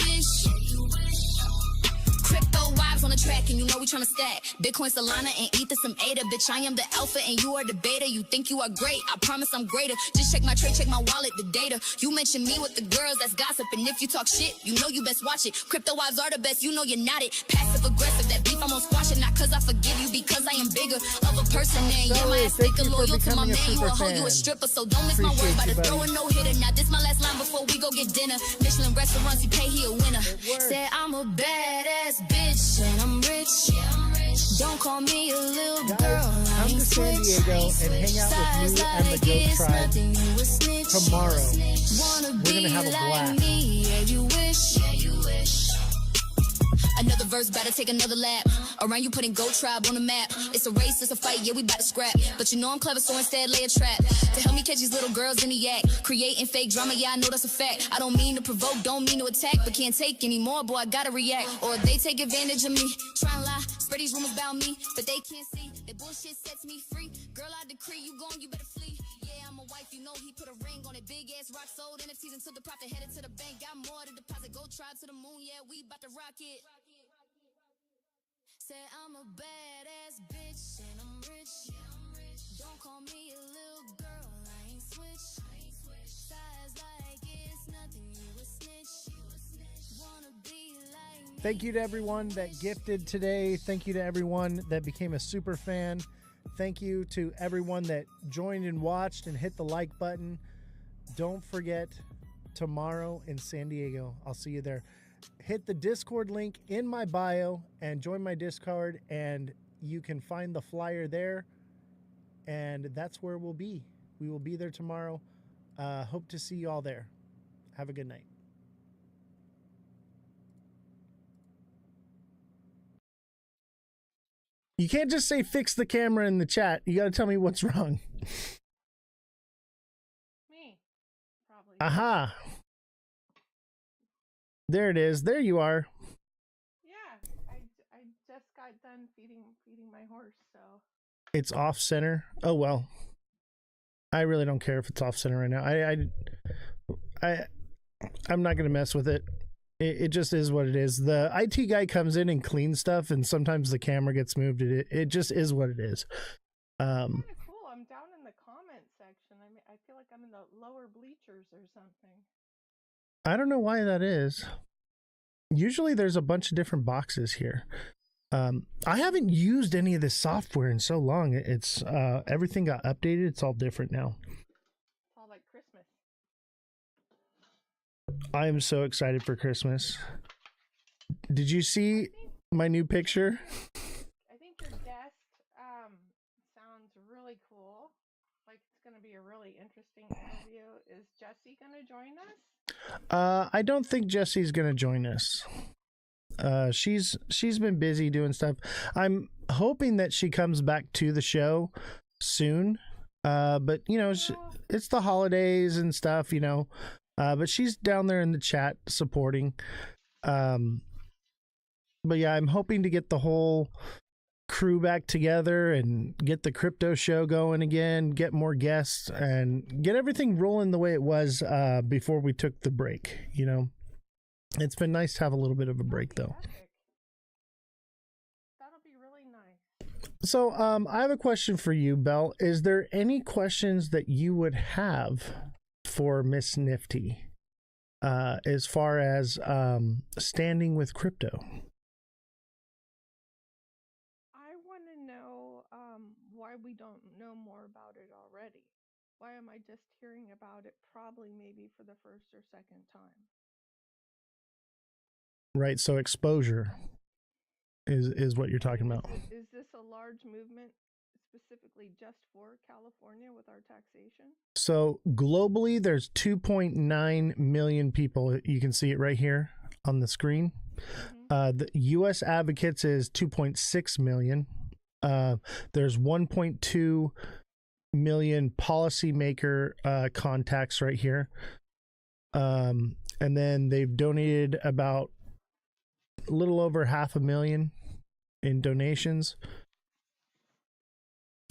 the track and you know we tryna stack. Bitcoin, Solana, and Ether, some ADA. Bitch, I am the alpha and you are the beta. You think you are great, I promise I'm greater. Just check my trade, check my wallet, the data. You mention me with the girls, that's gossip. And if you talk shit, you know you best watch it. Crypto wives are the best, you know you're not it. Passive aggressive, that beef I'm gonna squash it. Not cause I forgive you, because I am bigger of a person. And yeah, my ass Thank nigga you for loyal to my becoming a man. You super a hoe, you a fan. stripper. So don't miss my word, Appreciate about you, to buddy. throw a no-hitter. Now this my last line before we go get dinner. Michelin restaurants, you pay, he a winner. Said I'm a badass bitch and I'm rich. Don't call me a little Guys, girl. come to San Diego and hang out with me and the Goat Tribe tomorrow. We're gonna have a blast. Yeah, you wish. Another verse, better take another lap. Around you putting Goat Tribe on the map. It's a race, it's a fight, yeah, we bout to scrap. But you know I'm clever, so instead lay a trap. To help me catch these little girls in the yak. Creating fake drama, yeah, I know that's a fact. I don't mean to provoke, don't mean to attack. But can't take anymore, boy, I gotta react. Or they take advantage of me. Try and lie, spread these rumors about me. But they can't see, that bullshit sets me free. Girl, I decree, you gone, you better flee. Yeah, I'm a wife, you know he put a ring on it. Big ass rock sold, NFTs and took the profit, headed to the bank. Got more to deposit, Goat Tribe to the moon, yeah, we bout to rock it. Said I'm a badass bitch and I'm rich. Don't call me a little girl, I ain't switch. Size like it's nothing, you a snitch. Wanna be like me. Thank you to everyone that gifted today. Thank you to everyone that became a super fan. Thank you to everyone that joined and watched and hit the like button. Don't forget, tomorrow in San Diego, I'll see you there. Hit the Discord link in my bio and join my Discord, and you can find the flyer there, and that's where we'll be. We will be there tomorrow. Hope to see you all there. Have a good night. You can't just say fix the camera in the chat. You got to tell me what's wrong. Me, probably. Aha. There it is. There you are. Yeah, I just got done feeding my horse, so. It's off center. Oh well. I really don't care if it's off center right now. I'm not gonna mess with it. It just is what it is. The IT guy comes in and cleans stuff, and sometimes the camera gets moved. It just is what it is. Kind of cool. I'm down in the comment section. I mean, I feel like I'm in the lower bleachers or something. I don't know why that is. Usually there's a bunch of different boxes here. I haven't used any of this software in so long. It's everything got updated. It's all different now. It's all like Christmas. I am so excited for Christmas. Did you see my new picture? I think your guest sounds really cool. Like it's going to be a really interesting interview. Is Jessie going to join us? I don't think Jessie's gonna join us. She's been busy doing stuff. I'm hoping that she comes back to the show soon. But you know, it's the holidays and stuff, you know. But she's down there in the chat supporting. But yeah, I'm hoping to get the whole crew back together and get the crypto show going again, get more guests, and get everything rolling the way it was before we took the break. You know, it's been nice to have a little bit of a break though. Epic. That'll be really nice. So I have a question for you, Belle. Is there any questions that you would have for Miss Nifty as far as standing with crypto? I want to know why we don't know more about it already. Why am I just hearing about it probably maybe for the first or second time? Right, so exposure is what you're talking about. Is this a large movement specifically just for California with our taxation? So globally, there's 2.9 million people. You can see it right here on the screen. The U.S. advocates is 2.6 million. There's 1.2 million policymaker contacts right here. And then they've donated about a little over 500,000 in donations.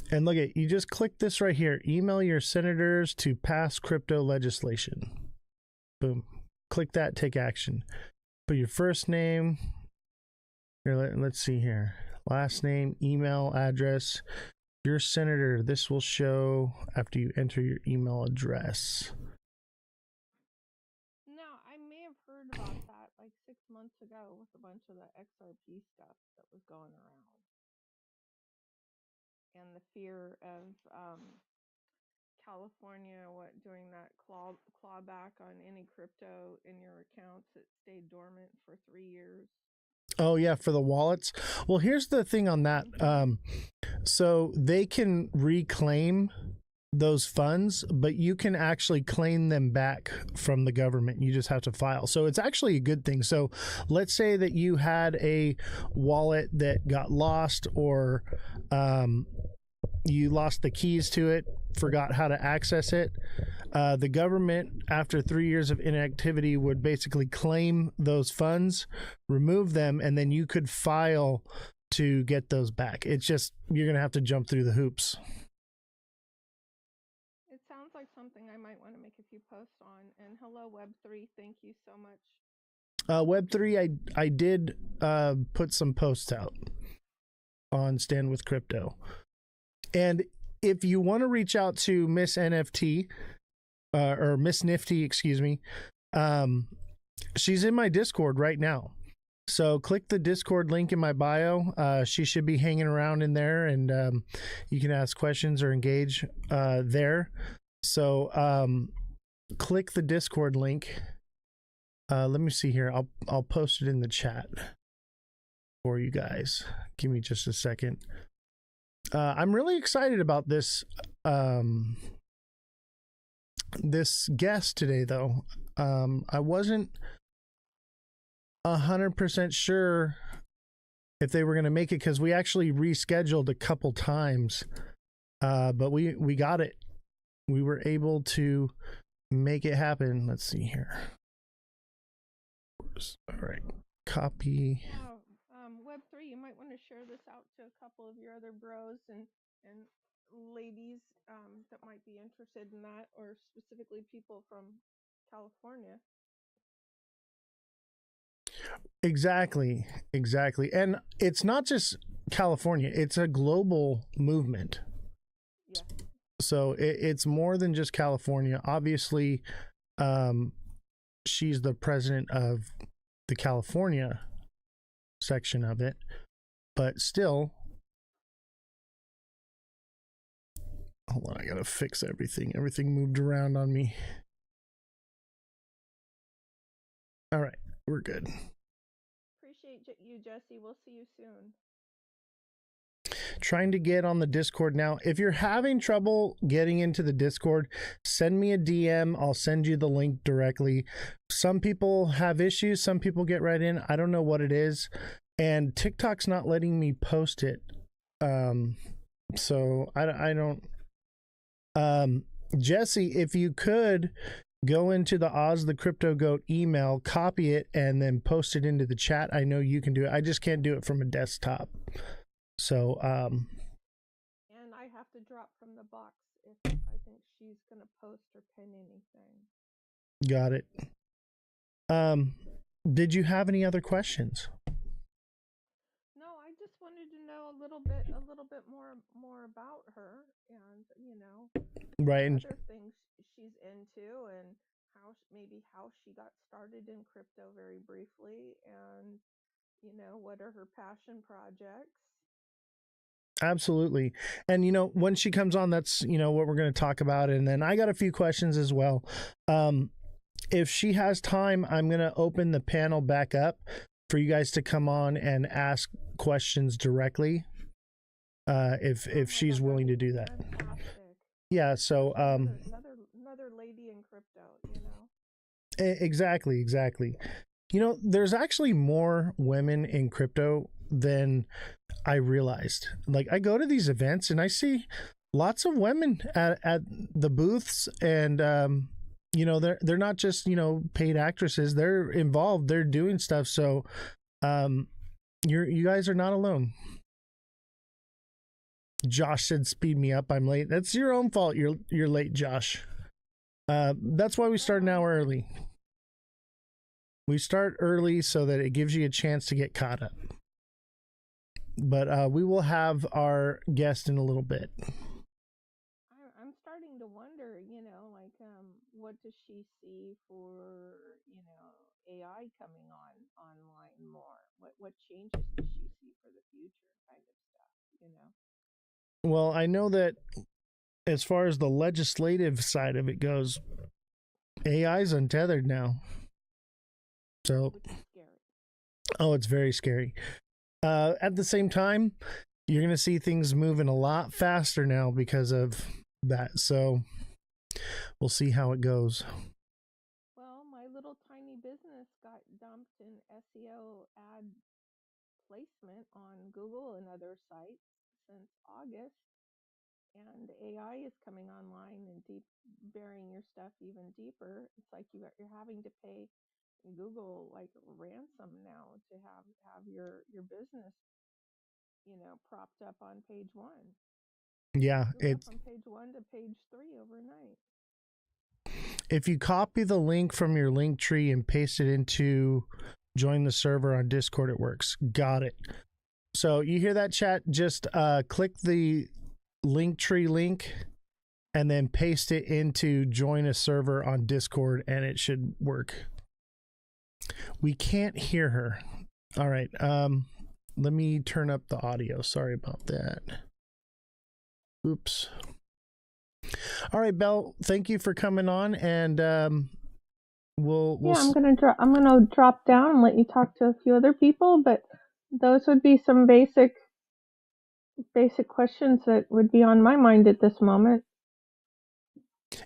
And look at, you just click this right here. Email your senators to pass crypto legislation. Boom. Click that, take action. Put your first name, Here, let's see here. Last name, email address. Your senator. This will show after you enter your email address. No, I may have heard about that like 6 months ago with a bunch of the XRP stuff that was going around. And the fear of California doing that clawback on any crypto in your accounts that stayed dormant for 3 years. Oh yeah, for the wallets. Well, here's the thing on that. So they can reclaim those funds, but you can actually claim them back from the government. You just have to file. So it's actually a good thing. So let's say that you had a wallet that got lost, or you lost the keys to it, forgot how to access it. The government, after 3 years of inactivity, would basically claim those funds, remove them, and then you could file to get those back. It's just, you're going to have to jump through the hoops. It sounds like something I might want to make a few posts on. And hello, Web3. Thank you so much. Web3, I did put some posts out on Stand With Crypto. And if you want to reach out to Miss NFT, or Miss Nifty, excuse me, she's in my Discord right now. So click the Discord link in my bio. She should be hanging around in there, and you can ask questions or engage there. So click the Discord link. Let me see here. I'll post it in the chat for you guys. Give me just a second. I'm really excited about this this guest today, though. I wasn't 100% sure if they were going to make it, because we actually rescheduled a couple times, but we got it. We were able to make it happen. Let's see here. All right, copy. Web3, you might want to share this out to a couple of your other bros and ladies that might be interested in that, or specifically people from California. Exactly. And it's not just California, it's a global movement. Yeah. So it's more than just California. Obviously, she's the president of the California section of it, but still, hold on, I gotta fix everything. Everything moved around on me. All right, we're good. Appreciate you, Jesse. We'll see you soon. Trying to get on the Discord now. If you're having trouble getting into the Discord, send me a DM. I'll send you the link directly. Some people have issues. Some people get right in. I don't know what it is. And TikTok's not letting me post it. So I don't. Jesse, if you could go into the Ozthecryptogoat email, copy it, and then post it into the chat. I know you can do it. I just can't do it from a desktop. So, and I have to drop from the box if I think she's gonna post or pin anything. Got it. Did you have any other questions? No, I just wanted to know a little bit more about her, and Right. other things she's into, and how she got started in crypto very briefly, and what are her passion projects. Absolutely. And, when she comes on, that's, what we're going to talk about. And then I got a few questions as well. If she has time, I'm going to open the panel back up for you guys to come on and ask questions directly. If she's willing to do that. Fantastic. Yeah. So, another lady in crypto, Exactly. There's actually more women in crypto than I realized. Like, I go to these events and I see lots of women at the booths, and they're not just paid actresses. They're involved. They're doing stuff. So you guys are not alone. Josh said, "Speed me up. I'm late." That's your own fault. You're late, Josh. That's why we start an hour early. We start early so that it gives you a chance to get caught up. But we will have our guest in a little bit. I'm starting to wonder, what does she see for, AI coming online more? What changes does she see for the future kind of stuff? Well, I know that as far as the legislative side of it goes, AI is untethered now. So, Which is scary. oh, it's very scary. At the same time, you're going to see things moving a lot faster now because of that. So, we'll see how it goes. Well, my little tiny business got dumped in SEO ad placement on Google and other sites since August, and AI is coming online and burying your stuff even deeper. It's like you're having to pay Google like ransom now to have your business, propped up on page 1. Yeah, It's from page 1 to page 3 overnight. If you copy the link from your link tree and paste it into join the server on Discord, it works. Got it. So you hear that, chat? Just click the link tree link and then paste it into join a server on Discord, and it should work. We can't hear her. All right. Let me turn up the audio. Sorry about that. Oops. All right, Belle, thank you for coming on, and we'll I'm gonna drop down and let you talk to a few other people, but those would be some basic questions that would be on my mind at this moment.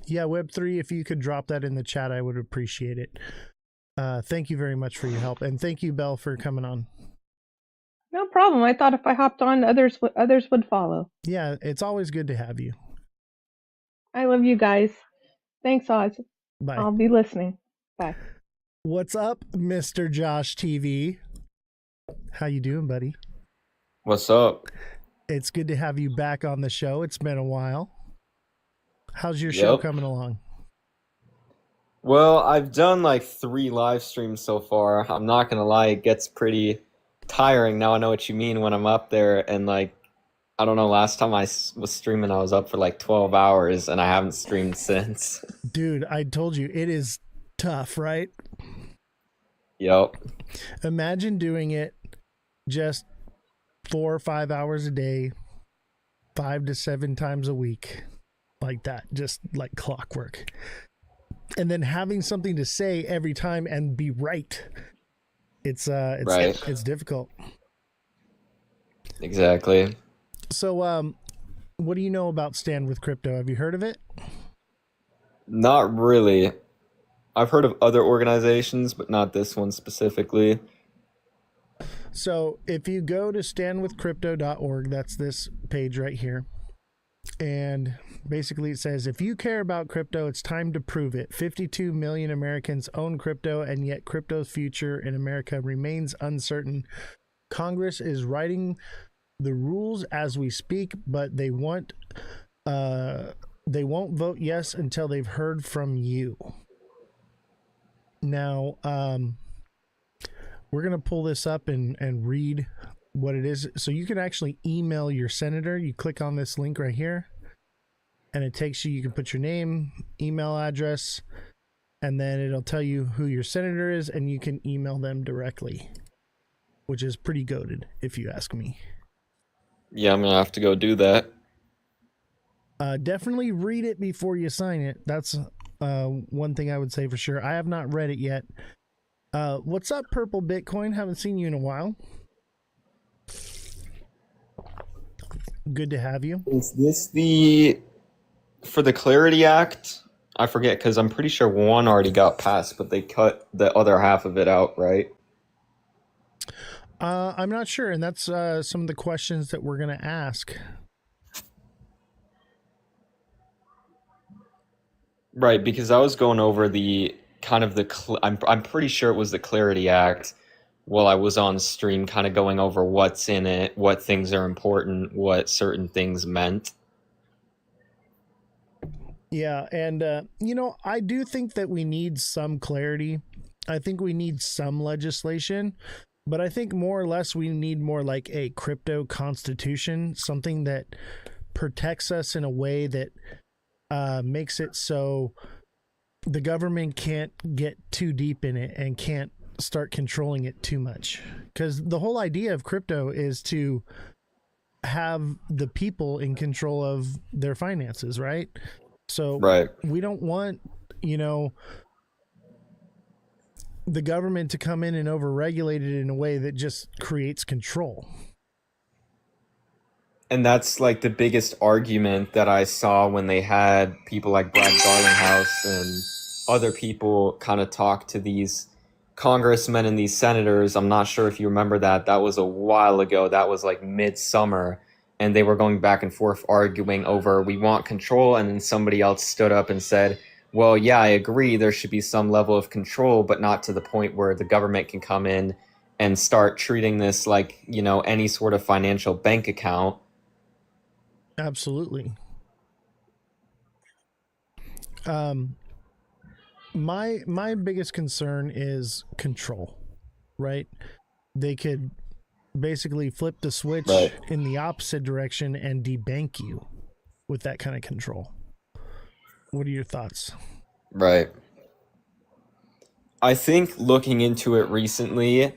Yeah, Web3, if you could drop that in the chat, I would appreciate it. Thank you very much for your help, and thank you, Belle, for coming on. No problem. I thought if I hopped on, others would follow. Yeah, it's always good to have you. I love you guys. Thanks, Oz. Bye. I'll be listening. Bye. What's up, Mr. Josh TV? How you doing, buddy? What's up? It's good to have you back on the show. It's been a while. How's your show coming along? Well, I've done like 3 live streams so far. I'm not gonna lie, it gets pretty tiring. Now I know what you mean when I'm up there, and like, I don't know, last time I was streaming, I was up for like 12 hours, and I haven't streamed since. Dude, I told you, it is tough, right? Yep. Imagine doing it just 4 or 5 hours a day, 5 to 7 times a week, like that, just like clockwork. And then having something to say every time and be right. It's right. It's difficult. Exactly. So what do you know about Stand with Crypto? Have you heard of it? Not really. I've heard of other organizations, but not this one specifically. So if you go to standwithcrypto.org, that's this page right here. And basically it says, if you care about crypto, it's time to prove it. 52 million Americans own crypto, and yet crypto's future in America remains uncertain. Congress is writing the rules as we speak, but they won't vote yes until they've heard from you. Now, we're going to pull this up and read what it is. So you can actually email your senator. You click on this link right here, and it takes you can put your name, email address, and then it'll tell you who your senator is, and you can email them directly, which is pretty goated, if you ask me. Yeah, I'm going to have to go do that. Definitely read it before you sign it. That's one thing I would say for sure. I have not read it yet. What's up, Purple Bitcoin? Haven't seen you in a while. Good to have you. Is this for the Clarity Act? I forget, because I'm pretty sure one already got passed, but they cut the other half of it out, right? I'm not sure, and that's some of the questions that we're going to ask. Right, because I was going over the kind of I'm pretty sure it was the Clarity Act while I was on stream, kind of going over what's in it, what things are important, what certain things meant. Yeah, and I do think that we need some clarity. I think we need some legislation, But I think more or less we need more like a crypto constitution, something that protects us in a way that makes it so the government can't get too deep in it and can't start controlling it too much. Because the whole idea of crypto is to have the people in control of their finances, right? So Right. we don't want, the government to come in and overregulate it in a way that just creates control. And that's like the biggest argument that I saw when they had people like Brad Garlinghouse and other people kind of talk to these congressmen and these senators. I'm not sure if you remember that. That was a while ago. That was like midsummer. And they were going back and forth arguing over, we want control. And then somebody else stood up and said, well, yeah, I agree. There should be some level of control, but not to the point where the government can come in and start treating this like, any sort of financial bank account. Absolutely. My biggest concern is control, right? They could basically flip the switch Right. in the opposite direction and debank you with that kind of control. What are your thoughts? Right. I think looking into it recently,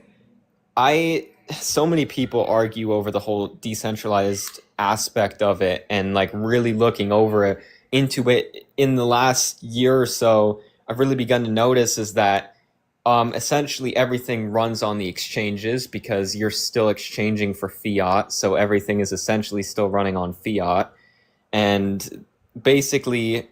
so many people argue over the whole decentralized aspect of it, and like really looking into it in the last year or so, I've really begun to notice is that essentially everything runs on the exchanges because you're still exchanging for fiat, so everything is essentially still running on fiat. And basically,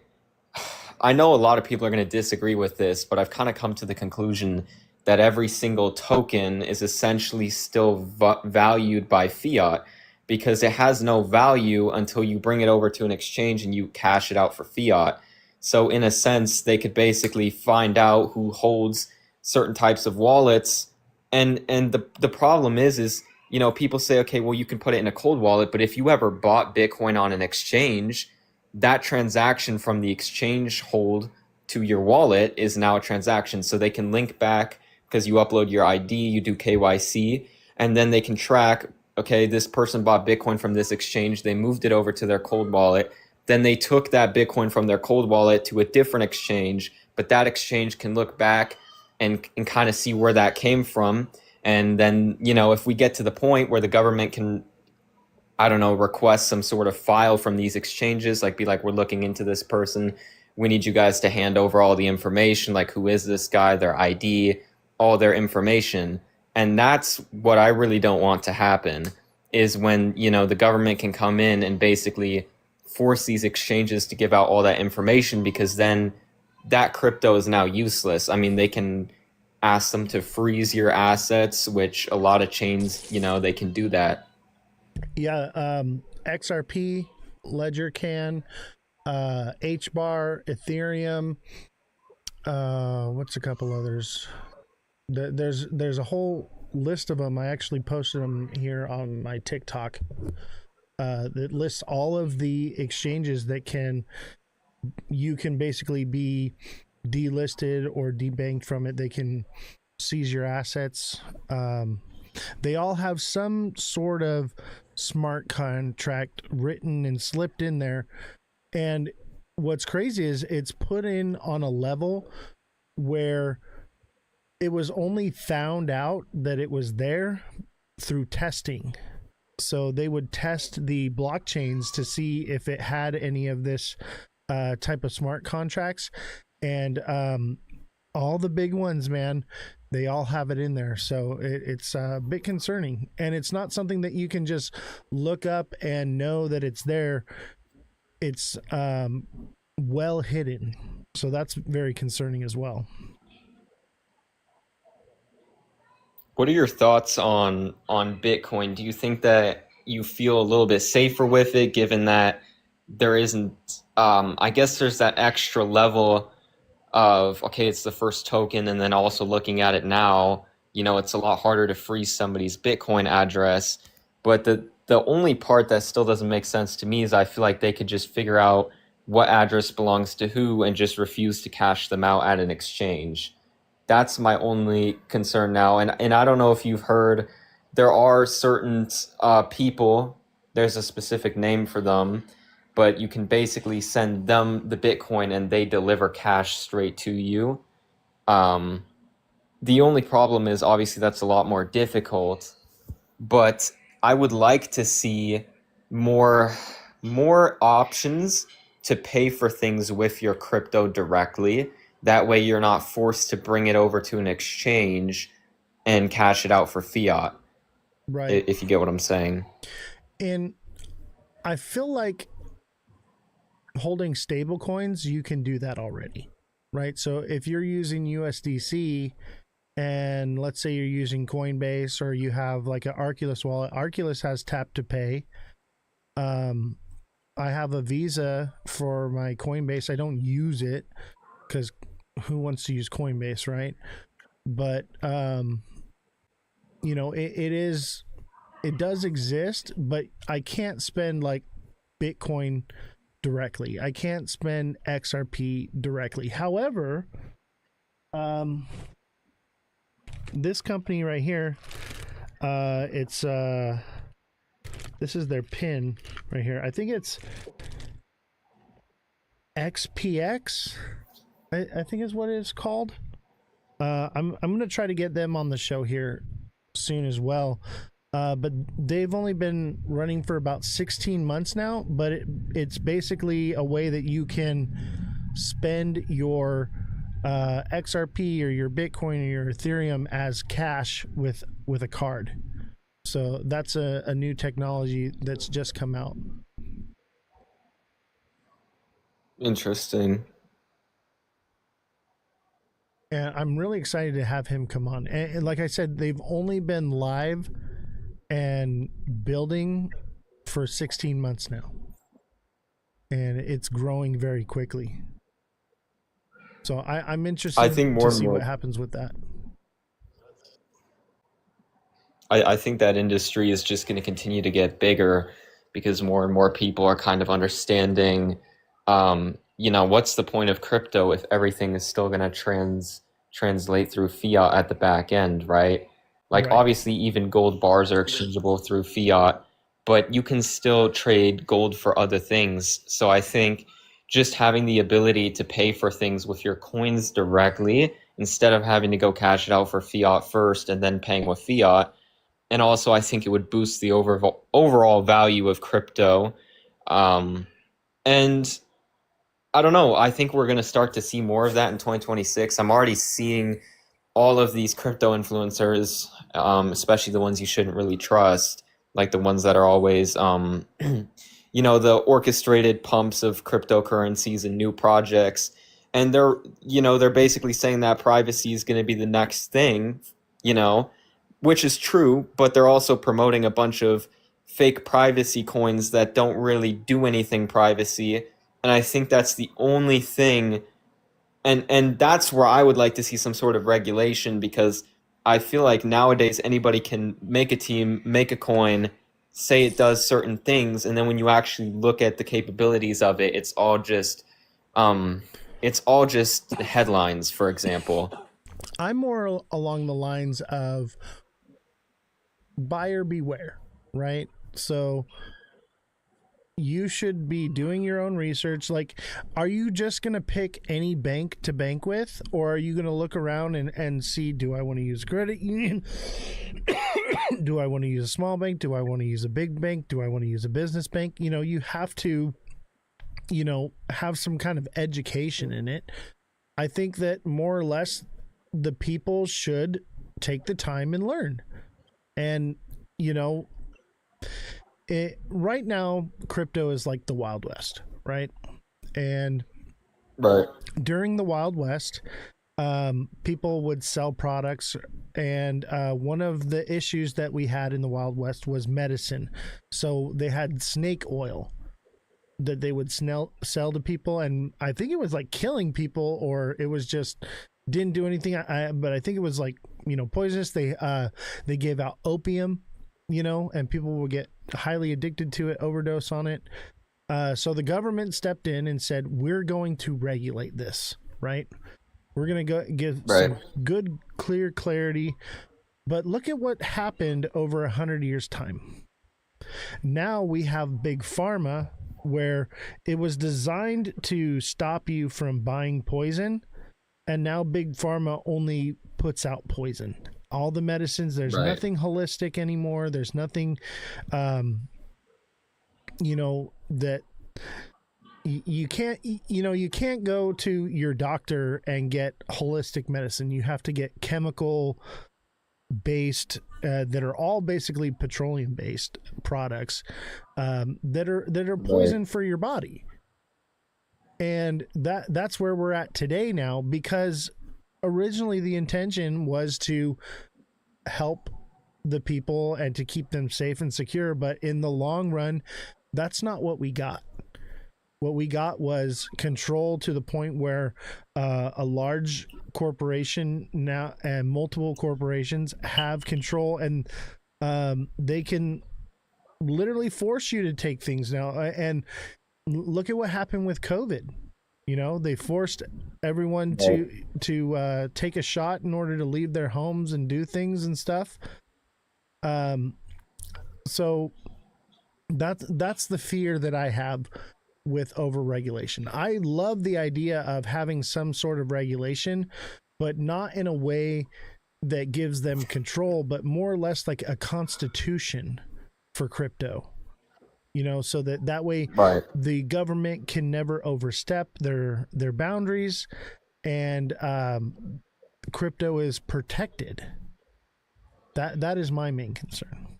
I know a lot of people are going to disagree with this, but I've kind of come to the conclusion that every single token is essentially still valued by fiat, because it has no value until you bring it over to an exchange and you cash it out for fiat. So in a sense, they could basically find out who holds certain types of wallets. And the problem is people say, okay, well, you can put it in a cold wallet, but if you ever bought Bitcoin on an exchange, that transaction from the exchange hold to your wallet is now a transaction. So they can link back because you upload your ID, you do KYC, and then they can track, okay, this person bought Bitcoin from this exchange, they moved it over to their cold wallet, then they took that Bitcoin from their cold wallet to a different exchange, but that exchange can look back and kind of see where that came from. And then, if we get to the point where the government can, I don't know, request some sort of file from these exchanges, like be like, we're looking into this person, we need you guys to hand over all the information, like who is this guy, their ID, all their information. And that's what I really don't want to happen, is when, the government can come in and basically force these exchanges to give out all that information, because then that crypto is now useless. I mean, they can ask them to freeze your assets, which a lot of chains, they can do that. Yeah, XRP, Ledger can, HBAR, Ethereum. What's a couple others? There's a whole list of them. I actually posted them here on my TikTok. That lists all of the exchanges that you can basically be delisted or debanked from it. They can seize your assets. They all have some sort of smart contract written and slipped in there. And what's crazy is it's put in on a level where it was only found out that it was there through testing. So they would test the blockchains to see if it had any of this type of smart contracts. And all the big ones, man, they all have it in there. So it's a bit concerning. And it's not something that you can just look up and know that it's there. It's well hidden. So that's very concerning as well. What are your thoughts on Bitcoin? Do you think that you feel a little bit safer with it, given that there isn't, I guess there's that extra level of, okay, it's the first token, and then also looking at it now, it's a lot harder to freeze somebody's Bitcoin address. But the only part that still doesn't make sense to me is I feel like they could just figure out what address belongs to who and just refuse to cash them out at an exchange. That's my only concern now. And I don't know if you've heard, there are certain people, there's a specific name for them, but you can basically send them the Bitcoin and they deliver cash straight to you. The only problem is obviously that's a lot more difficult, but I would like to see more options to pay for things with your crypto directly. That way you're not forced to bring it over to an exchange and cash it out for fiat. Right. If you get what I'm saying. And I feel like holding stable coins, you can do that already, right? So if you're using USDC and let's say you're using Coinbase or you have like an Arculus wallet, Arculus has tap to pay. I have a Visa for my Coinbase. I don't use it because who wants to use Coinbase, right? But you know, it does exist, but I can't spend like Bitcoin directly. I can't spend XRP directly. However, this company right here, it's this is their pin right here. I think it's XPX. I think is what it's called. I'm gonna try to get them on the show here soon as well. But they've only been running for about 16 months now. But it's basically a way that you can spend your XRP or your Bitcoin or your Ethereum as cash with a card. So that's a new technology that's just come out. Interesting. And I'm really excited to have him come on. And like I said, they've only been live and building for 16 months now. And it's growing very quickly. So I'm interested I think more to and see more, what happens with that. I think that industry is just going to continue to get bigger because more and more people are kind of understanding, what's the point of crypto if everything is still going to translate through fiat at the back end, right? Like, Right. obviously, even gold bars are exchangeable through fiat, but you can still trade gold for other things. So I think just having the ability to pay for things with your coins directly instead of having to go cash it out for fiat first and then paying with fiat. And also, I think it would boost the overall value of crypto. And I don't know. I think we're going to start to see more of that in 2026. I'm already seeing all of these crypto influencers, especially the ones you shouldn't really trust, like the ones that are always, the orchestrated pumps of cryptocurrencies and new projects. And they're basically saying that privacy is going to be the next thing, which is true, but they're also promoting a bunch of fake privacy coins that don't really do anything privacy. And I think that's the only thing, and that's where I would like to see some sort of regulation, because I feel like nowadays anybody can make a team, make a coin, say it does certain things, and then when you actually look at the capabilities of it, it's all just headlines, for example. I'm more along the lines of buyer beware, right? So you should be doing your own research. Like, are you just going to pick any bank to bank with, or are you going to look around and see, do I want to use a credit union? Do I want to use a small bank? Do I want to use a big bank? Do I want to use a business bank? You have to, have some kind of education in it. I think that more or less the people should take the time and learn. And, right now, crypto is like the Wild West, right? And Right. during the Wild West, people would sell products. And one of the issues that we had in the Wild West was medicine. So they had snake oil that they would sell to people. And I think it was like killing people, or it was just didn't do anything. But I think it was like, poisonous. They gave out opium, and people would get highly addicted to it, overdose on it. So the government stepped in and said, we're going to regulate this, right? We're going to give Right. some good, clear clarity. But look at what happened over 100 years' time. Now we have big pharma where it was designed to stop you from buying poison, and now big pharma only puts out poison. All the medicines, there's Right. nothing holistic anymore. There's nothing, that you can't, you can't go to your doctor and get holistic medicine. You have to get chemical based that are all basically petroleum based products that are poison for your body. And that's where we're at today now, because originally the intention was to help the people and to keep them safe and secure, but in the long run, that's not what we got. What we got was control to the point where a large corporation now and multiple corporations have control, and they can literally force you to take things now. And look at what happened with COVID. They forced everyone to take a shot in order to leave their homes and do things and stuff. So that's the fear that I have with overregulation. I love the idea of having some sort of regulation, but not in a way that gives them control, but more or less like a constitution for crypto. So that way Right. the government can never overstep their boundaries, and crypto is protected. That is my main concern.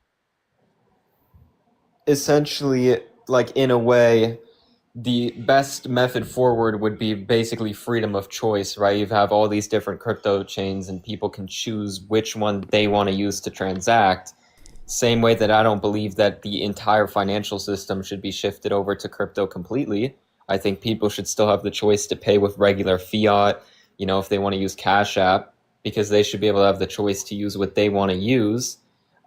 Essentially, like in a way, the best method forward would be basically freedom of choice, right? You have all these different crypto chains and people can choose which one they want to use to transact. Same way that I don't believe that the entire financial system should be shifted over to crypto completely. I think people should still have the choice to pay with regular fiat, if they want to use Cash App, because they should be able to have the choice to use what they want to use.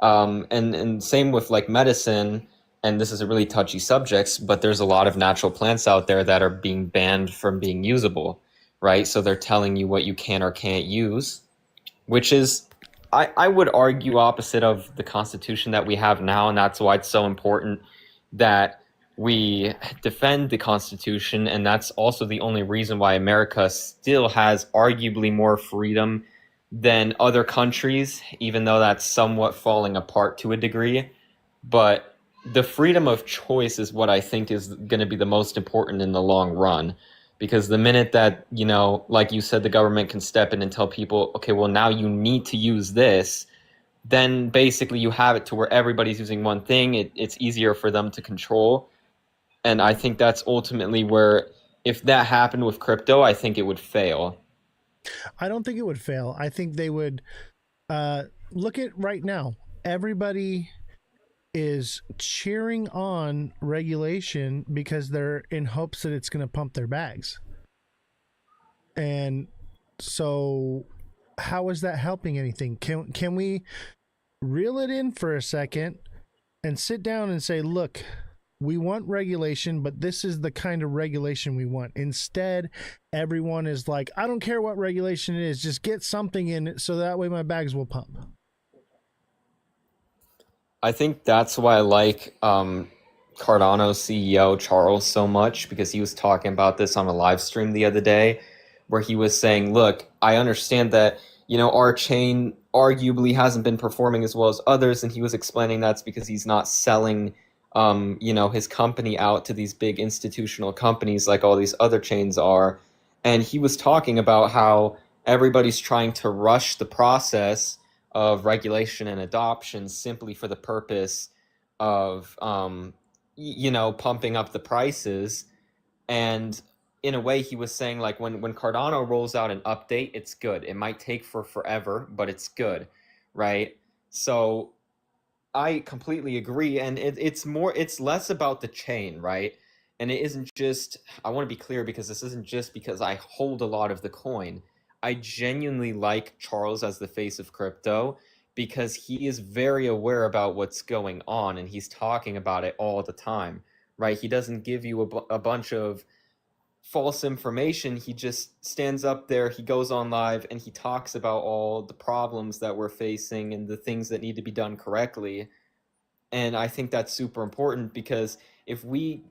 And same with like medicine, and this is a really touchy subject, but there's a lot of natural plants out there that are being banned from being usable, right? So they're telling you what you can or can't use, which is, I would argue, opposite of the Constitution that we have now, and that's why it's so important that we defend the Constitution, and that's also the only reason why America still has arguably more freedom than other countries, even though that's somewhat falling apart to a degree. But the freedom of choice is what I think is going to be the most important in the long run. Because the minute that, like you said, the government can step in and tell people, okay, well, now you need to use this, then basically you have it to where everybody's using one thing. It's easier for them to control. And I think that's ultimately where, if that happened with crypto, I think it would fail. I don't think it would fail. I think they would look at right now. Everybody is cheering on regulation because they're in hopes that it's going to pump their bags. And so how is that helping anything? Can we reel it in for a second and sit down and say, look, we want regulation, but this is the kind of regulation we want. Instead, everyone is like, I don't care what regulation it is, just get something in it so that way my bags will pump. I think that's why I like Cardano's CEO, Charles, so much, because he was talking about this on a live stream the other day, where he was saying, look, I understand that, our chain arguably hasn't been performing as well as others. And he was explaining that's because he's not selling, his company out to these big institutional companies like all these other chains are. And he was talking about how everybody's trying to rush the process of regulation and adoption simply for the purpose of, pumping up the prices. And in a way, he was saying, like, when Cardano rolls out an update, it's good. It might take forever, but it's good, right? So I completely agree. And it's less about the chain, right? And it isn't just, I want to be clear, because this isn't just because I hold a lot of the coin. I genuinely like Charles as the face of crypto because he is very aware about what's going on and he's talking about it all the time, right? He doesn't give you a bunch of false information. He just stands up there, he goes on live, and he talks about all the problems that we're facing and the things that need to be done correctly. And I think that's super important, because if we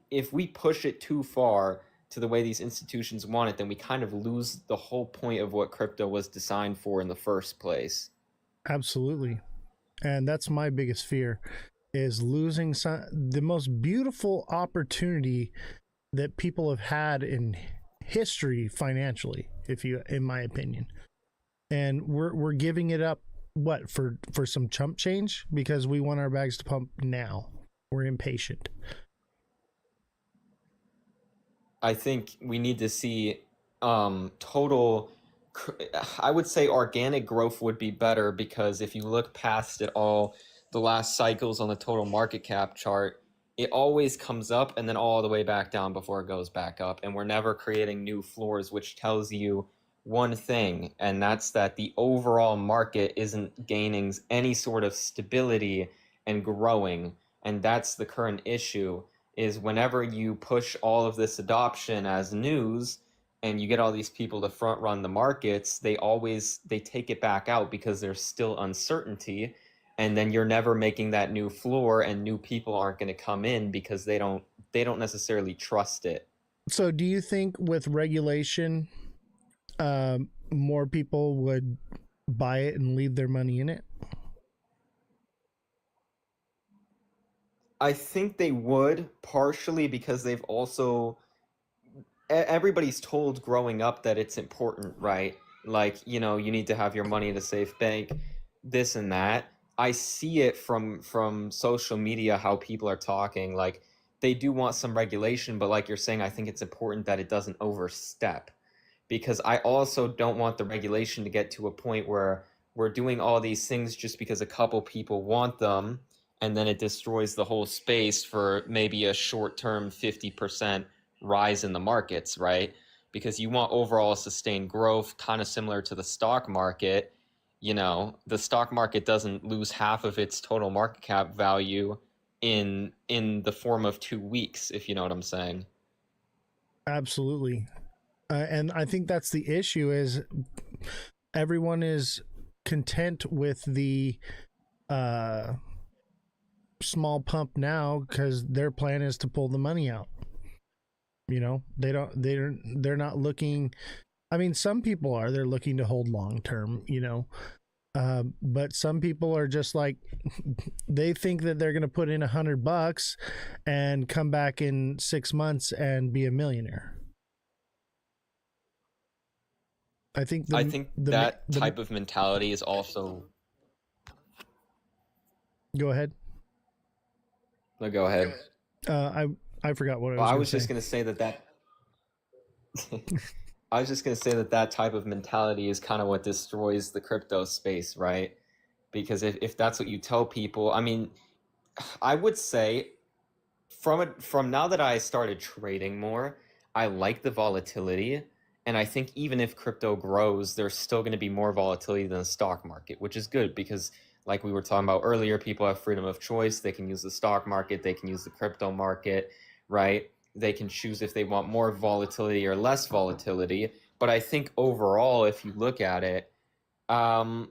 push it too far to the way these institutions want it, then we kind of lose the whole point of what crypto was designed for in the first place. Absolutely. And that's my biggest fear, is losing the most beautiful opportunity that people have had in history financially, in my opinion. And we're giving it up, what, for some chump change, because we want our bags to pump now. We're impatient. I think we need to see total, I would say organic growth would be better, because if you look past it all, the last cycles on the total market cap chart, it always comes up and then all the way back down before it goes back up. And we're never creating new floors, which tells you one thing, and that's that the overall market isn't gaining any sort of stability and growing. And that's the current issue, is whenever you push all of this adoption as news and you get all these people to front run the markets, they take it back out because there's still uncertainty, and then you're never making that new floor, and new people aren't going to come in because they don't necessarily trust it. So do you think with regulation, more people would buy it and leave their money in it? I think they would, partially because they've also, everybody's told growing up that it's important, right? Like, you need to have your money in a safe bank, this and that. I see it from social media, how people are talking. Like, they do want some regulation, but like you're saying, I think it's important that it doesn't overstep, because I also don't want the regulation to get to a point where we're doing all these things just because a couple people want them, and then it destroys the whole space for maybe a short-term 50% rise in the markets, right? Because you want overall sustained growth, kind of similar to the stock market. The stock market doesn't lose half of its total market cap value in the form of 2 weeks, if you know what I'm saying. Absolutely. And I think that's the issue, is everyone is content with the small pump now, because their plan is to pull the money out. They're not looking. I mean, some people are. They're looking to hold long term. But some people are just like, they think that they're going to put in $100 and come back in 6 months and be a millionaire. I think that type of mentality is also. Go ahead. No, go ahead. I forgot what I I was just going to say that. I was just going to say that type of mentality is kind of what destroys the crypto space, right? Because if that's what you tell people, I mean, I would say from now that I started trading more, I like the volatility. And I think even if crypto grows, there's still going to be more volatility than the stock market, which is good, because like we were talking about earlier, people have freedom of choice. They can use the stock market, they can use the crypto market, right? They can choose if they want more volatility or less volatility. But I think overall, if you look at it, I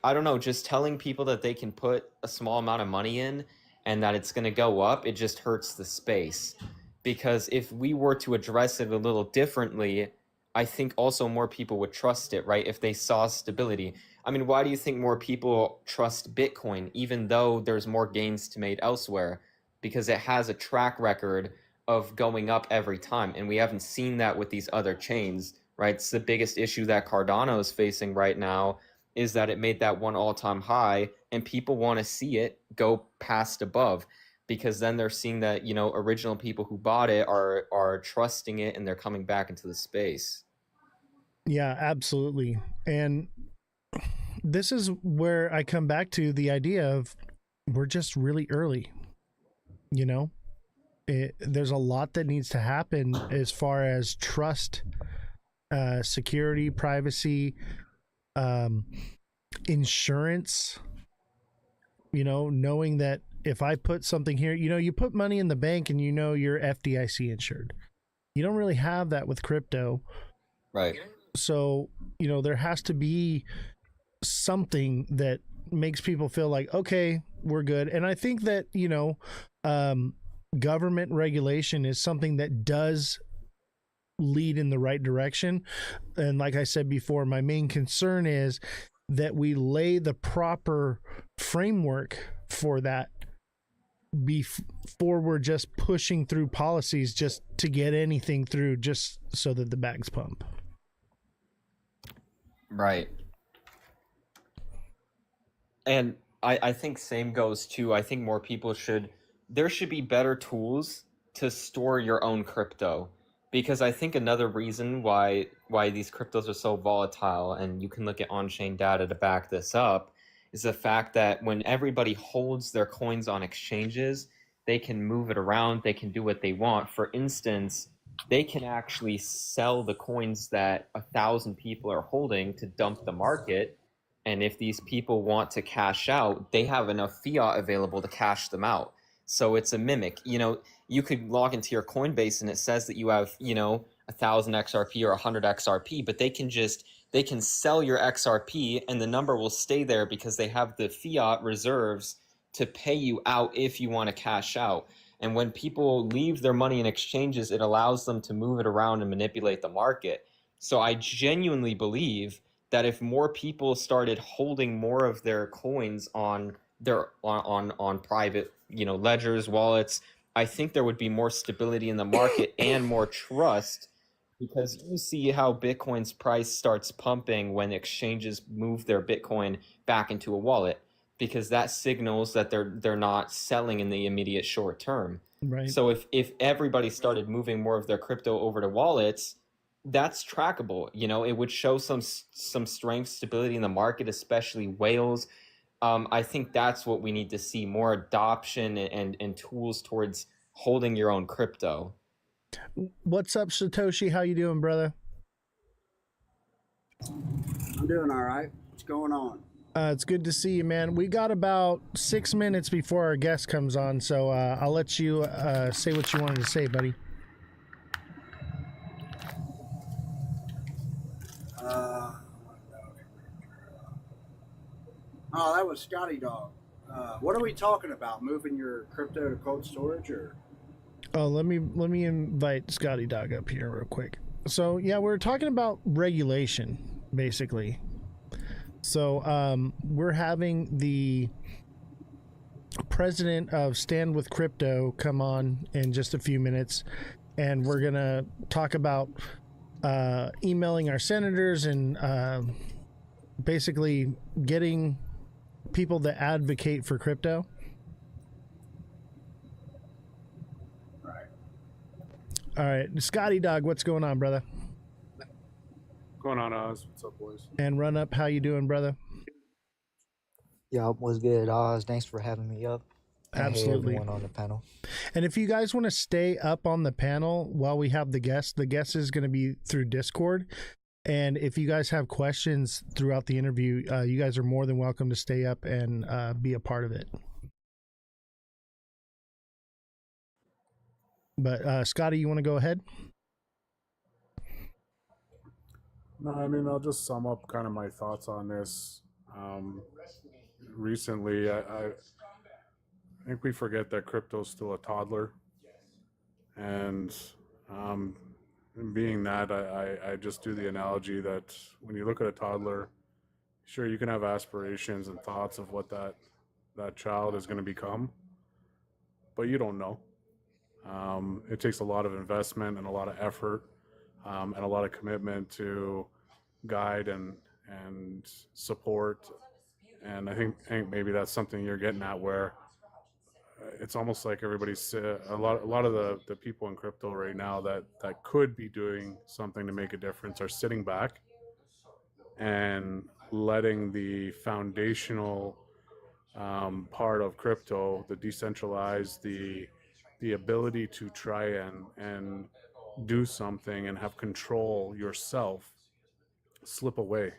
don't know, just telling people that they can put a small amount of money in and that it's going to go up, it just hurts the space. Because if we were to address it a little differently, I think also more people would trust it, right? If they saw stability. I mean, why do you think more people trust Bitcoin, even though there's more gains to made elsewhere? Because it has a track record of going up every time. And we haven't seen that with these other chains, right? It's the biggest issue that Cardano is facing right now, is that it made that one all-time high, and people want to see it go past above, because then they're seeing that, original people who bought it are trusting it, and they're coming back into the space. Yeah, absolutely. And this is where I come back to the idea of, we're just really early. There's a lot that needs to happen as far as trust, security, privacy, insurance, knowing that if I put something here, you put money in the bank and you're FDIC insured. You don't really have that with crypto. Right. So, there has to be something that makes people feel like, okay, we're good. And I think that, government regulation is something that does lead in the right direction. And like I said before, my main concern is that we lay the proper framework for that before we're just pushing through policies just to get anything through just so that the bags pump. Right. And I think same goes too. I think more people there should be better tools to store your own crypto. Because I think another reason why these cryptos are so volatile, and you can look at on-chain data to back this up, is the fact that when everybody holds their coins on exchanges, they can move it around, they can do what they want. For instance, they can actually sell the coins that 1,000 people are holding to dump the market. And if these people want to cash out, they have enough fiat available to cash them out. So it's a mimic. You could log into your Coinbase and it says that you have, 1,000 XRP or 100 XRP, but they can sell your XRP and the number will stay there because they have the fiat reserves to pay you out if you want to cash out. And when people leave their money in exchanges, it allows them to move it around and manipulate the market. So I genuinely believe that if more people started holding more of their coins on their on private, ledgers, wallets, I think there would be more stability in the market and more trust, because you see how Bitcoin's price starts pumping when exchanges move their Bitcoin back into a wallet, because that signals that they're not selling in the immediate short term. Right. So if everybody started moving more of their crypto over to wallets, that's trackable. It would show some strength, stability in the market, especially whales. I think that's what we need to see, more adoption and tools towards holding your own crypto. What's up, Satoshi? How you doing, brother? I'm doing all right. What's going on? It's good to see you, man. We got about 6 minutes before our guest comes on, so I'll let you say what you wanted to say, buddy. Oh, that was Scotty Dog. What are we talking about? Moving your crypto to cold storage, or? Oh, let me invite Scotty Dog up here real quick. So yeah, we're talking about regulation, basically. So we're having the president of Stand with Crypto come on in just a few minutes, and we're gonna talk about emailing our senators and basically getting people that advocate for crypto. All right, Scotty Dog, what's going on, brother? Going on, Oz? What's up, boys? And Run Up, how you doing, brother? Yeah, what's good, Oz? Thanks for having me up. And Absolutely. Hey, everyone on the panel. And if you guys want to stay up on the panel while we have the guest is going to be through Discord. And if you guys have questions throughout the interview, you guys are more than welcome to stay up and be a part of it. But Scotty, you want to go ahead? No, I mean, I'll just sum up kind of my thoughts on this. Recently, I think we forget that crypto's still a toddler. And being that, I just do the analogy that when you look at a toddler, sure, you can have aspirations and thoughts of what that child is going to become, but you don't know. It takes a lot of investment and a lot of effort and a lot of commitment to guide and support. And I think maybe that's something you're getting at, where it's almost like everybody's a lot of the people in crypto right now that could be doing something to make a difference are sitting back and letting the foundational part of crypto, the decentralized, the ability to try and do something and have control yourself, slip away.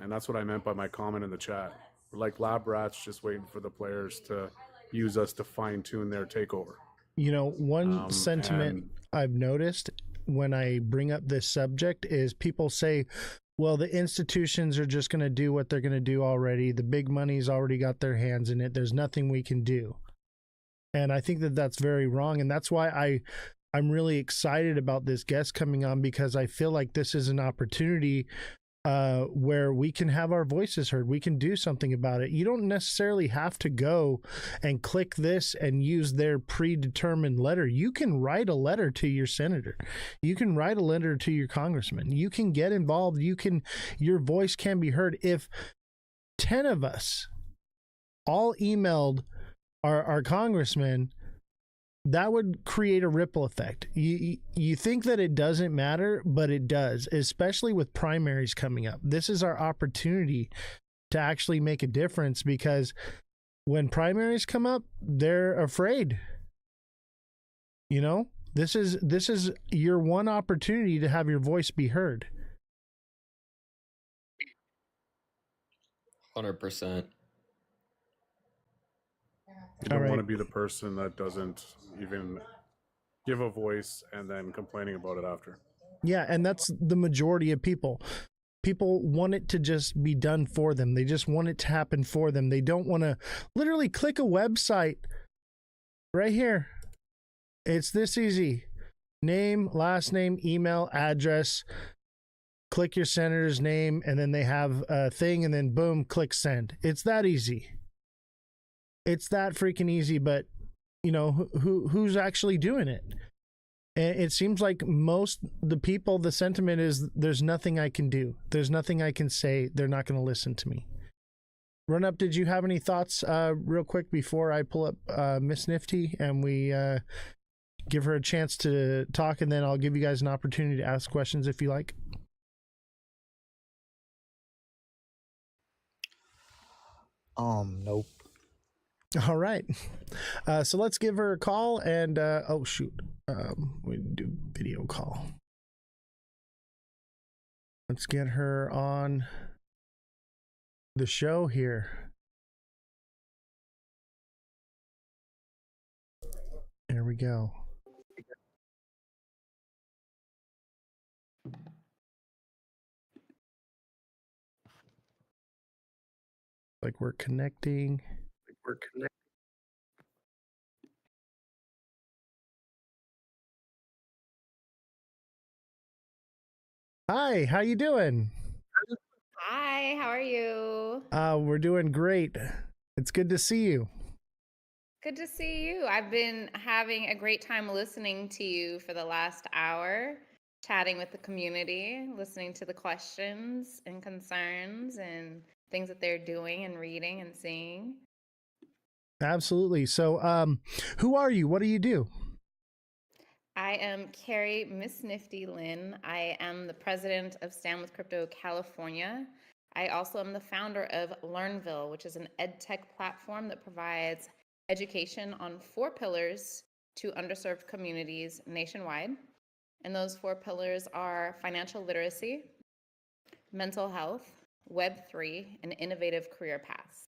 And that's what I meant by my comment in the chat. We're like lab rats just waiting for the players to use us to fine tune their takeover. One sentiment I've noticed when I bring up this subject is people say, well, the institutions are just going to do what they're going to do already. The big money's already got their hands in it. There's nothing we can do. And I think that that's very wrong. And that's why I'm really excited about this guest coming on, because I feel like this is an opportunity where we can have our voices heard. We can do something about it. You don't necessarily have to go and click this and use their predetermined letter. You can write a letter to your senator. You can write a letter to your congressman. You can get involved. Your voice can be heard. If 10 of us all emailed our congressman, that would create a ripple effect. You think that it doesn't matter, but it does, especially with primaries coming up. This is our opportunity to actually make a difference, because when primaries come up, they're afraid. You know, this is your one opportunity to have your voice be heard. 100%. You don't want to be the person that doesn't even give a voice and then complaining about it after. Yeah, and that's the majority of people. People want it to just be done for them. They just want it to happen for them. They don't want to literally click a website right here. It's this easy. Name, last name, email, address. Click your senator's name, and then they have a thing, and then boom, click send. It's that easy. It's that freaking easy, but you know, who's actually doing it? And it seems like the people, the sentiment is there's nothing I can do. There's nothing I can say. They're not going to listen to me. Run Up, did you have any thoughts real quick before I pull up Miss Nifty and we give her a chance to talk, and then I'll give you guys an opportunity to ask questions if you like? Nope. All right. So let's give her a call, and oh shoot, we do video call. Let's get her on the show here. There we go. Like we're connecting. Hi, how you doing? Hi, how are you? We're doing great. It's good to see you. Good to see you. I've been having a great time listening to you for the last hour, chatting with the community, listening to the questions and concerns and things that they're doing and reading and seeing. Absolutely. So, who are you? What do you do? I am Carrie Miss Nifty Lynn. I am the president of Stand with Crypto California. I also am the founder of Learnville, which is an ed tech platform that provides education on 4 pillars to underserved communities nationwide. And those 4 pillars are financial literacy, mental health, Web3, and innovative career paths.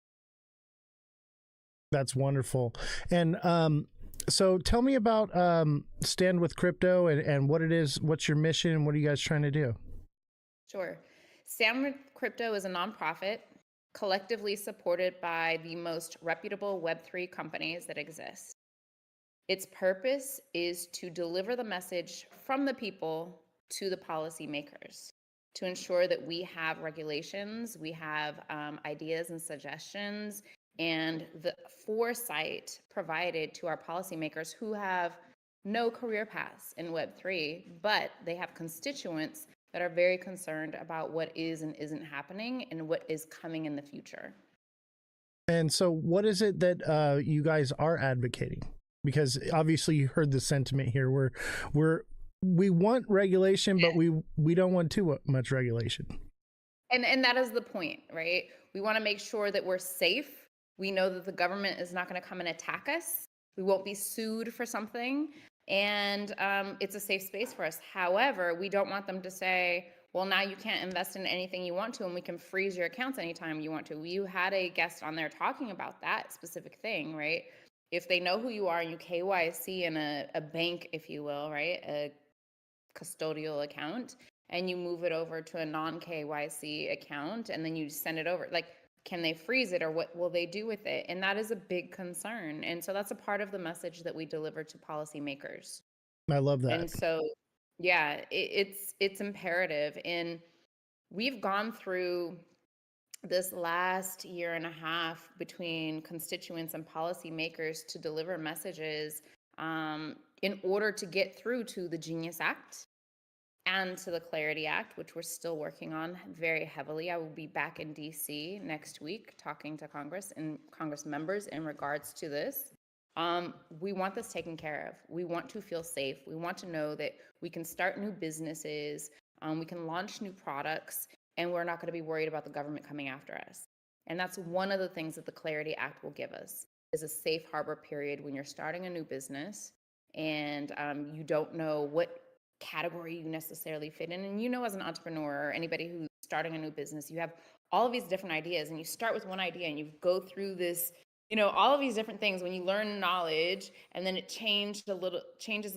That's wonderful. And so tell me about Stand with Crypto and what it is, what's your mission, and what are you guys trying to do? Sure. Stand with Crypto is a nonprofit collectively supported by the most reputable Web3 companies that exist. Its purpose is to deliver the message from the people to the policymakers to ensure that we have regulations, we have ideas and suggestions, and the foresight provided to our policymakers who have no career paths in Web3, but they have constituents that are very concerned about what is and isn't happening and what is coming in the future. And so what is it that you guys are advocating? Because obviously you heard the sentiment here. We want regulation, but we don't want too much regulation. And that is the point, right? We want to make sure that we're safe. We know that the government is not going to come and attack us. We won't be sued for something. And it's a safe space for us. However, we don't want them to say, well, now you can't invest in anything you want to, and we can freeze your accounts anytime you want to. You had a guest on there talking about that specific thing, right? If they know who you are and you KYC in a bank, if you will, right? A custodial account and you move it over to a non-KYC account and then you send it over. Like, can they freeze it or what will they do with it? And that is a big concern. And so that's a part of the message that we deliver to policymakers. I love that. And so, yeah, it's imperative. And we've gone through this last year and a half between constituents and policymakers to deliver messages in order to get through to the Genius Act and to the Clarity Act, which we're still working on very heavily. I will be back in DC next week talking to Congress and Congress members in regards to this. We want this taken care of. We want to feel safe. We want to know that we can start new businesses, we can launch new products, and we're not going to be worried about the government coming after us. And that's one of the things that the Clarity Act will give us, is a safe harbor period when you're starting a new business and you don't know what category you necessarily fit in. And as an entrepreneur or anybody who's starting a new business, you have all of these different ideas and you start with one idea and you go through this, all of these different things when you learn knowledge, and then it changes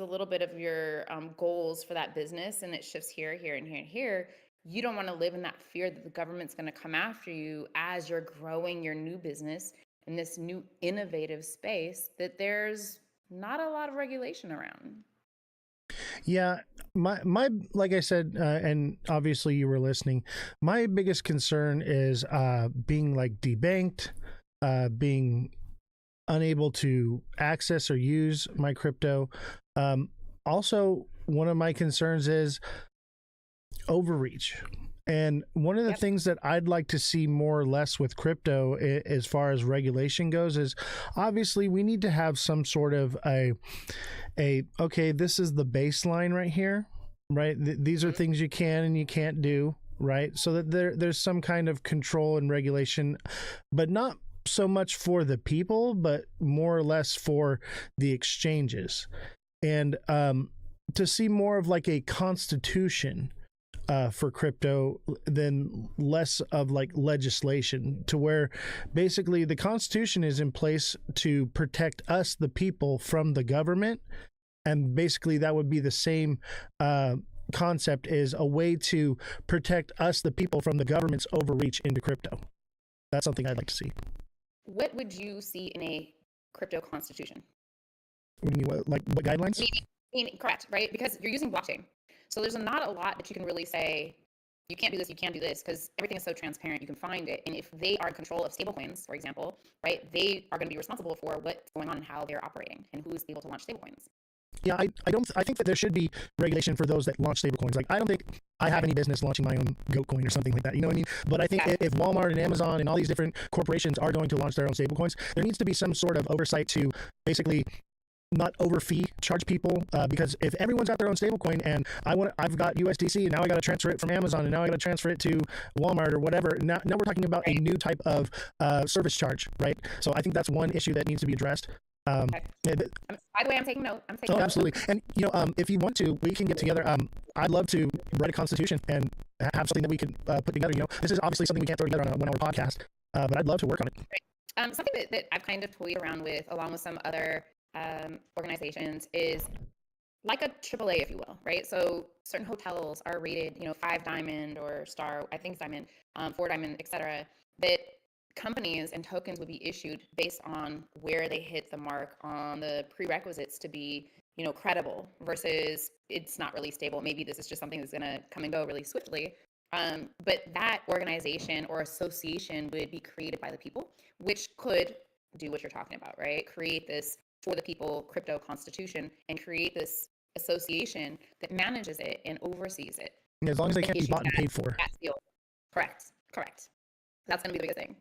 a little bit of your goals for that business, and it shifts here, here, and here, and here. You don't want to live in that fear that the government's going to come after you as you're growing your new business in this new innovative space that there's not a lot of regulation around. Yeah, my like I said, and obviously you were listening. My biggest concern is being like debanked, being unable to access or use my crypto. Also, one of my concerns is overreach. And one of the things that I'd like to see more or less with crypto as far as regulation goes is obviously we need to have some sort of okay, this is the baseline right here, right? These are things you can and you can't do, right? So that there's some kind of control and regulation, but not so much for the people, but more or less for the exchanges. And to see more of like a constitution for crypto than less of like legislation, to where basically the Constitution is in place to protect us, the people, from the government. And basically that would be the same concept, is a way to protect us, the people, from the government's overreach into crypto. That's something I'd like to see. What would you see in a crypto constitution? What do you mean, what guidelines? Correct, right? Because you're using blockchain. So there's not a lot that you can really say, you can't do this, you can't do this, because everything is so transparent, you can find it. And if they are in control of stablecoins, for example, right, they are going to be responsible for what's going on and how they're operating and who's able to launch stablecoins. Yeah, I think that there should be regulation for those that launch stablecoins. Like, I don't think I have any business launching my own goat coin or something like that. You know what I mean? But I think if Walmart and Amazon and all these different corporations are going to launch their own stablecoins, there needs to be some sort of oversight to basically not charge people, because if everyone's got their own stablecoin and I've got USDC and now I got to transfer it from Amazon and now I got to transfer it to Walmart or whatever. Now we're talking about a new type of service charge, right? So I think that's one issue that needs to be addressed. By the way, I'm taking note. Absolutely. And if you want to, we can get together. I'd love to write a constitution and have something that we can put together. This is obviously something we can't throw together on a 1 hour podcast, but I'd love to work on it. Right. Something that I've kind of toyed around with, along with some other organizations, is like a AAA, if you will, right? So certain hotels are rated, 5 diamond or star, I think it's diamond, 4 diamond, etc. That companies and tokens would be issued based on where they hit the mark on the prerequisites to be, credible, versus it's not really stable. Maybe this is just something that's going to come and go really swiftly. But that organization or association would be created by the people, which could do what you're talking about, right? Create this for the people crypto constitution and create this association that manages it and oversees it. As long as they can't be bought and paid for. Correct. That's going to be the biggest thing.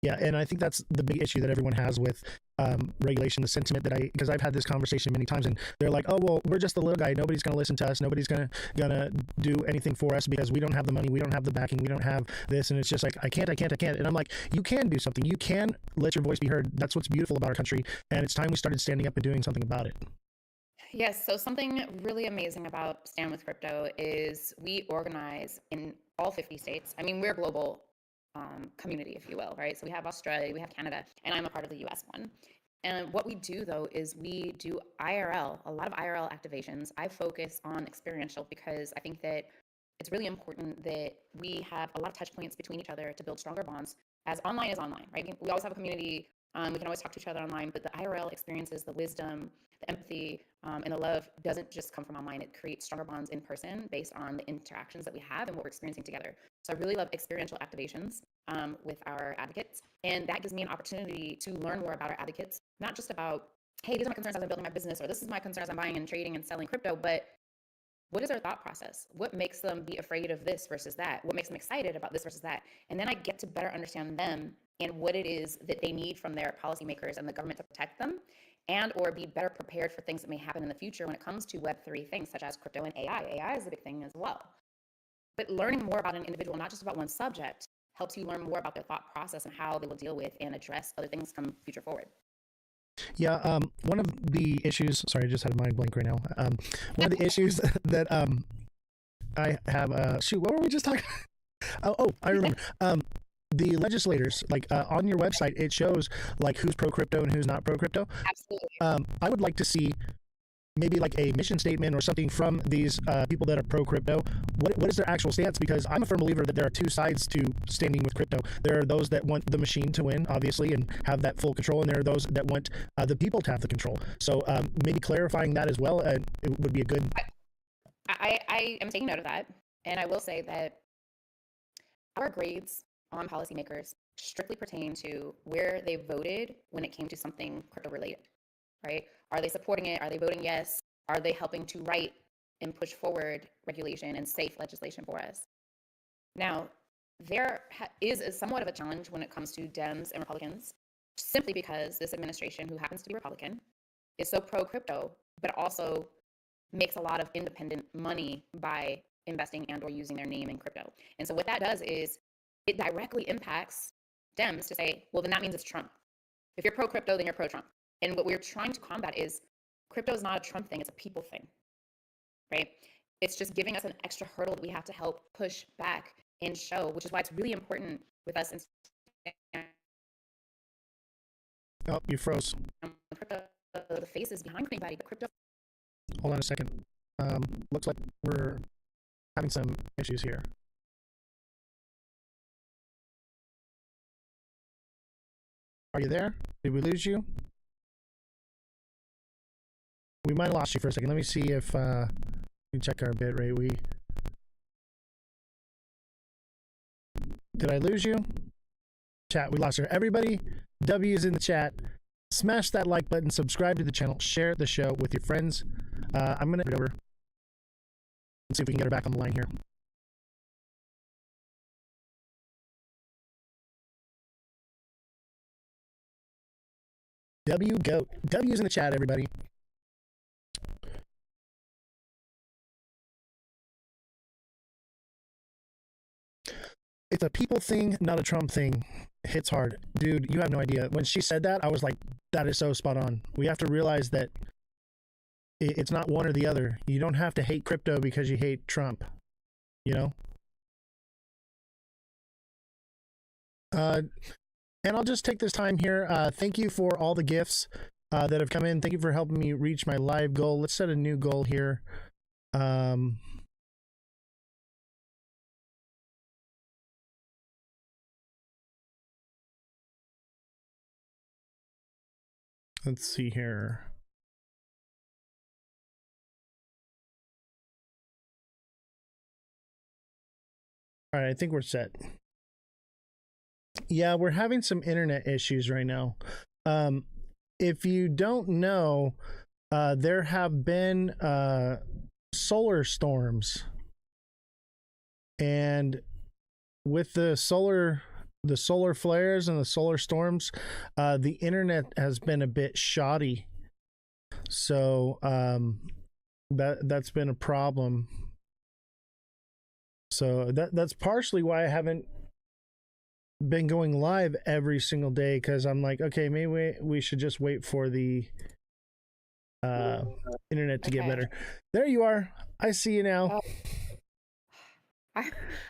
Yeah, and I think that's the big issue that everyone has with regulation, the sentiment because I've had this conversation many times, and they're like, oh, well, we're just the little guy. Nobody's going to listen to us. Nobody's going to do anything for us because we don't have the money. We don't have the backing. We don't have this. And it's just like, I can't. And I'm like, you can do something. You can let your voice be heard. That's what's beautiful about our country. And it's time we started standing up and doing something about it. Yes. So something really amazing about Stand With Crypto is we organize in all 50 states. I mean, we're global community, if you will, right? So we have Australia, we have Canada, and I'm a part of the US one. And what we do though is we do IRL, a lot of IRL activations. I focus on experiential because I think that it's really important that we have a lot of touch points between each other to build stronger bonds, as online is online, right? We always have a community. We can always talk to each other online, but the IRL experiences, the wisdom, the empathy, and the love doesn't just come from online. It creates stronger bonds in person based on the interactions that we have and what we're experiencing together. So I really love experiential activations with our advocates. And that gives me an opportunity to learn more about our advocates, not just about, hey, these are my concerns as I'm building my business, or this is my concerns I'm buying and trading and selling crypto, but what is their thought process? What makes them be afraid of this versus that? What makes them excited about this versus that? And then I get to better understand them and what it is that they need from their policymakers and the government to protect them, and or be better prepared for things that may happen in the future when it comes to Web3 things such as crypto and AI. AI is a big thing as well. But learning more about an individual, not just about one subject, helps you learn more about their thought process and how they will deal with and address other things come future forward. Yeah, one of the issues, sorry, I just had a mind blank right now. One of the issues that I have, shoot, what were we just talking about? I remember. The legislators, like on your website, it shows like who's pro crypto and who's not pro crypto. Absolutely. I would like to see maybe like a mission statement or something from these people that are pro crypto. What is their actual stance? Because I'm a firm believer that there are two sides to standing with crypto. There are those that want the machine to win, obviously, and have that full control, and there are those that want the people to have the control. So maybe clarifying that as well, it would be a good. I am taking note of that, and I will say that our grades on policymakers strictly pertain to where they voted when it came to something crypto related, right? Are they supporting it? Are they voting yes? Are they helping to write and push forward regulation and safe legislation for us? Now, there is somewhat of a challenge when it comes to Dems and Republicans, simply because this administration, who happens to be Republican, is so pro crypto, but also makes a lot of independent money by investing and or using their name in crypto. And so what that does is it directly impacts Dems to say, well, then that means it's Trump. If you're pro crypto, then you're pro Trump. And what we're trying to combat is crypto is not a Trump thing, it's a people thing, right? It's just giving us an extra hurdle that we have to help push back and show, which is why it's really important with us in Oh, you froze. crypto, the faces behind anybody, but crypto. Hold on a second. Looks like we're having some issues here. Are you there? Did we lose you? We might have lost you for a second. Let me see if we check our bit rate. Did I lose you? Chat, we lost her. Everybody, W's in the chat. Smash that like button, subscribe to the channel, share the show with your friends. I'm gonna head over and see if we can get her back on the line here. Goat. W's in the chat, everybody. It's a people thing, not a Trump thing. Hits hard. Dude, you have no idea. When she said that, I was like, that is so spot on. We have to realize that it's not one or the other. You don't have to hate crypto because you hate Trump, you know? And I'll just take this time here. Thank you for all the gifts that have come in. Thank you for helping me reach my live goal. Let's set a new goal here. Let's see here. All right, I think we're set. Yeah, we're having some internet issues right now. If you don't know, there have been solar storms, and with the solar flares and the solar storms, the internet has been a bit shoddy. So that's been a problem. So that's partially why I haven't been going live every single day, because I'm like, okay, maybe we should just wait for the internet to get better. There you are. I see you now.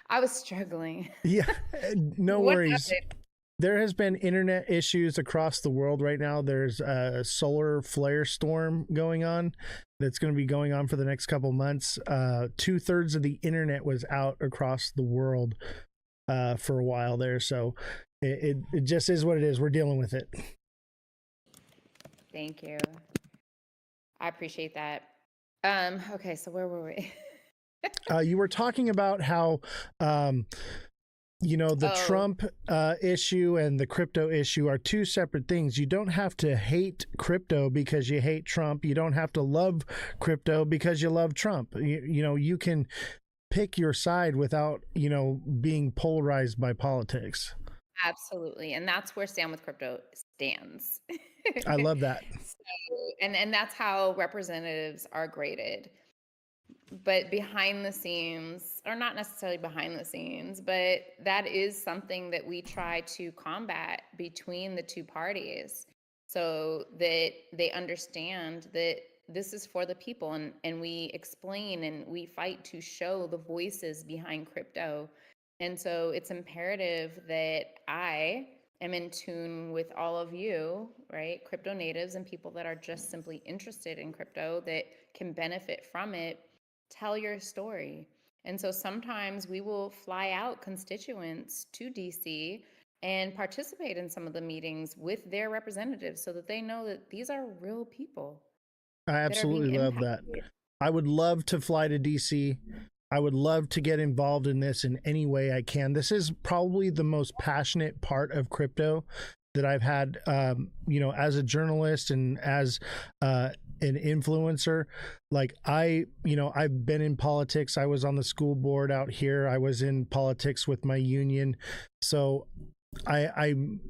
I was struggling. Yeah, no worries. there has been internet issues across the world right now. There's a solar flare storm going on that's going to be going on for the next couple months. 2/3 of the internet was out across the world for a while there. So it just is what it is. We're dealing with it. Thank you. I appreciate that. Okay, so where were we? You were talking about how the Trump issue and the crypto issue are two separate things. You don't have to hate crypto because you hate Trump. You don't have to love crypto because you love Trump. You can pick your side without, being polarized by politics. Absolutely. And that's where Stand with Crypto stands. I love that. And that's how representatives are graded. But behind the scenes, or not necessarily behind the scenes, but that is something that we try to combat between the two parties so that they understand that this is for the people, and we explain and we fight to show the voices behind crypto. And so it's imperative that I am in tune with all of you, right? Crypto natives and people that are just simply interested in crypto that can benefit from it. Tell your story. And so sometimes we will fly out constituents to DC and participate in some of the meetings with their representatives so that they know that these are real people. I absolutely love that. I would love to fly to DC. I would love to get involved in this in any way I can. This is probably the most passionate part of crypto that I've had, as a journalist and as an influencer. Like I've been in politics. I was on the school board out here. I was in politics with my union. So I'm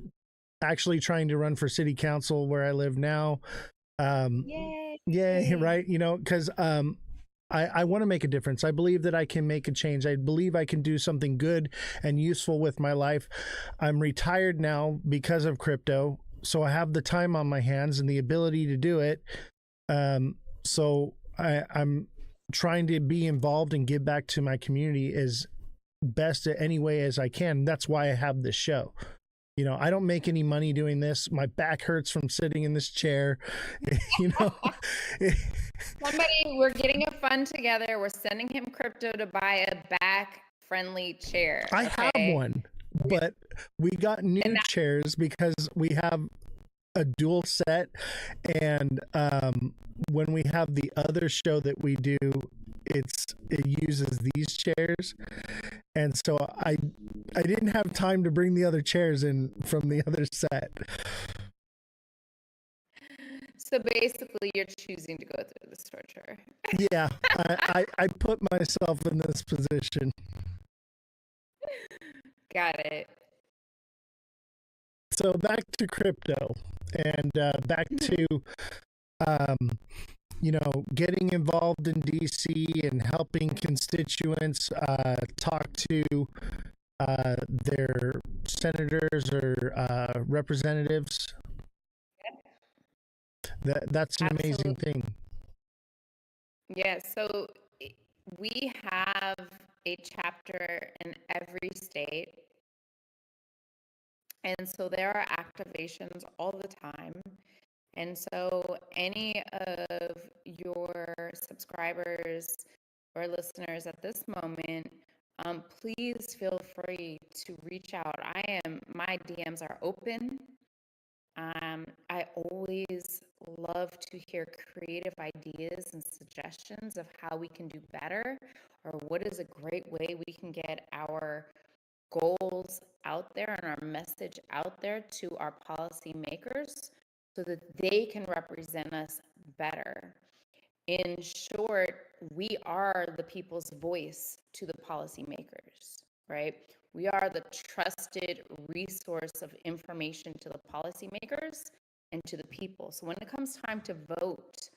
actually trying to run for city council where I live now. Yay, right? Because I want to make a difference. I believe that I can make a change. I believe I can do something good and useful with my life. I'm retired now because of crypto, so I have the time on my hands and the ability to do it. So I'm trying to be involved and give back to my community as best in any way as I can. That's why I have this show. I don't make any money doing this. My back hurts from sitting in this chair. Somebody, we're getting a fund together. We're sending him crypto to buy a back-friendly chair. I have one, but we got new chairs because we have a dual set, and when we have the other show that we do, it uses these chairs, and so I didn't have time to bring the other chairs in from the other set. So basically, you're choosing to go through this torture. Yeah, I put myself in this position. Got it. So back to crypto, and back to getting involved in DC and helping constituents talk to their senators or representatives. That's an amazing thing. Yeah, so we have a chapter in every state. And so there are activations all the time. And so any of your subscribers or listeners at this moment, please feel free to reach out. My DMs are open. I always love to hear creative ideas and suggestions of how we can do better, or what is a great way we can get our goals out there and our message out there to our policymakers so that they can represent us better. In short, we are the people's voice to the policymakers, right? We are the trusted resource of information to the policymakers and to the people. So when it comes time to vote,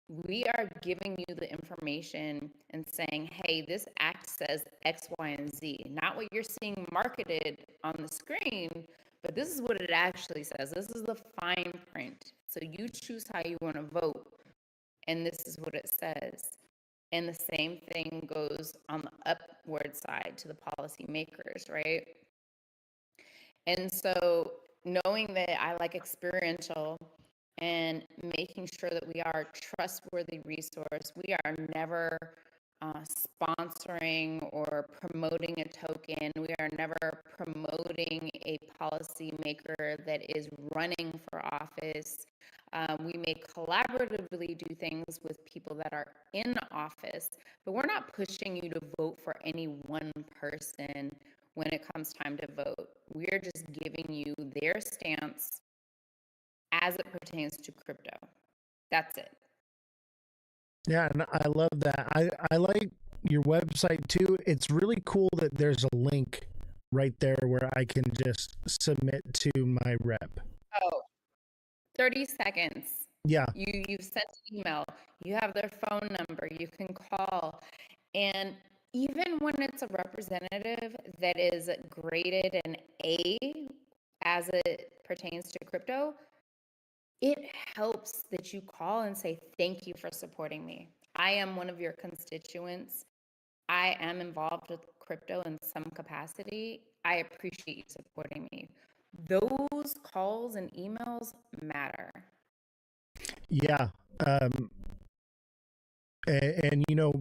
we are giving you the information and saying, hey, this act says X, Y, and Z. Not what you're seeing marketed on the screen, but this is what it actually says. This is the fine print. So you choose how you want to vote, and this is what it says. And the same thing goes on the upward side to the policymakers, right? And so knowing that I like experiential and making sure that we are a trustworthy resource, we are never sponsoring or promoting a token. We are never promoting a policymaker that is running for office. We may collaboratively do things with people that are in office, but we're not pushing you to vote for any one person when it comes time to vote. We're just giving you their stance as it pertains to crypto. That's it. Yeah, and I love that. I like your website too. It's really cool that there's a link right there where I can just submit to my rep. Oh, 30 seconds. Yeah. You've sent an email. You have their phone number. You can call. And even when it's a representative that is graded an A as it pertains to crypto, it helps that you call and say, thank you for supporting me. I am one of your constituents. I am involved with crypto in some capacity. I appreciate you supporting me. Those calls and emails matter. Yeah. And you know,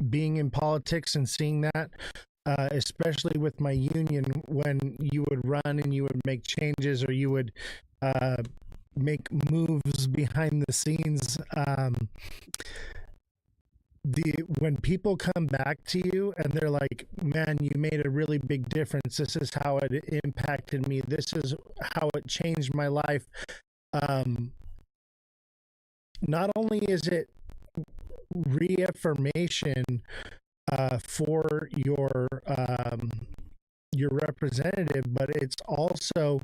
being in politics and seeing that, especially with my union, when you would run and you would make changes or you would make moves behind the scenes, when people come back to you and they're like, man, you made a really big difference, this is how it impacted me, this is how it changed my life, not only is it reaffirmation for your representative, but it's also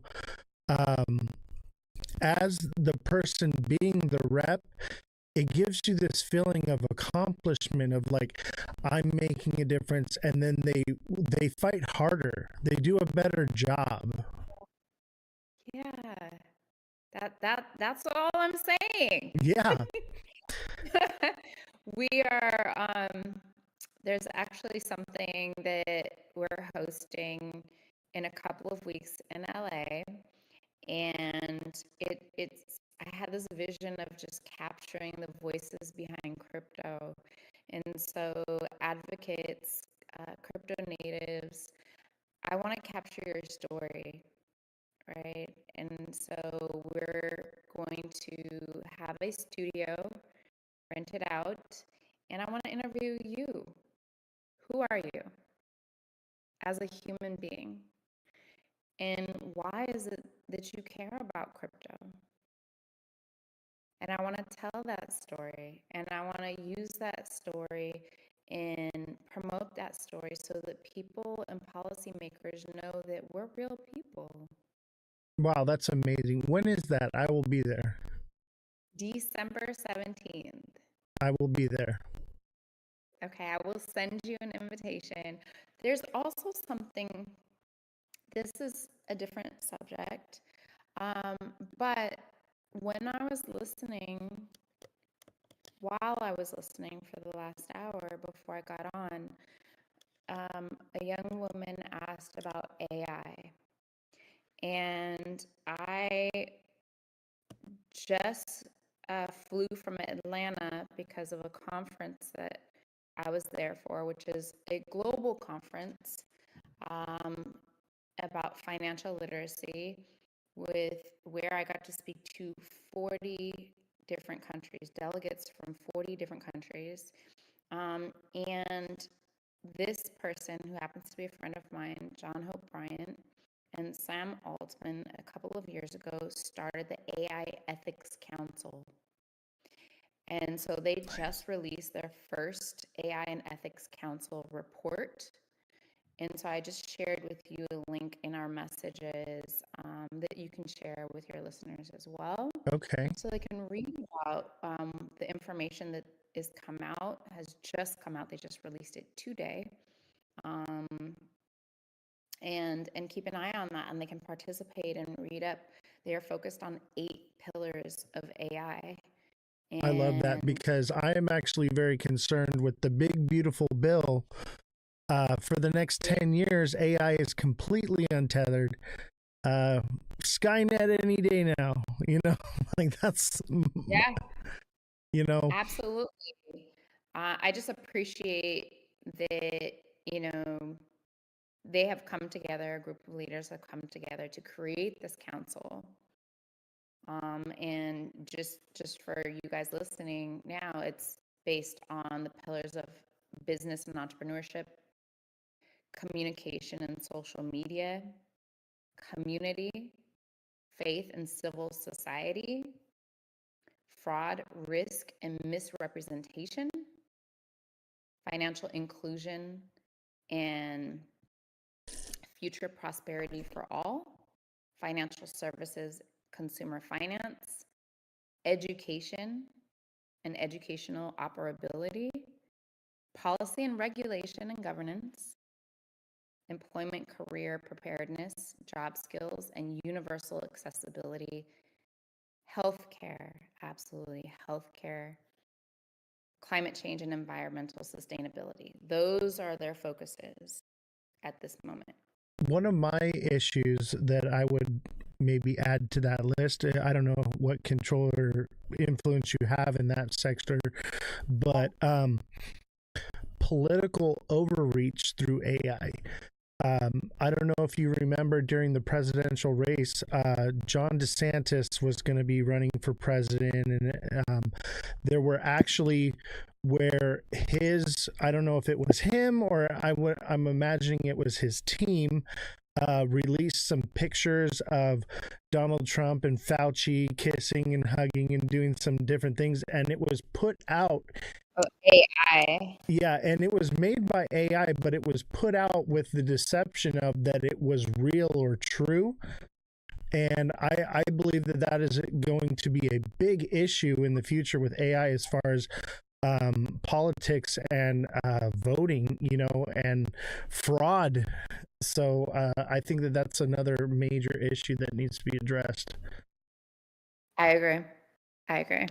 as the person being the rep, it gives you this feeling of accomplishment of like, I'm making a difference, and then they fight harder, they do a better job. Yeah, that's all I'm saying. Yeah. We are there's actually something that we're hosting in a couple of weeks in LA, and it's I had this vision of just capturing the voices behind crypto. And so advocates, crypto natives, I want to capture your story, right? And so we're going to have a studio rented out, and I want to interview you. Who are you as a human being? And why is it that you care about crypto? And I want to tell that story, and I want to use that story and promote that story so that people and policymakers know that we're real people. Wow, that's amazing. When is that? I will be there. December 17th. I will be there. Okay, I will send you an invitation. There's also something, this is a different subject, but when I was listening, while I was listening for the last hour before I got on, a young woman asked about AI. And I just flew from Atlanta because of a conference that I was there for, which is a global conference about financial literacy, with where I got to speak to 40 different countries, delegates from 40 different countries. And this person, who happens to be a friend of mine, John Hope Bryant, and Sam Altman, a couple of years ago, started the AI Ethics Council. And so they just released their first AI and Ethics Council report. And so I just shared with you a link in our messages that you can share with your listeners as well. Okay. So they can read about the information that has just come out. They just released it today. And keep an eye on that, and they can participate and read up. They are focused on 8 pillars of AI. I love that, because I am actually very concerned with the big, beautiful bill. For the next 10 years, AI is completely untethered. Skynet any day now, like that's, Yeah, you know, absolutely. I just appreciate that, you know, they have come together, a group of leaders have come together to create this council. And just for you guys listening now, it's based on the pillars of business and entrepreneurship, communication and social media, community, faith and civil society, fraud, risk, and misrepresentation, financial inclusion, and future prosperity for all, financial services, consumer finance, education and educational operability, policy and regulation and governance, employment career preparedness, job skills, and universal accessibility, healthcare, absolutely, healthcare, climate change and environmental sustainability. Those are their focuses at this moment. one of my issues that I would maybe add to that list, I don't know what control or influence you have in that sector, but political overreach through AI. I don't know if you remember during the presidential race, John DeSantis was going to be running for president, and there were actually where I don't know if it was him or I'm imagining it was his team, released some pictures of Donald Trump and Fauci kissing and hugging and doing some different things, and it was put out. Oh, AI. Yeah, and it was made by AI, but it was put out with the deception of that it was real or true. And I believe that that is going to be a big issue in the future with AI as far as politics and voting, and fraud. So I think that that's another major issue that needs to be addressed. I agree.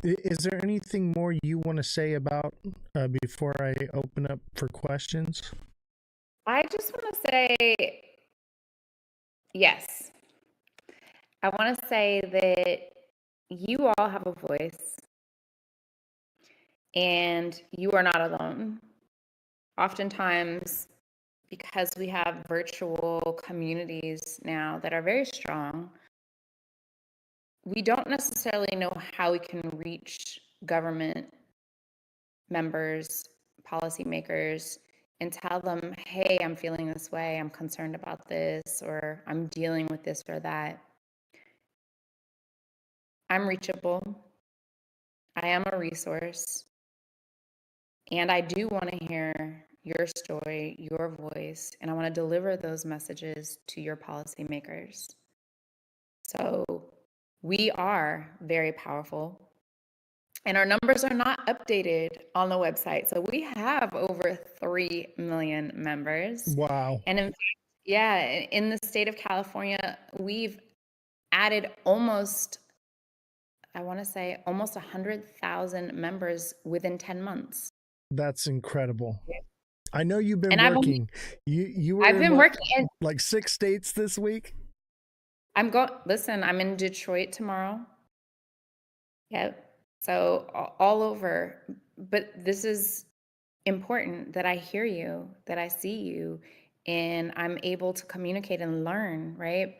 Is there anything more you want to say about before I open up for questions? I just want to say yes. I want to say that you all have a voice and you are not alone. Oftentimes, because we have virtual communities now that are very strong, we don't necessarily know how we can reach government members, policymakers, and tell them, hey, I'm feeling this way, I'm concerned about this, or I'm dealing with this or that. I'm reachable. I am a resource. And I do want to hear your story, your voice, and I want to deliver those messages to your policymakers. So we are very powerful. And our numbers are not updated on the website. So we have over 3 million members. Wow. And in fact, yeah, in the state of California, we've added almost 100,000 members within 10 months. That's incredible. I know you've been And working. You were I've been working in like 6 states this week. Listen, I'm in Detroit tomorrow. Yep. So all over, but this is important that I hear you, that I see you, and I'm able to communicate and learn, right?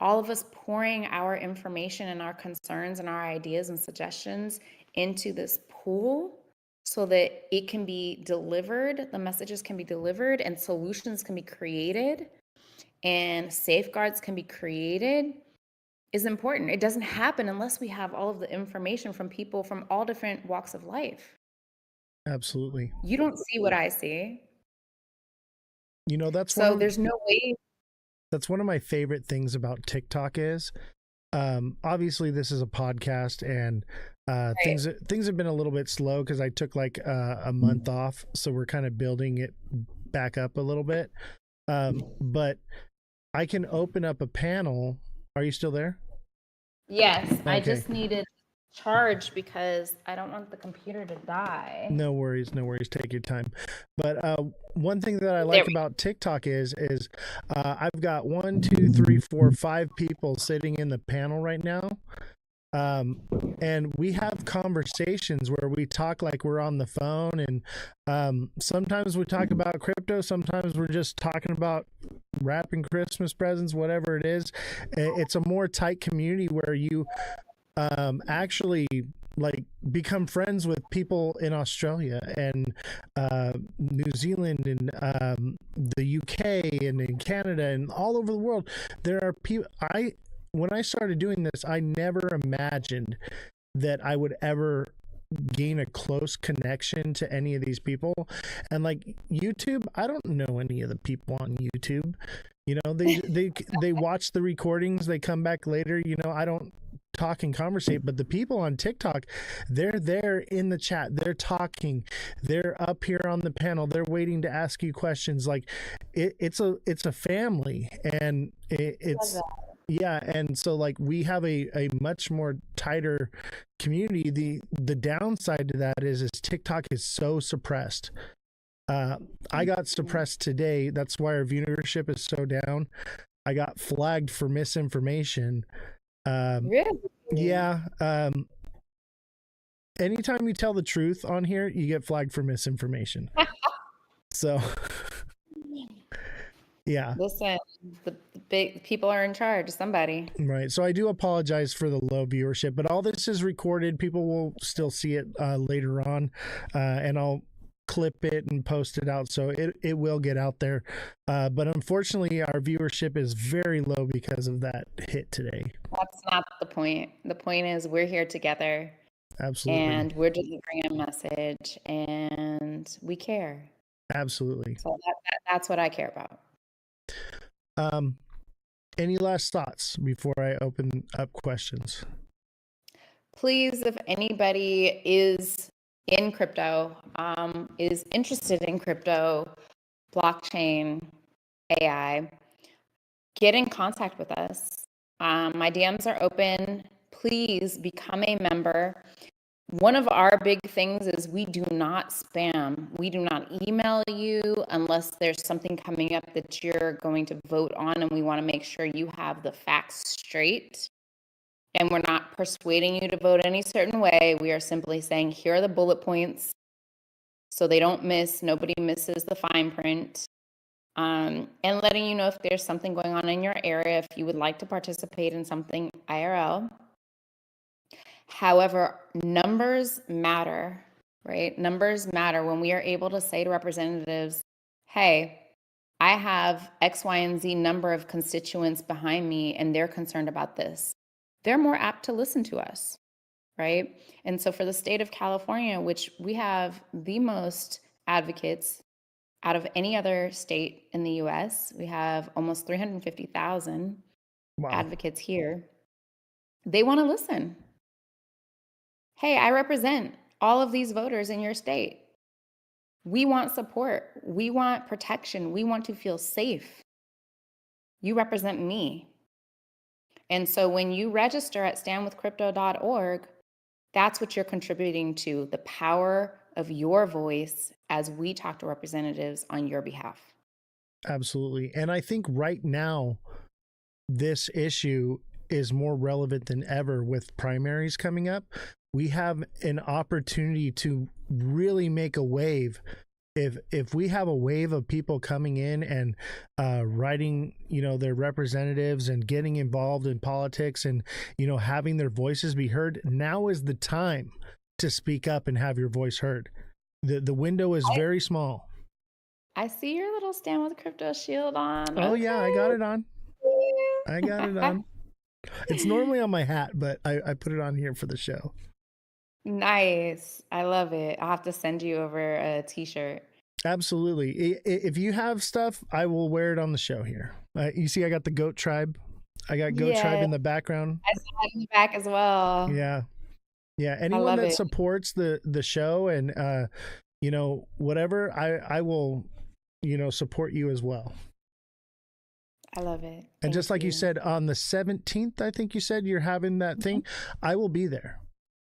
All of us pouring our information and our concerns and our ideas and suggestions into this pool so that it can be delivered, the messages can be delivered, and solutions can be created, and safeguards can be created is important. It doesn't happen unless we have all of the information from people from all different walks of life. Absolutely. You don't see what I see. That's so there's no way. That's one of my favorite things about TikTok is, obviously this is a podcast and things have been a little bit slow because I took like a month off. So we're kind of building it back up a little bit. But I can open up a panel. Are you still there? Yes, Okay. I just needed charge because I don't want the computer to die. No worries, no worries. Take your time. But one thing that I There like we about TikTok is I've got 1, 2, 3, 4, 5 people sitting in the panel right now. And we have conversations where we talk like we're on the phone, and sometimes we talk about crypto, sometimes we're just talking about wrapping Christmas presents, whatever it is. It's a more tight community where you actually like become friends with people in Australia and New Zealand and the UK and in Canada and all over the world. There are people. When I started doing this, I never imagined that I would ever gain a close connection to any of these people. And like YouTube, I don't know any of the people on YouTube. You know, they watch the recordings, they come back later. You know, I don't talk and conversate, but the people on TikTok, they're there in the chat, they're talking, they're up here on the panel, they're waiting to ask you questions. Like it's a family, and it's yeah. And so like we have a much more tighter community. The downside to that is TikTok is so suppressed. I got suppressed today. That's why our viewership is so down. I got flagged for misinformation. Really? Yeah. Anytime you tell the truth on here, you get flagged for misinformation. So yeah. Listen, the big people are in charge. Somebody. Right. So I do apologize for the low viewership, but all this is recorded. People will still see it later on, and I'll clip it and post it out, so it will get out there. But unfortunately, our viewership is very low because of that hit today. That's not the point. The point is we're here together. Absolutely. And we're delivering a message, and we care. Absolutely. So that's what I care about. Any last thoughts before I open up questions? Please, if anybody is in crypto, is interested in crypto, blockchain, AI, get in contact with us. My DMs are open. Please become a member. One of our big things is we do not spam. We do not email you unless there's something coming up that you're going to vote on, and we want to make sure you have the facts straight. And we're not persuading you to vote any certain way. We are simply saying, here are the bullet points so they don't miss, nobody misses the fine print. And letting you know if there's something going on in your area, if you would like to participate in something IRL. However, numbers matter, right? Numbers matter when we are able to say to representatives, hey, I have X, Y, and Z number of constituents behind me, and they're concerned about this. They're more apt to listen to us, right? And so for the state of California, which we have the most advocates out of any other state in the US, we have almost 350,000 advocates here. They want to listen. Hey, I represent all of these voters in your state. We want support. We want protection. We want to feel safe. You represent me. And so when you register at standwithcrypto.org, that's what you're contributing to, the power of your voice as we talk to representatives on your behalf. Absolutely. And I think right now, this issue is more relevant than ever with primaries coming up. We have an opportunity to really make a wave. If we have a wave of people coming in and writing, their representatives and getting involved in politics and, having their voices be heard, now is the time to speak up and have your voice heard. The window is very small. I see your little Stand with Crypto shield on. Oh, yeah, I got it on. I got it on. It's normally on my hat, but I put it on here for the show. Nice. I love it. I'll have to send you over a t-shirt. Absolutely. If you have stuff, I will wear it on the show here. You see, I got the Goat Tribe. I got Goat Tribe in the background. I saw it in the back as well. Yeah. Yeah. Anyone that supports the show and, whatever, I will, support you as well. I love it. And just like you said, on the 17th, I think you said you're having that thing. I will be there.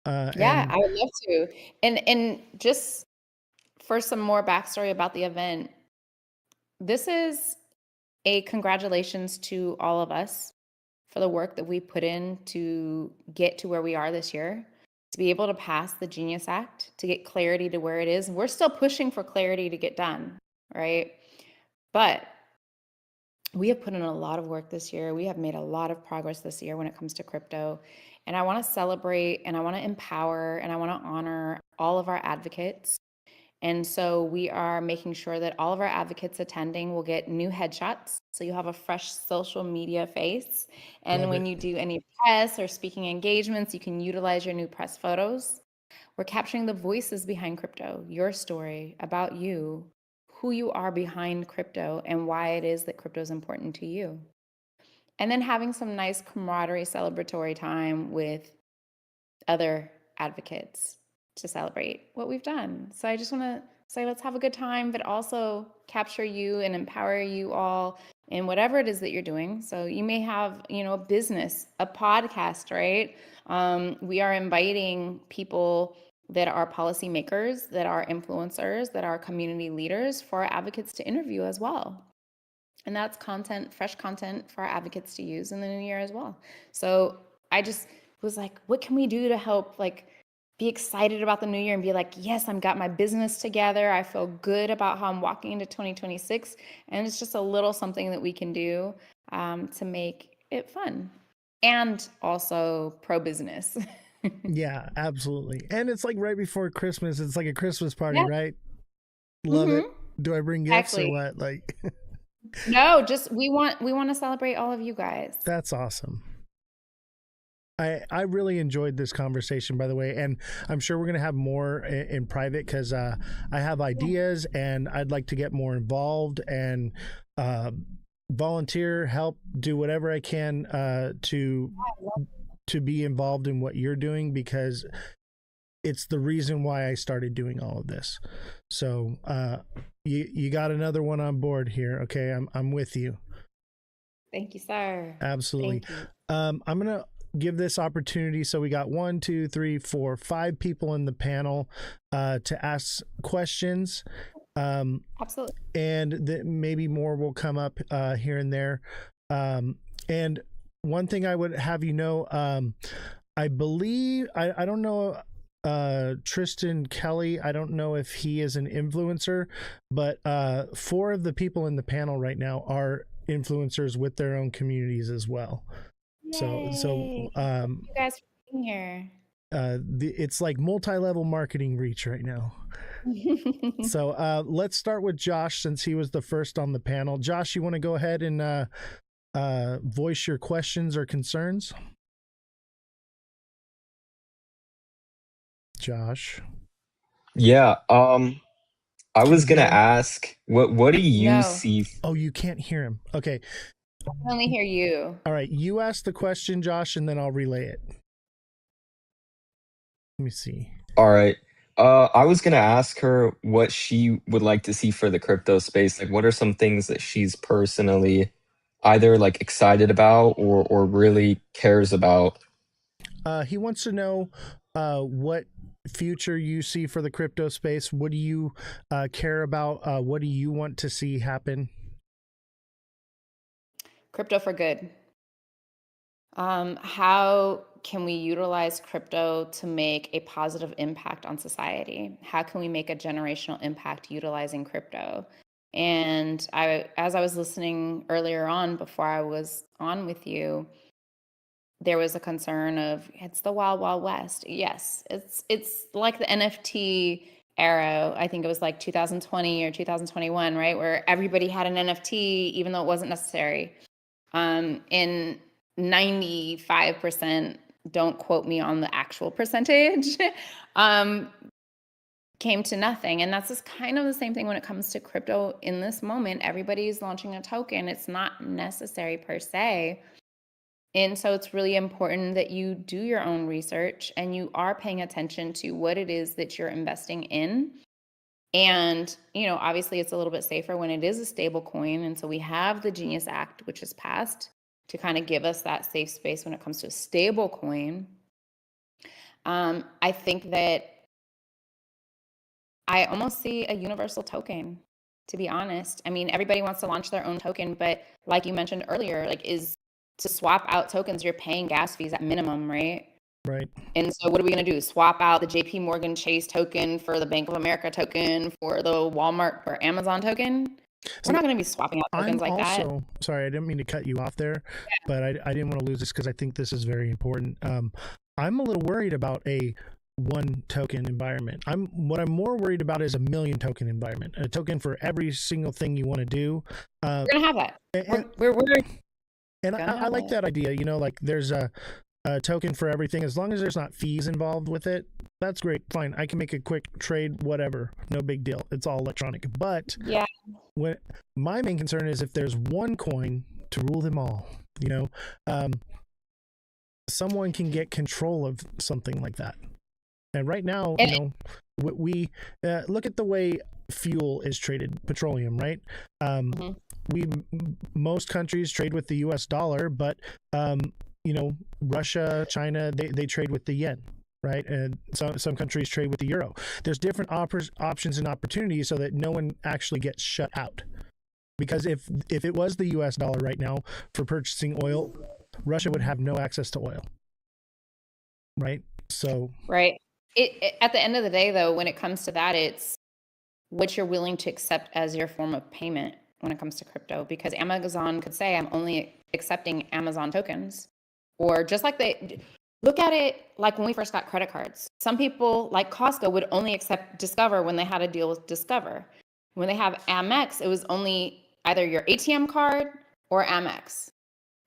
Yeah, And I would love to. And just for some more backstory about the event, this is a congratulations to all of us for the work that we put in to get to where we are this year, to be able to pass the Genius Act, to get clarity to where it is. We're still pushing for clarity to get done, right? But we have put in a lot of work this year. We have made a lot of progress this year when it comes to crypto. And I want to celebrate and I want to empower and I want to honor all of our advocates. And so we are making sure that all of our advocates attending will get new headshots. So you have a fresh social media face. And love when it. you do any press or speaking engagements, you can utilize your new press photos. We're capturing the voices behind crypto, your story about you, who you are behind crypto, and why it is that crypto is important to you. And then having some nice camaraderie celebratory time with other advocates to celebrate what we've done. So I just want to say let's have a good time, but also capture you and empower you all in whatever it is that you're doing. So you may have, a business, a podcast, right? We are inviting people that are policymakers, that are influencers, that are community leaders for our advocates to interview as well. And that's content, fresh content for our advocates to use in the new year as well. So I just was like, what can we do to help be excited about the new year and be like, yes, I've got my business together. I feel good about how I'm walking into 2026. And it's just a little something that we can do to make it fun and also pro-business. Yeah, absolutely. And it's like right before Christmas. It's like a Christmas party, Yeah. right? Love it. Do I bring gifts or Exactly. what? Like No, just we want to celebrate all of you guys. that's awesome. I really enjoyed this conversation, by the way, and I'm sure we're going to have more in private because I have ideas and I'd like to get more involved and volunteer, help, do whatever I can to be involved in what you're doing because it's the reason why I started doing all of this. So you got another one on board here. Okay, I'm with you. Thank you, sir. Absolutely. Thank you. I'm gonna give this opportunity. So we got 1, 2, 3, 4, 5 people in the panel to ask questions. Absolutely. And maybe more will come up here and there. And one thing I would have you know, I believe I don't know. Tristan Kelly, I don't know if he is an influencer, but 4 of the people in the panel right now are influencers with their own communities as well. Yay. So you guys for being here. it's like multi-level marketing reach right now. So let's start with Josh since he was the first on the panel. Josh, you want to go ahead and voice your questions or concerns? Josh. Yeah, I Can was you gonna hear him? ask, what do you No, see? Oh, you can't hear him. Okay. I can only hear you. All right. You ask the question, Josh, and then I'll relay it. Let me see. All right. I was gonna ask her what she would like to see for the crypto space. Like, what are some things that she's personally either like excited about or really cares about? He wants to know what future you see for the crypto space. What do you care about? What do you want to see happen? Crypto for good. How can we utilize crypto to make a positive impact on society? How can we make a generational impact utilizing crypto? And as I was listening earlier on before I was on with you, there was a concern of it's the wild, wild west. Yes, it's like the NFT era. I think it was like 2020 or 2021, right? Where everybody had an NFT, even though it wasn't necessary. And 95%, don't quote me on the actual percentage, came to nothing. And that's just kind of the same thing when it comes to crypto in this moment. Everybody's launching a token. It's not necessary per se. And so it's really important that you do your own research and you are paying attention to what it is that you're investing in. And, obviously it's a little bit safer when it is a stable coin. And so we have the Genius Act, which is passed to kind of give us that safe space when it comes to a stable coin. I think that I almost see a universal token, to be honest. I mean, everybody wants to launch their own token, but like you mentioned earlier, like is to swap out tokens, you're paying gas fees at minimum, right? Right. And so what are we going to do? Swap out the JP Morgan Chase token for the Bank of America token, for the Walmart or Amazon token? We're not going to be swapping out tokens like that. Sorry, I didn't mean to cut you off there, but I didn't want to lose this because I think this is very important. I'm a little worried about a one token environment. What I'm more worried about is a million token environment, a token for every single thing you want to do. We're going to have that. And I like that idea. You know, like there's a token for everything. As long as there's not fees involved with it, that's great. Fine. I can make a quick trade, whatever. No big deal. It's all electronic. But yeah, when my main concern is if there's one coin to rule them all, you know, someone can get control of something like that. And right now, you know, we look at the way fuel is traded, petroleum, right? Most countries trade with the US dollar, but you know, Russia, China, they trade with the yen, right? And some countries trade with the euro. There's different options and opportunities so that no one actually gets shut out. Because if it was the US dollar right now for purchasing oil, Russia would have no access to oil, right? So right. At the end of the day, though, when it comes to that, it's what you're willing to accept as your form of payment when it comes to crypto. Because Amazon could say, I'm only accepting Amazon tokens. Or just like they look at it like when we first got credit cards. Some people like Costco would only accept Discover when they had a deal with Discover. When they have Amex, it was only either your ATM card or Amex.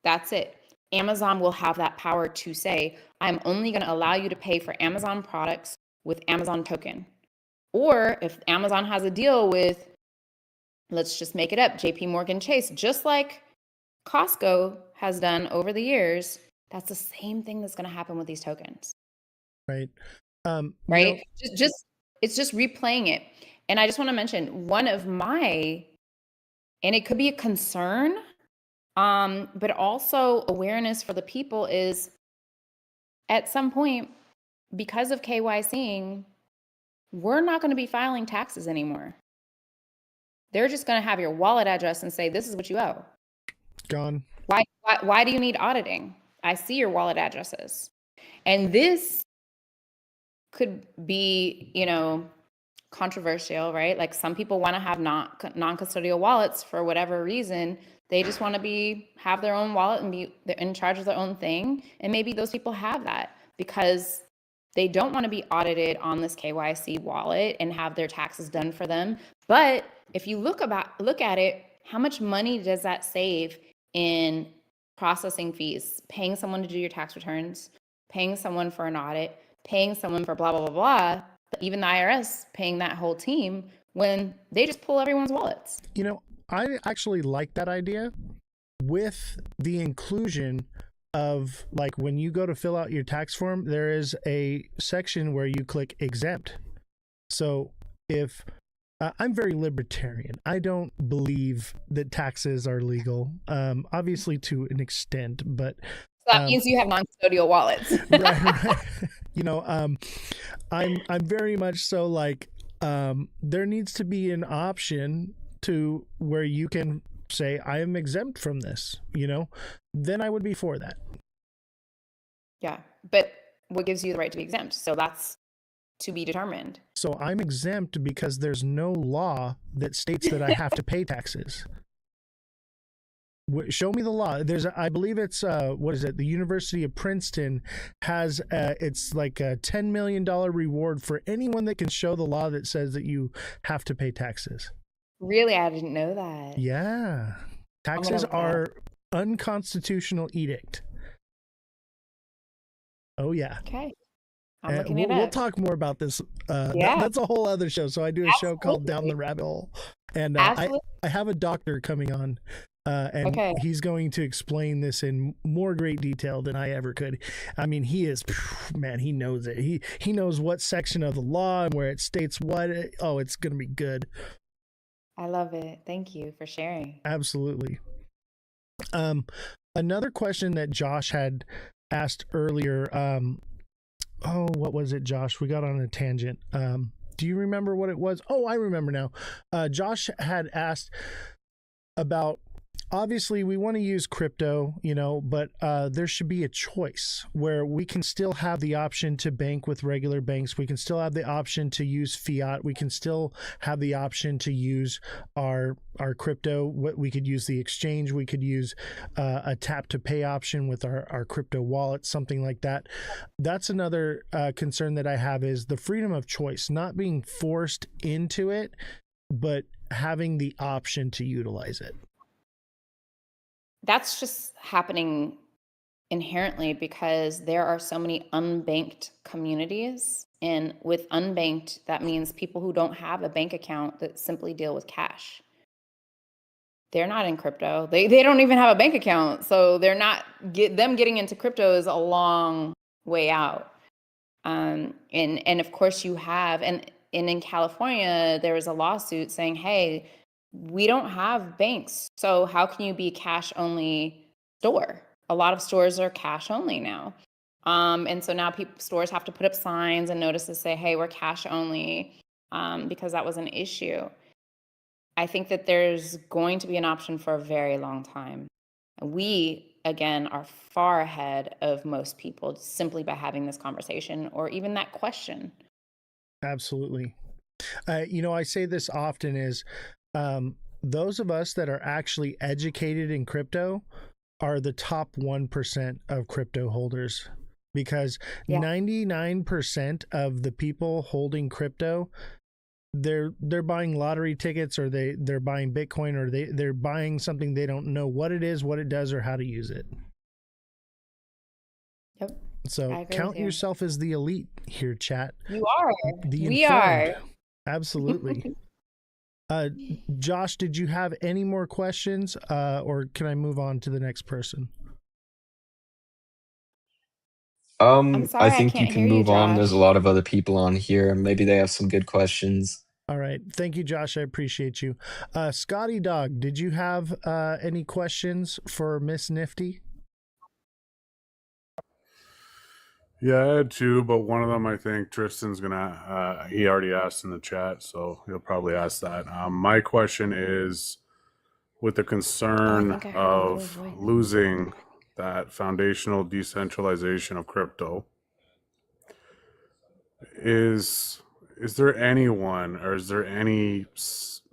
That's it. Amazon will have that power to say, I'm only going to allow you to pay for Amazon products with Amazon token. Or if Amazon has a deal with, let's just make it up, JP Morgan Chase, just like Costco has done over the years, that's the same thing that's going to happen with these tokens. Right. Right. You know, it's just replaying it. And I just want to mention one of my, and it could be a concern, but also awareness for the people is at some point, because of KYCing, we're not going to be filing taxes anymore. They're just going to have your wallet address and say, this is what you owe. Gone. Why do you need auditing? I see your wallet addresses. And this could be, you know, controversial, right? Like some people want to have non-custodial wallets for whatever reason. They just want to have their own wallet and be in charge of their own thing. And maybe those people have that because they don't want to be audited on this KYC wallet and have their taxes done for them. But if you look at it, how much money does that save in processing fees, paying someone to do your tax returns, paying someone for an audit, paying someone for blah, blah, blah, blah, even the IRS paying that whole team when they just pull everyone's wallets? You know, I actually like that idea with the inclusion of, like, when you go to fill out your tax form, there is a section where you click exempt. So if I'm very libertarian, I don't believe that taxes are legal, obviously to an extent, but so that means you have non-custodial wallets. right. You know, I'm very much so like, there needs to be an option to where you can say, I am exempt from this, you know, then I would be for that. Yeah. But what gives you the right to be exempt? So that's to be determined. So I'm exempt because there's no law that states that I have to pay taxes. Show me the law. I believe it's what is it? The University of Princeton has it's like a $10 million reward for anyone that can show the law that says that you have to pay taxes. Really? I didn't know that. Yeah. Taxes are unconstitutional edict. Oh yeah. Okay. I'm looking it up. We'll talk more about this. That's a whole other show. So I do a show called Down the Rabbit Hole, and I have a doctor coming on, and he's going to explain this in more great detail than I ever could. I mean, he knows it. He knows what section of the law and where it states what. It's going to be good. I love it. Thank you for sharing. Absolutely. Another question that Josh had asked earlier, what was it, Josh? We got on a tangent. Do you remember what it was? Oh, I remember now. Josh had asked about, obviously we want to use crypto, but there should be a choice where we can still have the option to bank with regular banks. We can still have the option to use fiat. We can still have the option to use our crypto. We could use the exchange. We could use a tap to pay option with our crypto wallet, something like that. That's another concern that I have, is the freedom of choice, not being forced into it, but having the option to utilize it. That's just happening inherently because there are so many unbanked communities. And with unbanked, that means people who don't have a bank account that simply deal with cash. They're not in crypto. They don't even have a bank account. So they're not them getting into crypto is a long way out. And of course you have, and in California, there was a lawsuit saying, hey, we don't have banks. So how can you be a cash only store? A lot of stores are cash only now. And so now stores have to put up signs and notices say, hey, we're cash only, because that was an issue. I think that there's going to be an option for a very long time. We, again, are far ahead of most people simply by having this conversation or even that question. Absolutely. I say this often is, those of us that are actually educated in crypto are the top 1% of crypto holders, because 99% of the people holding crypto, they're buying lottery tickets, or they're buying Bitcoin, or they're buying something they don't know what it is, what it does, or how to use it. Yep. So count yourself as the elite here, chat. You are. We are. Absolutely. Josh, did you have any more questions, or can I move on to the next person? I'm sorry, I think can't you can hear you, move on. There's a Josh. lot of other people on here. Maybe they have some good questions. All right. Thank you, Josh. I appreciate you. Scotty Dog, did you have any questions for Miss Nifty? Yeah, I had two, but one of them I think Tristan's gonna. He already asked in the chat, so he'll probably ask that. My question is, with the concern of losing that foundational decentralization of crypto, is there anyone, or is there any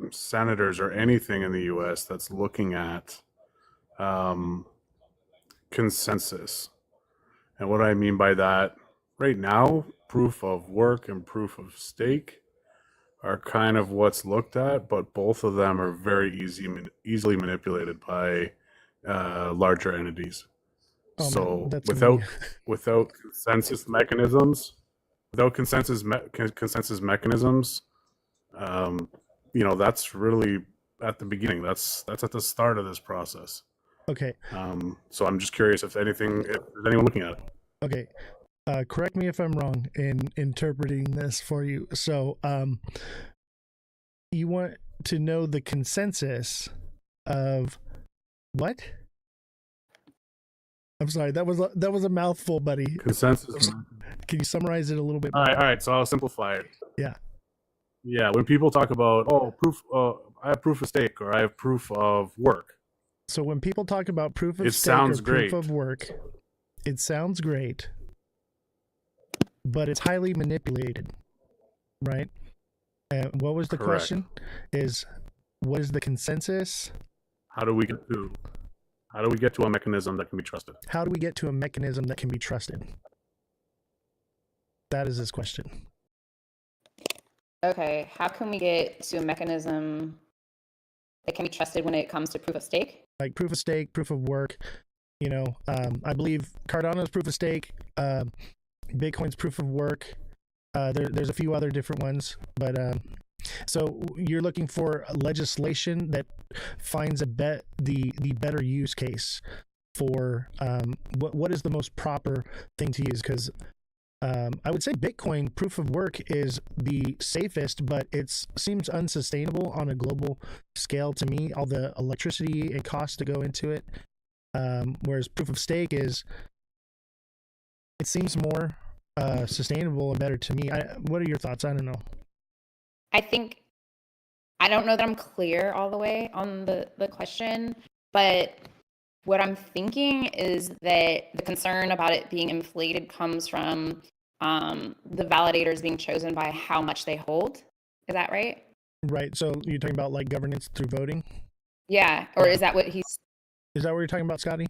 senators or anything in the U.S. that's looking at consensus? And what I mean by that, right now, proof of work and proof of stake are kind of what's looked at, but both of them are very easily manipulated by larger entities. Oh, so man, without consensus mechanisms, that's really at the beginning. That's at the start of this process. Okay. So I'm just curious if there's anyone looking at it. Okay. Correct me if I'm wrong in interpreting this for you. So, you want to know the consensus of what? I'm sorry, that was a mouthful, buddy. Consensus. Can you summarize it a little bit? All right. So I'll simplify it. Yeah. When people talk about proof, I have proof of stake, or I have proof of work. So when people talk about proof of It stake sounds or proof great. of work, it sounds great, but it's highly manipulated, right? And what was the Correct. question? What is the consensus? How do we get to a mechanism that can be trusted? How do we get to a mechanism that can be trusted? That is his question. Okay, how can we get to a mechanism that can be trusted when it comes to proof of stake? Like proof of stake, proof of work. I believe Cardano's proof of stake, Bitcoin's proof of work. There's a few other different ones, but so you're looking for legislation that finds the better use case for what is the most proper thing to use, because I would say Bitcoin proof of work is the safest, but it seems unsustainable on a global scale to me, all the electricity and costs to go into it. Whereas proof of stake it seems more sustainable and better to me. What are your thoughts? I don't know. I don't know that I'm clear all the way on the question, but what I'm thinking is that the concern about it being inflated comes from the validators being chosen by how much they hold. Is that right? Right. So you're talking about like governance through voting? Yeah. Or is that what he's... Is that what you're talking about, Scotty?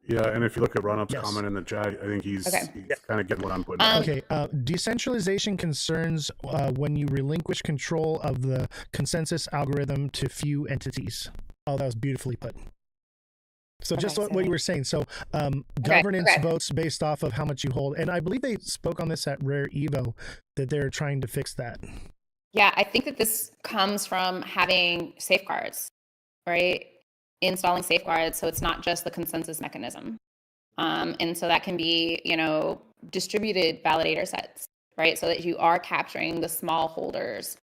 Yeah, and if you look at Run-Up's Yes. comment in the chat, I think he's Okay. kind of getting what I'm putting out. Okay. Decentralization concerns when you relinquish control of the consensus algorithm to few entities. Oh, that was beautifully put. So just what you were saying. So governance votes based off of how much you hold. And I believe they spoke on this at Rare Evo, that they're trying to fix that. Yeah, I think that this comes from having safeguards, right? Installing safeguards, so it's not just the consensus mechanism. And so that can be, distributed validator sets, right? So that you are capturing the small holders.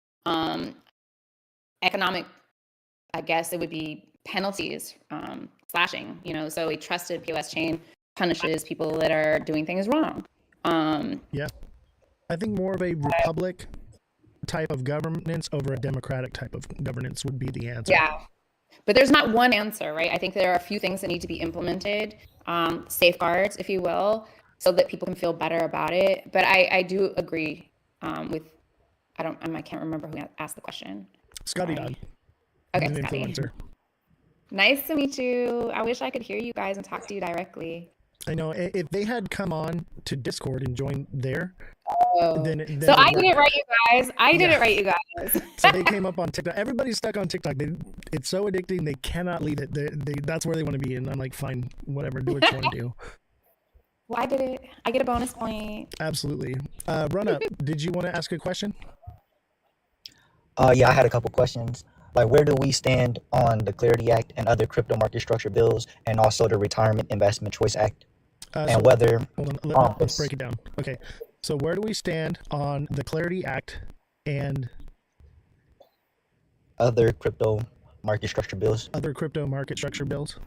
Economic, I guess it would be penalties, slashing, so a trusted POS chain punishes people that are doing things wrong. Yeah. I think more of a republic type of governance over a democratic type of governance would be the answer. Yeah. But there's not one answer, right? I think there are a few things that need to be implemented, safeguards, if you will, so that people can feel better about it. But I do agree with, I can't remember who asked the question. Scotty Dodd. Okay, An Scotty. influencer. Nice to meet you. I wish I could hear you guys and talk to you directly. I know. If they had come on to Discord and joined there, then so I didn't write you guys. I didn't write you guys. So they came up on TikTok. Everybody's stuck on TikTok. It's so addicting. They cannot leave it. That's where they want to be. And I'm like, fine, whatever. Do what you want to do. Well, I did it. I get a bonus point. Absolutely. Run Up. Did you want to ask a question? Yeah, I had a couple questions. Like, where do we stand on the Clarity Act and other crypto market structure bills, and also the Retirement Investment Choice Act, and whether... Hold on, let's break it down. Okay, so where do we stand on the Clarity Act and other crypto market structure bills? Other crypto market structure bills.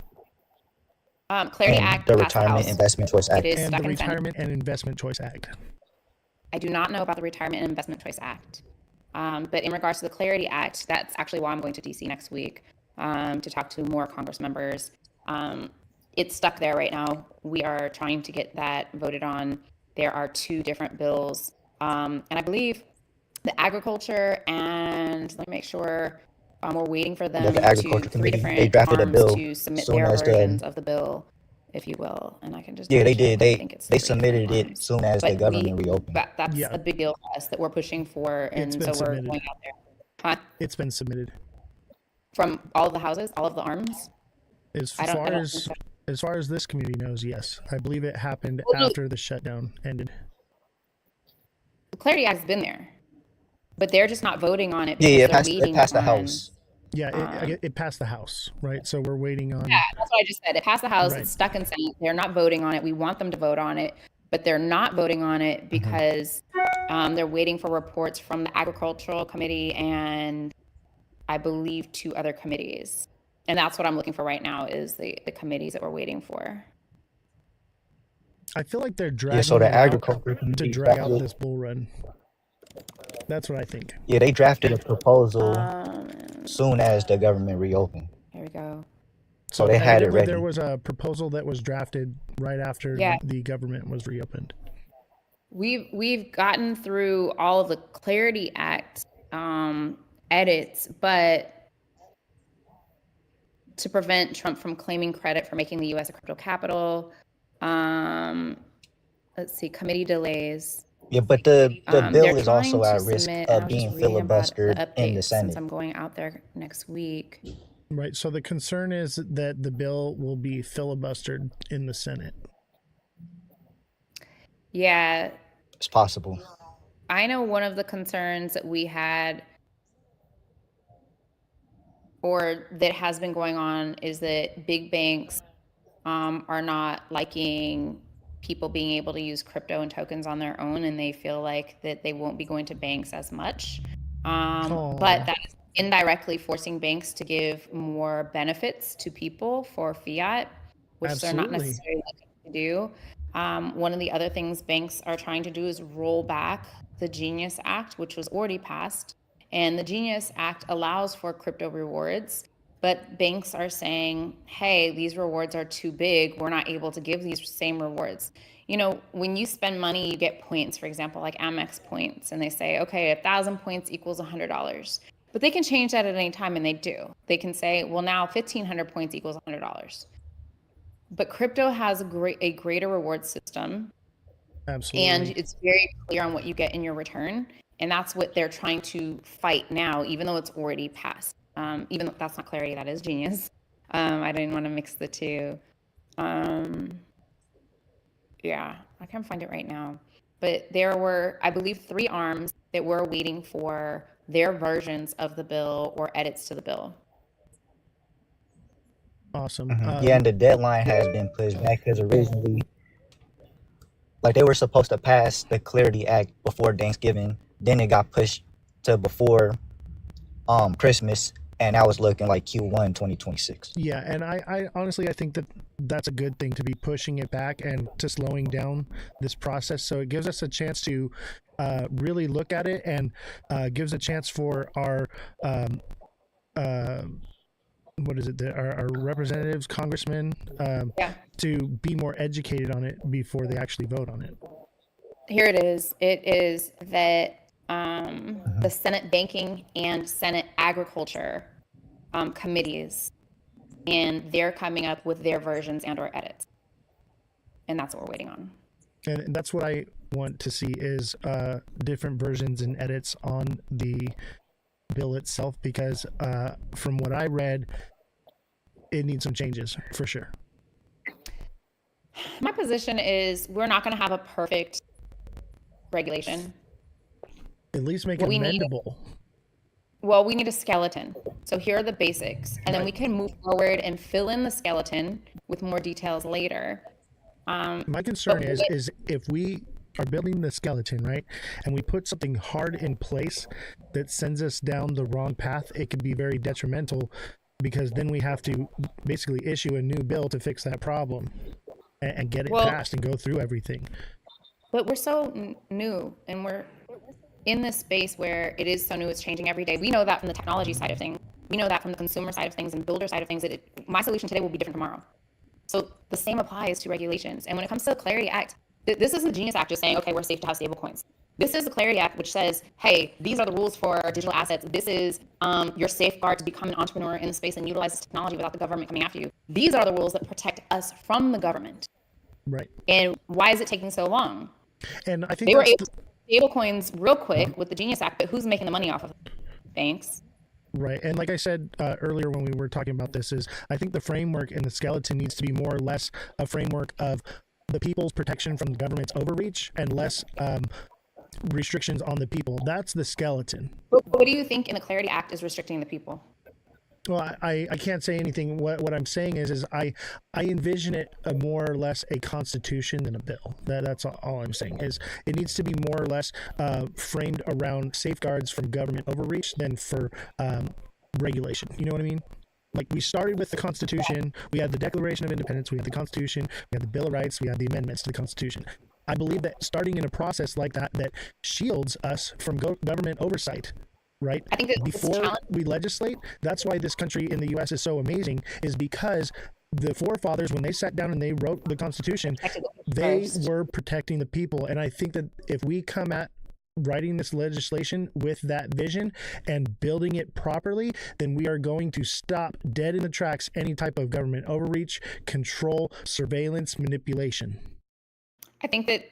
Clarity Act, the Retirement Investment Choice Act, and the Retirement and Investment Choice Act. I do not know about the Retirement and Investment Choice Act. But in regards to the Clarity Act, that's actually why I'm going to DC next week to talk to more Congress members. It's stuck there right now. We are trying to get that voted on. There are 2 different bills. And I believe the agriculture and let me make sure we're waiting for them the Agriculture to 3 Committee, different they drafted a arms bill to submit soon their as versions of the bill, if you will. And I can just they did. I think it's They 3 submitted different it soon as the government reopened. That's a big deal for us that we're pushing for, and so we're going out there. Huh? It's been submitted From all of the houses, all of the arms. As far as this community knows, yes. I believe it happened after the shutdown ended. The Clarity Act has been there, but they're just not voting on it. It passed the House. Yeah, it passed the House, right? So we're waiting on... Yeah, that's what I just said. It passed the House. Right. It's stuck in Senate. They're not voting on it. We want them to vote on it, but they're not voting on it because they're waiting for reports from the Agricultural Committee and I believe 2 other committees. And that's what I'm looking for right now is the committees that we're waiting for. I feel like they're dragging so the it out Agriculture to Committee drag out drafted- this bull run. That's what I think. Yeah, they drafted a proposal soon as the government reopened. Here we go. So they had it evidently ready. There was a proposal that was drafted right after the government was reopened. We've gotten through all of the Clarity Act edits, but to prevent Trump from claiming credit for making the U.S. a crypto capital, let's see, committee delays. Yeah, but the bill is also trying at to risk submit- of I'm being just reading about the filibustered in the updates Senate. Since I'm going out there next week. Right. So the concern is that the bill will be filibustered in the Senate. Yeah, It's possible. I know one of the concerns that we had or that has been going on is that big banks are not liking people being able to use crypto and tokens on their own, and they feel like that they won't be going to banks as much. But that is indirectly forcing banks to give more benefits to people for fiat, which they're not Absolutely. necessarily to do. One of the other things banks are trying to do is roll back the Genius Act, which was already passed. And the Genius Act allows for crypto rewards, but banks are saying, hey, these rewards are too big. We're not able to give these same rewards. You know, when you spend money, you get points, for example, like Amex points, and they say, okay, 1,000 points equals $100. But they can change that at any time, and they do. They can say, well, now 1,500 points equals $100. But crypto has a greater reward system, Absolutely. and it's very clear on what you get in your return. And that's what they're trying to fight now, even though it's already passed. Even though that's not Clarity, that is Genius. I didn't want to mix the two. Yeah, I can't find it right now. But there were, I believe, 3 arms that were waiting for their versions of the bill or edits to the bill. Awesome. Yeah, and the deadline has been pushed back because originally, like, they were supposed to pass the Clarity Act before Thanksgiving. Then it got pushed to before Christmas, and now it's looking like Q1 2026. Yeah, and I honestly, I think that that's a good thing, to be pushing it back and to slowing down this process. So it gives us a chance to really look at it, and gives a chance for our what is it? Our representatives, congressmen, to be more educated on it before they actually vote on it. Here it is. It is that the Senate Banking and Senate Agriculture committees, and they're coming up with their versions and or edits. And that's what we're waiting on. And that's what I want to see, is different versions and edits on the bill itself, because from what I read, it needs some changes for sure. My position is we're not going to have a perfect regulation. At least make it amendable. Well, we need a skeleton. So here are the basics, and then we can move forward and fill in the skeleton with more details later. My concern is if we are building the skeleton, right, and we put something hard in place that sends us down the wrong path, it could be very detrimental, because then we have to basically issue a new bill to fix that problem and get it passed and go through everything. But we're so new, and we're in this space where it is so new, it's changing every day. We know that from the technology side of things. We know that from the consumer side of things and builder side of things, that my solution today will be different tomorrow. So the same applies to regulations. And when it comes to the Clarity Act, this is the Genius Act just saying, okay, we're safe to have stable coins. This is the Clarity Act, which says, hey, these are the rules for our digital assets. This is your safeguard to become an entrepreneur in the space and utilize this technology without the government coming after you. These are the rules that protect us from the government. Right. And why is it taking so long? And I think they were able to stable coins real quick with the Genius Act, but who's making the money off of it? Banks. Right. And like I said earlier when we were talking about this, is I think the framework and the skeleton needs to be more or less a framework of the people's protection from the government's overreach, and less restrictions on the people. That's the skeleton. But what do you think in the Clarity Act is restricting the people? Well, I can't say anything. What I'm saying is I envision it more or less a constitution than a bill. That's all I'm saying, is it needs to be more or less framed around safeguards from government overreach than for regulation. You know what I mean? Like, we started with the Constitution, we had the Declaration of Independence, we had the Constitution, we had the Bill of Rights, we had the amendments to the Constitution. I believe that starting in a process like that shields us from government oversight, right? I think that before we legislate, that's why this country in the U.S. is so amazing, is because the forefathers, when they sat down and they wrote the Constitution, they were protecting the people. And I think that if we come at writing this legislation with that vision and building it properly, then we are going to stop dead in the tracks any type of government overreach, control, surveillance, manipulation. I think that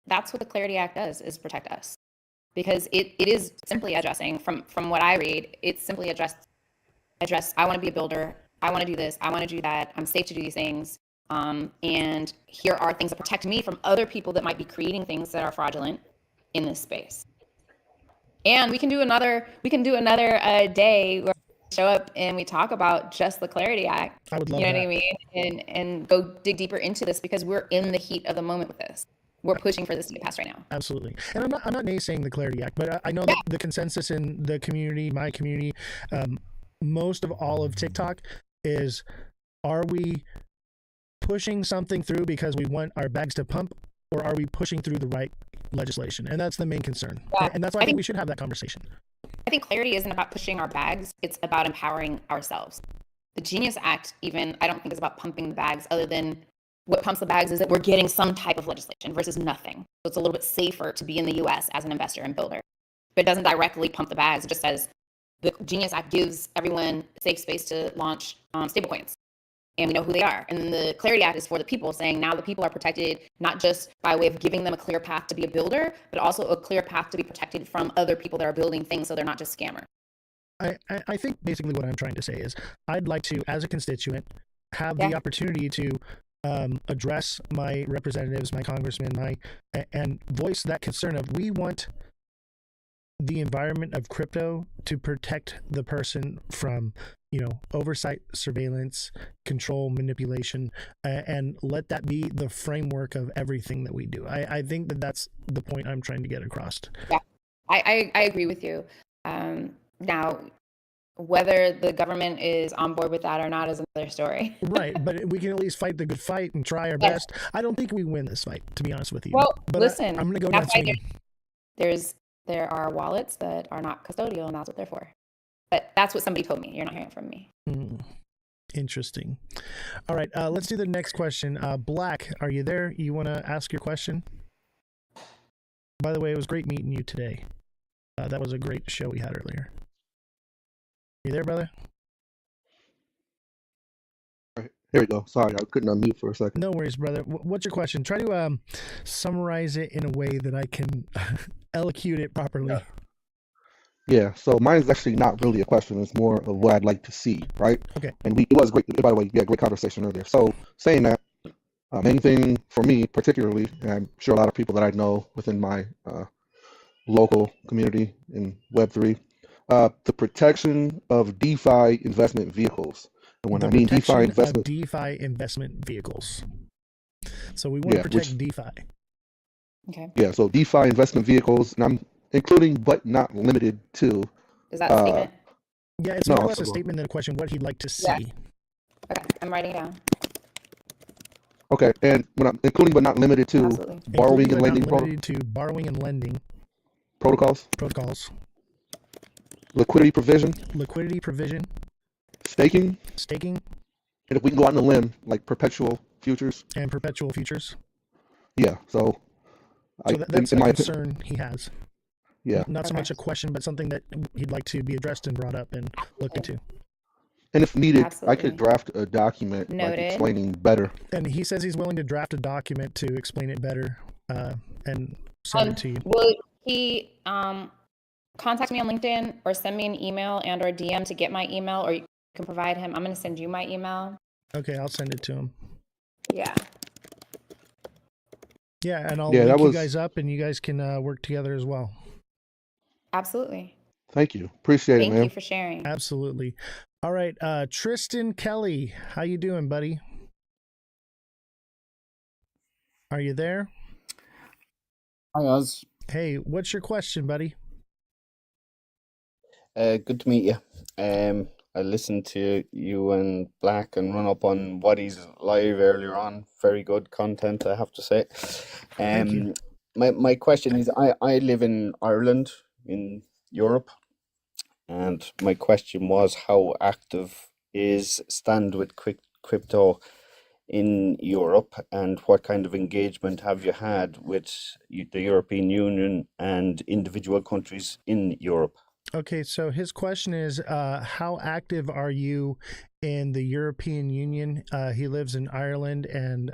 that's what the Clarity Act does, is protect us, because it is simply addressing, from what I read, it's simply address I want to be a builder, I want to do this, I want to do that, I'm safe to do these things, and here are things that protect me from other people that might be creating things that are fraudulent in this space. And we can do another day where we show up and we talk about just the Clarity Act. I would love you know that. what I mean? And go dig deeper into this, because we're in the heat of the moment with this. We're pushing for this to get passed right now. Absolutely. And I'm not naysaying the Clarity Act, but I know that the consensus in the community, my community, most of all of TikTok, is, are we pushing something through because we want our bags to pump, or are we pushing through the right legislation? And that's the main concern. Yeah, and that's why I think we should have that conversation. I think clarity isn't about pushing our bags. It's about empowering ourselves. The Genius Act, even, I don't think is about pumping the bags, other than what pumps the bags is that we're getting some type of legislation versus nothing. So it's a little bit safer to be in the US as an investor and builder. But it doesn't directly pump the bags. It just says the Genius Act gives everyone safe space to launch stablecoins. And we know who they are. And then the Clarity Act is for the people, saying now the people are protected, not just by way of giving them a clear path to be a builder, but also a clear path to be protected from other people that are building things so they're not just scammers. I think basically what I'm trying to say is I'd like to, as a constituent, have the opportunity to address my representatives, my congressmen, and voice that concern of we want the environment of crypto to protect the person from, oversight, surveillance, control, manipulation, and let that be the framework of everything that we do. I think that that's the point I'm trying to get across. Yeah, I agree with you. Now, whether the government is on board with that or not is another story. Right, but we can at least fight the good fight and try our best. I don't think we win this fight, to be honest with you. Well, but listen, I'm going to go down swinging. There are wallets that are not custodial, and that's what they're for. But that's what somebody told me. You're not hearing from me. Interesting. All right, let's do the next question. Black, are you there? You want to ask your question? By the way, it was great meeting you today. That was a great show we had earlier. You there, brother? All right, here we go. Sorry, I couldn't unmute for a second. No worries, brother. What's your question? Try to summarize it in a way that I can elocute it properly. Yeah, so mine's actually not really a question. It's more of what I'd like to see, right? Okay. And it was great. By the way, we had a great conversation earlier. So saying that, main thing for me particularly, and I'm sure a lot of people that I know within my local community in Web3, the protection of DeFi investment vehicles. And when I mean DeFi investment vehicles. So we want to protect DeFi. Okay. Yeah, so DeFi investment vehicles, and I'm including but not limited to. Is that a statement? Yeah, it's more or less a statement than a question, what he'd like to see. Yeah. Okay, I'm writing it down. Okay, and when I'm including but not limited to borrowing and lending protocols. Liquidity provision. Staking. And if we can go out on a limb, like perpetual futures. Yeah, so that's a concern he has. Yeah. Not so much a question, but something that he'd like to be addressed and brought up and looked into. And if needed, I could draft a document like explaining better. And he says he's willing to draft a document to explain it better and send it to you. Will he contact me on LinkedIn or send me an email and or DM to get my email, or you can provide him? I'm going to send you my email. Okay, I'll send it to him. Yeah. Yeah, and I'll link you guys up, and you guys can work together as well. Absolutely. Thank you. Appreciate it, man. Thank you for sharing. Absolutely. All right, Tristan Kelly, how you doing, buddy? Are you there? Hi, Oz. Hey, what's your question, buddy? Good to meet you. I listened to you and Black and Run Up on Waddy's live earlier on. Very good content, I have to say. Thank you. My question is, I live in Ireland, in Europe, and my question was, how active is Stand with Crypto in Europe, and what kind of engagement have you had with the European Union and individual countries in Europe? Okay, so his question is, how active are you in the European Union? He lives in Ireland, and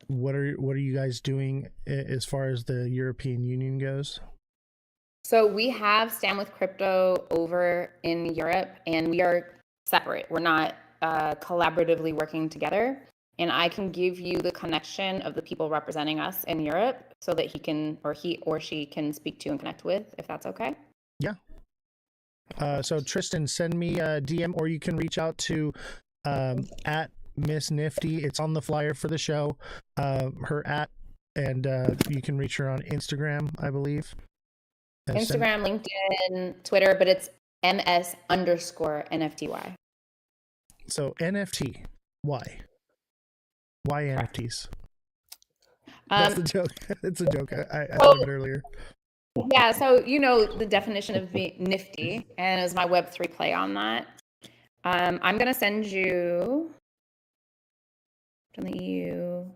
what are you guys doing as far as the European Union goes? So we have Stand with Crypto over in Europe, and we are separate. We're not collaboratively working together. And I can give you the connection of the people representing us in Europe so that he or she can speak to and connect with, if that's okay. Yeah. So Tristan, send me a DM, or you can reach out to at Miss Nifty. It's on the flyer for the show. Her at, and you can reach her on Instagram, I believe. Instagram, LinkedIn, Twitter, but it's MS_NFTY. So NFT. Why? Why NFTs? Um, That's the joke. It's a joke. I so- learned earlier. Yeah, so you know the definition of nifty, and as my Web3 play on that, I'm gonna send you from the EU.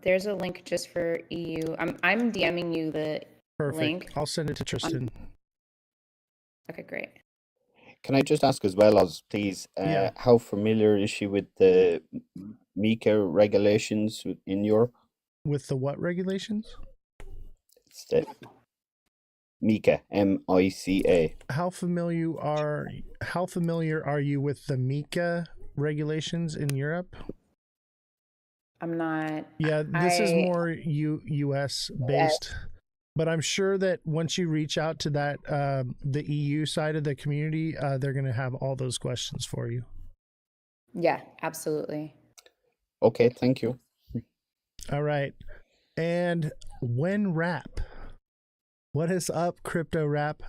There's a link just for EU. I'm DMing you the Perfect. link. I'll send it to Tristan. Okay, great. Can I just ask as well, Oz, please, Yeah. how familiar is she with the MiCA regulations in Europe? With the what regulations? It's the MiCA, M-I-C-A. How familiar are you with the MiCA regulations in Europe? I'm not. Yeah, this is more US based, but I'm sure that once you reach out to that the EU side of the community, they're going to have all those questions for you. Yeah, absolutely. Okay, thank you. All right. And when rap? What is up, Crypto Rap?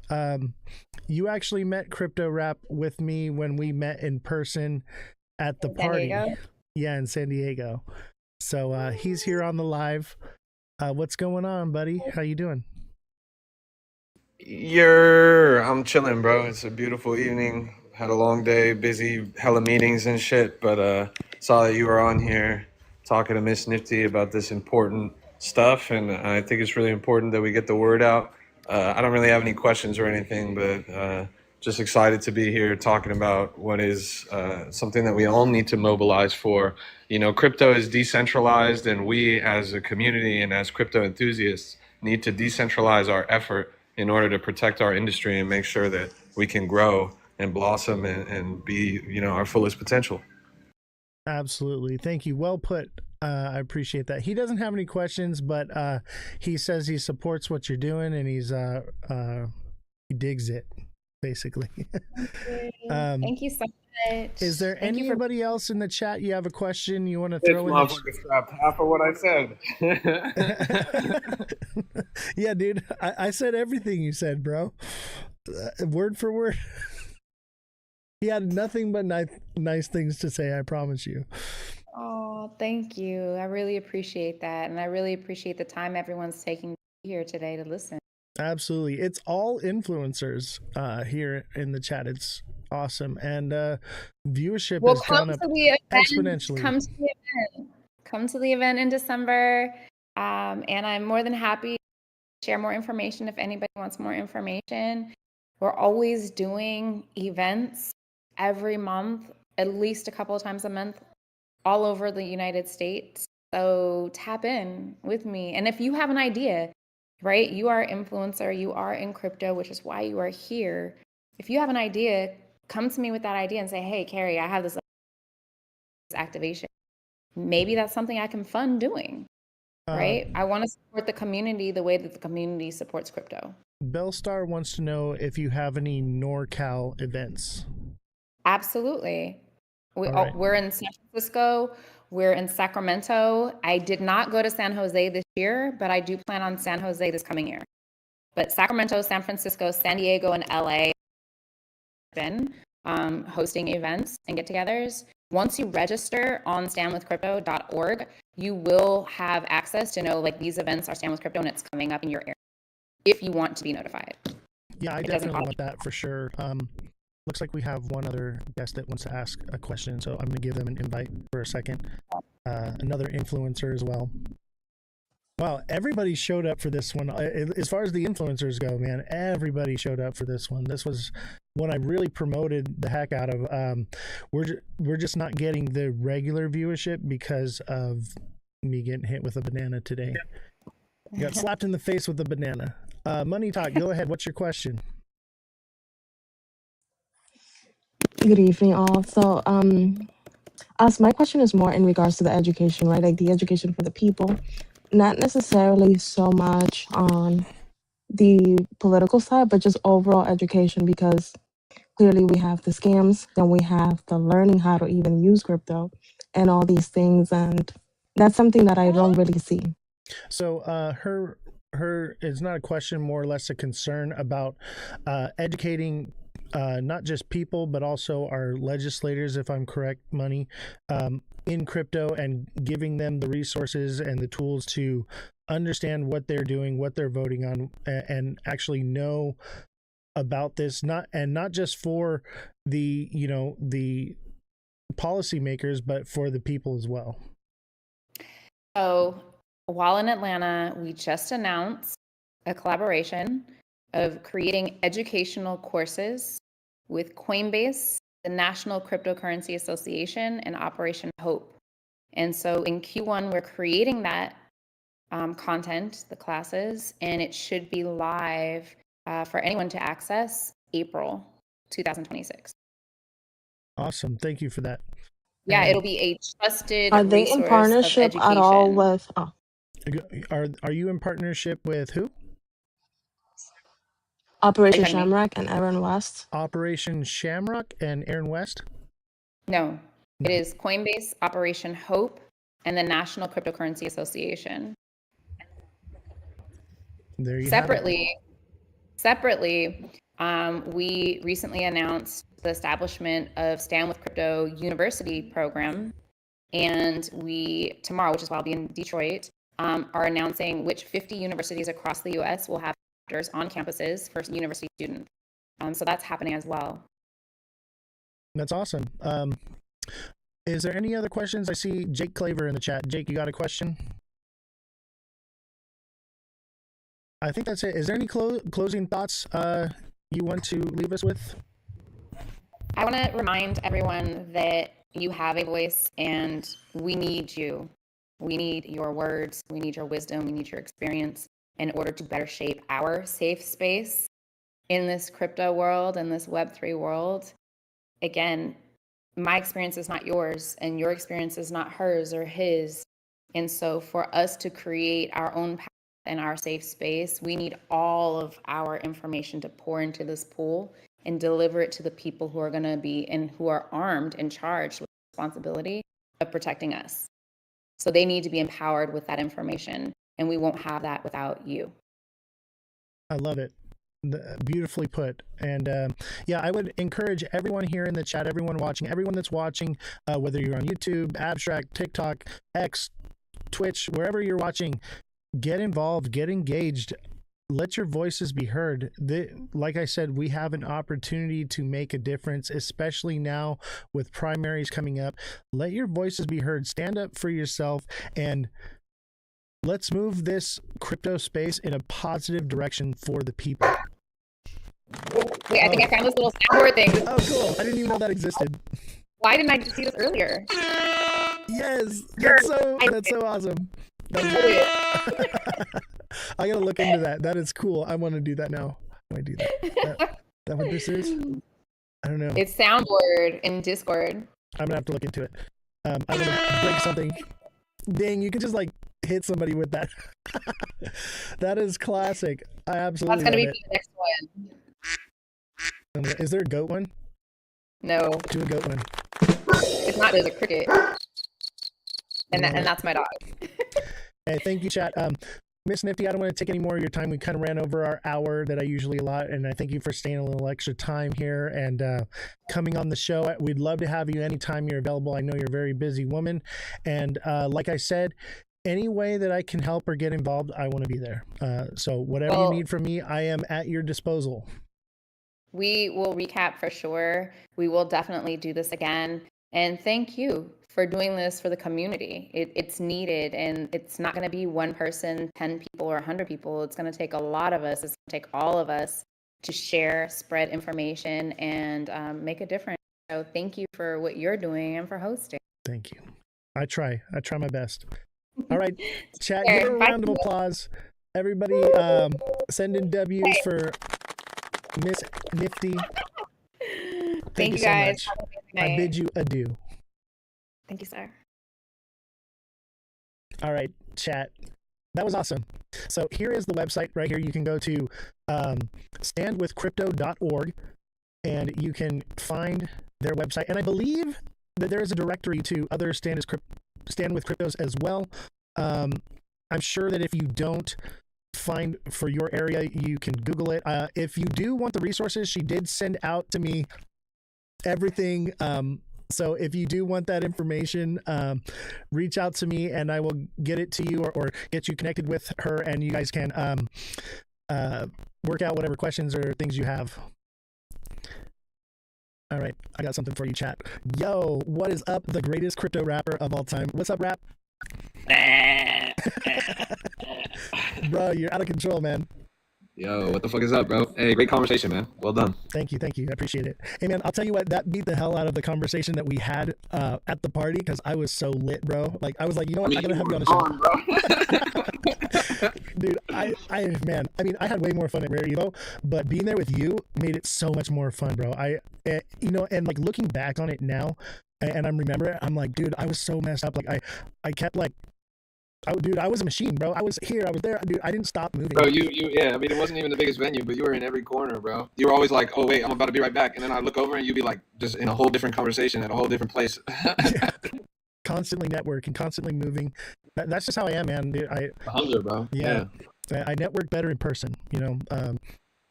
You actually met Crypto Rap with me when we met in person at the party. Yeah, in San Diego. So he's here on the live. What's going on, buddy? How you doing? I'm chilling, bro. It's a beautiful evening. Had a long day, busy, hella meetings and shit, but saw that you were on here talking to Miss Nifty about this important stuff, and I think it's really important that we get the word out. I don't really have any questions or anything, but just excited to be here talking about what is something that we all need to mobilize for. You know, crypto is decentralized, and we as a community and as crypto enthusiasts need to decentralize our effort in order to protect our industry and make sure that we can grow and blossom and be, you know, our fullest potential. Absolutely. Thank you. Well put. I appreciate that. He doesn't have any questions, but he says he supports what you're doing and he digs it, basically. Thank you so much. Is there anybody else in the chat you have a question you want to This throw in? motherfucker scrapped half of what I said. Yeah, dude. I said everything you said, bro. Word for word. He had nothing but nice things to say, I promise you. Oh, thank you. I really appreciate that. And I really appreciate the time everyone's taking here today to listen. Absolutely. It's all influencers here in the chat. It's awesome. And viewership has gone up exponentially. Come to the event. Come to the event in December. And I'm more than happy to share more information if anybody wants more information. We're always doing events every month, at least a couple of times a month, all over the United States. So tap in with me. And if you have an idea, right, you are an influencer, you are in crypto, which is why you are here. If you have an idea, come to me with that idea and say, hey, Carrie, I have this activation. Maybe that's something I can fund doing, right? I want to support the community the way that the community supports crypto. Bellstar wants to know if you have any NorCal events. Absolutely. Right. We're in San Francisco. We're in Sacramento. I did not go to San Jose this year, but I do plan on San Jose this coming year. But Sacramento, San Francisco, San Diego, and LA have been hosting events and get-togethers. Once you register on standwithcrypto.org, you will have access to know like these events are Stand with Crypto and it's coming up in your area if you want to be notified. Yeah, I definitely want that for sure. Looks like we have one other guest that wants to ask a question, so I'm going to give them an invite for a second. Another influencer as well. Wow, everybody showed up for this one. As far as the influencers go, man, everybody showed up for this one. This was one I really promoted the heck out of. We're just not getting the regular viewership because of me getting hit with a banana today. Got slapped in the face with a banana. Money Talk, go ahead. What's your question? Good evening, all. So, my question is more in regards to the education, right? Like the education for the people, not necessarily so much on the political side, but just overall education, because clearly we have the scams, then we have the learning how to even use crypto and all these things. And that's something that I don't really see. So, her is not a question, more or less a concern about educating not just people, but also our legislators, if I'm correct, Money, in crypto, and giving them the resources and the tools to understand what they're doing, what they're voting on, and actually know about this, not just for the the policymakers, but for the people as well. So while in Atlanta, we just announced a collaboration of creating educational courses with Coinbase, the National Cryptocurrency Association, and Operation Hope. And so in Q1, we're creating that content, the classes, and it should be live for anyone to access April 2026. Awesome. Thank you for that. Yeah, And it'll be a trusted Are they in resource of partnership at all education. with are you in partnership with who? Operation Pardon me? Shamrock and Aaron West? Operation Shamrock and Aaron West? No, No. it is Coinbase, Operation Hope, and the National Cryptocurrency Association. There you have it. Separately, we recently announced the establishment of Stand with Crypto University program, and we tomorrow, which is why I'll be in Detroit, are announcing which 50 universities across the U.S. will have chapters on campuses for university students. So that's happening as well. That's awesome. Is there any other questions? I see Jake Claver in the chat. Jake, you got a question? I think that's it. Is there any closing thoughts you want to leave us with? I want to remind everyone that you have a voice and we need you. We need your words. We need your wisdom. We need your experience in order to better shape our safe space in this crypto world and this Web3 world. Again, my experience is not yours and your experience is not hers or his. And so for us to create our own path in our safe space, we need all of our information to pour into this pool and deliver it to the people who are going to be and who are armed and charged with the responsibility of protecting us. So they need to be empowered with that information, and we won't have that without you. I love it. Beautifully put. And yeah, I would encourage everyone here in the chat, everyone watching, everyone that's watching, whether you're on YouTube, Abstract, TikTok, X, Twitch, wherever you're watching, get involved, get engaged, let your voices be heard. Like I said, we have an opportunity to make a difference, especially now with primaries coming up. Let your voices be heard. Stand up for yourself, and let's move this crypto space in a positive direction for the people. Wait, I think I found this little soundboard thing. Oh, cool. I didn't even know that existed. Why didn't I see this earlier? Yes, that's so awesome. I gotta look into that. That is cool. I want to do that now. How do I do that? That what this is? I don't know. It's soundboard in Discord. I'm gonna have to look into it. I'm gonna break something. Dang, you can just like hit somebody with that. That is classic. I absolutely. That's gonna be love the next one. Is there a goat one? No. Do a goat one. If not, there's a cricket. And that's my dog. Hey, thank you, chat. Miss Nifty, I don't want to take any more of your time. We kind of ran over our hour that I usually allot, and I thank you for staying a little extra time here and coming on the show. We'd love to have you anytime you're available. I know you're a very busy woman, and like I said, any way that I can help or get involved, I want to be there. So whatever you need from me, I am at your disposal. We will recap for sure. We will definitely do this again. And thank you for doing this for the community. It's needed, and it's not going to be one person, 10 people, or 100 people. It's going to take a lot of us. It's going to take all of us to share, spread information, and make a difference. So thank you for what you're doing and for hosting. Thank you. I try my best. All right, chat, give her a round of applause. Everybody send in W's for Miss Nifty. Thank you so guys. much. I bid you adieu. Thank you, sir. All right, chat. That was awesome. So here is the website right here. You can go to standwithcrypto.org and you can find their website. And I believe that there is a directory to other Stand with Cryptos as well. I'm sure that if you don't find for your area, you can Google it. If you do want the resources, she did send out to me everything. So if you do want that information, reach out to me and I will get it to you, or get you connected with her, and you guys can work out whatever questions or things you have. All right, I got something for you, chat. Yo, what is up? The greatest crypto rapper of all time. What's up, rap? Bro, you're out of control, man. Yo, what the fuck is up, bro? Hey, great conversation, man. Well done. Thank you. I appreciate it. Hey, man, I'll tell you what, that beat the hell out of the conversation that we had at the party, because I was so lit, bro. Like, I was like, you know what, I gotta have you on the show. Dude, I had way more fun at Rare Evo, but being there with you made it so much more fun, bro. And like looking back on it now, and I'm remembering, I'm like, dude, I was so messed up. Like, I kept like, I was a machine, bro. I was here, I was there, dude. I didn't stop moving. Bro, yeah. I mean, it wasn't even the biggest venue, but you were in every corner, bro. You were always like, "Oh wait, I'm about to be right back," and then I look over and you'd be like, just in a whole different conversation at a whole different place. Constantly networking, constantly moving. That's just how I am, man. Dude, Hunger, bro. Yeah. I network better in person. You know.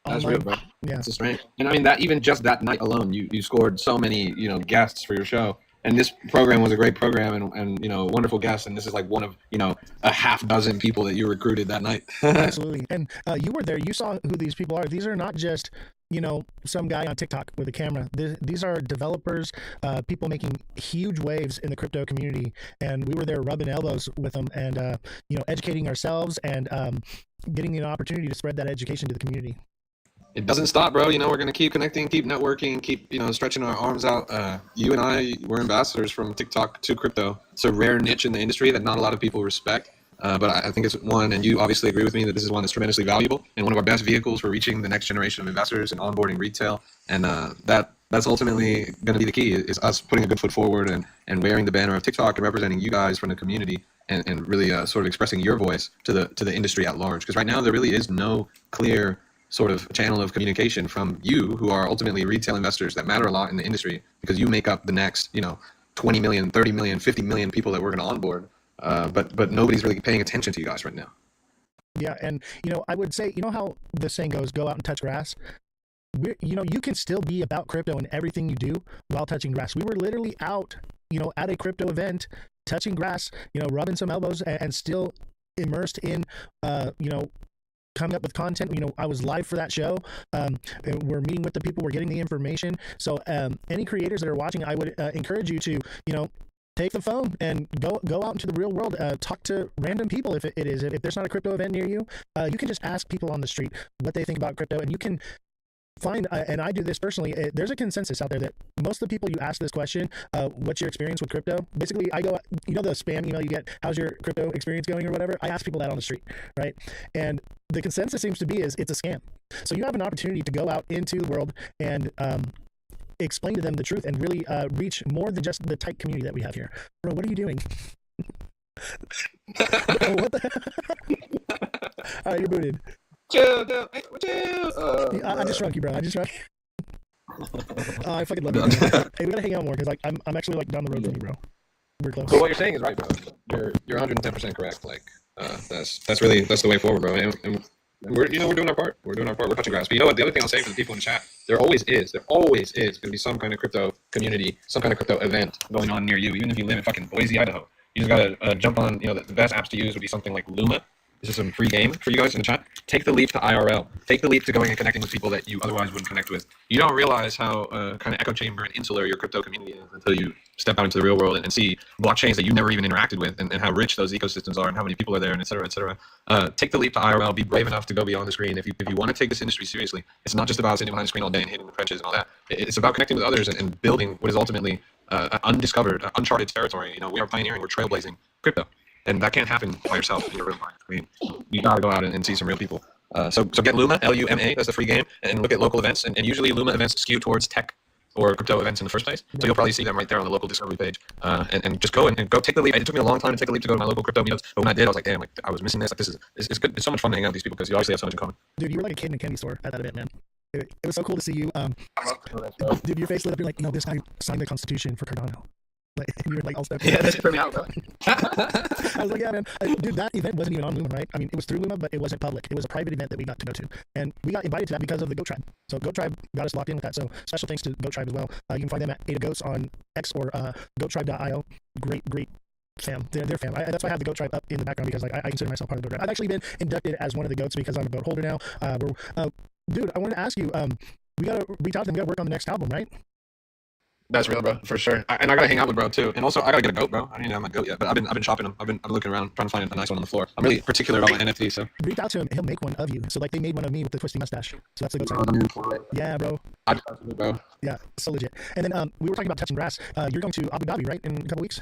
That's online. real, bro. Yeah. It's a strength. And I mean, that even just that night alone, you scored so many, guests for your show. And this program was a great program, and wonderful guests. And this is like one of a half dozen people that you recruited that night. Absolutely. And you were there. You saw who these people are. These are not just some guy on TikTok with a camera. These are developers, people making huge waves in the crypto community. And we were there rubbing elbows with them, and educating ourselves, and getting an opportunity to spread that education to the community. It doesn't stop, bro. We're going to keep connecting, keep networking, keep, stretching our arms out. You and I were ambassadors from TikTok to crypto. It's a rare niche in the industry that not a lot of people respect. But I think it's one, and you obviously agree with me, that this is one that's tremendously valuable and one of our best vehicles for reaching the next generation of investors and onboarding retail. And that's ultimately going to be the key, is us putting a good foot forward and wearing the banner of TikTok and representing you guys from the community, and really sort of expressing your voice to the industry at large. Because right now there really is no clear sort of channel of communication from you, who are ultimately retail investors that matter a lot in the industry, because you make up the next 20 million, 30 million, 50 million people that we're going to onboard. But nobody's really paying attention to you guys right now. Yeah, and I would say, how the saying goes, go out and touch grass. You can still be about crypto and everything you do while touching grass. We were literally out, at a crypto event, touching grass, rubbing some elbows, and still immersed in, coming up with content. I was live for that show. We're meeting with the people, we're getting the information. So any creators that are watching, I would encourage you to, take the phone and go out into the real world. Talk to random people. If there's not a crypto event near you, you can just ask people on the street what they think about crypto, and you can find, and I do this personally, there's a consensus out there that most of the people you ask this question, what's your experience with crypto? Basically, I go, the spam email you get, how's your crypto experience going or whatever? I ask people that on the street, right? And the consensus seems to be is it's a scam. So you have an opportunity to go out into the world and explain to them the truth, and really reach more than just the tight community that we have here. Bro, what are you doing? Bro, what the All right, you're booted. Chill. I just shrunk you, bro. I fucking love you, bro. Hey, we gotta hang out more, because I'm actually like down the road from you, bro. We're close. But what you're saying is right, bro. You're 110% correct. Like that's the way forward, bro. And we're doing our part. We're doing our part. We're touching grass. But you know what? The other thing I'll say for the people in the chat, there always is going to be some kind of crypto community, some kind of crypto event going on near you. Even if you live in fucking Boise, Idaho, you just gotta jump on. The best apps to use would be something like Luma. This is some free game for you guys in the chat. Take the leap to IRL. Take the leap to going and connecting with people that you otherwise wouldn't connect with. You don't realize how kind of echo chamber and insular your crypto community is until you step out into the real world and see blockchains that you never even interacted with, and how rich those ecosystems are, and how many people are there, and et cetera, et cetera. Take the leap to IRL. Be brave enough to go beyond the screen. If you want to take this industry seriously, it's not just about sitting behind the screen all day and hitting the trenches and all that. It's about connecting with others and building what is ultimately undiscovered, uncharted territory. We are pioneering, we're trailblazing crypto. And that can't happen by yourself in your real life. I mean, you gotta go out and see some real people. So get Luma, Luma, that's the free game, and look at local events. And usually Luma events skew towards tech or crypto events in the first place. So you'll probably see them right there on the local discovery page. And just go and go take the leap. It took me a long time to take a leap to go to my local crypto meetups, but when I did, I was like, damn, I was missing this. Like, it's good. It's so much fun to hang out with these people, because you obviously have so much in common. Dude, you were like a kid in a candy store at that event, man. It was so cool to see you. Dude, your face lit up. You're like, no, this guy signed the Constitution for Cardano. Like, you were like all stoked. Yeah, that's for me out, bro. I was like, yeah, man. Dude, that event wasn't even on Luma, right? I mean, it was through Luma, but it wasn't public. It was a private event that we got to go to. And we got invited to that because of the Goat Tribe. So Goat Tribe got us locked in with that. So special thanks to Goat Tribe as well. You can find them at Ada Goats on X or goattribe.io. Great fam. They're fam. That's why I have the Goat Tribe up in the background, because like I consider myself part of the Goat Tribe. I've actually been inducted as one of the goats because I'm a goat holder now. Dude, I wanted to ask you, we gotta reach out to them. We gotta work on the next album, right? That's real, bro, for sure. And I gotta hang out with bro too. And also, I gotta get a goat, bro. I don't even have my goat yet, but I've been shopping them. I've been looking around trying to find a nice one on the floor. I'm really particular about my NFT, so reach out to him. He'll make one of you. So like they made one of me with the twisty mustache. So that's the goat. Yeah, bro. Bro. Yeah, so legit. And then we were talking about touching grass. You're going to Abu Dhabi, right, in a couple weeks?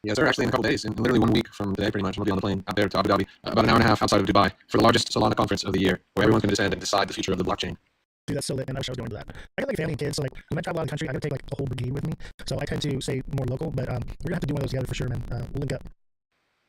Yeah, sir. Actually, in a couple days, in literally 1 week from today, pretty much, we'll be on the plane out there to Abu Dhabi, about an hour and a half outside of Dubai, for the largest Solana conference of the year, where everyone's going to descend and decide the future of the blockchain. Dude, that's so lit, and I wish I was going to that. I got like a family and kids, so like when I travel out of the country, I gotta take like a whole brigade with me. So I tend to stay more local, but we're gonna have to do one of those together for sure, man. We'll link up.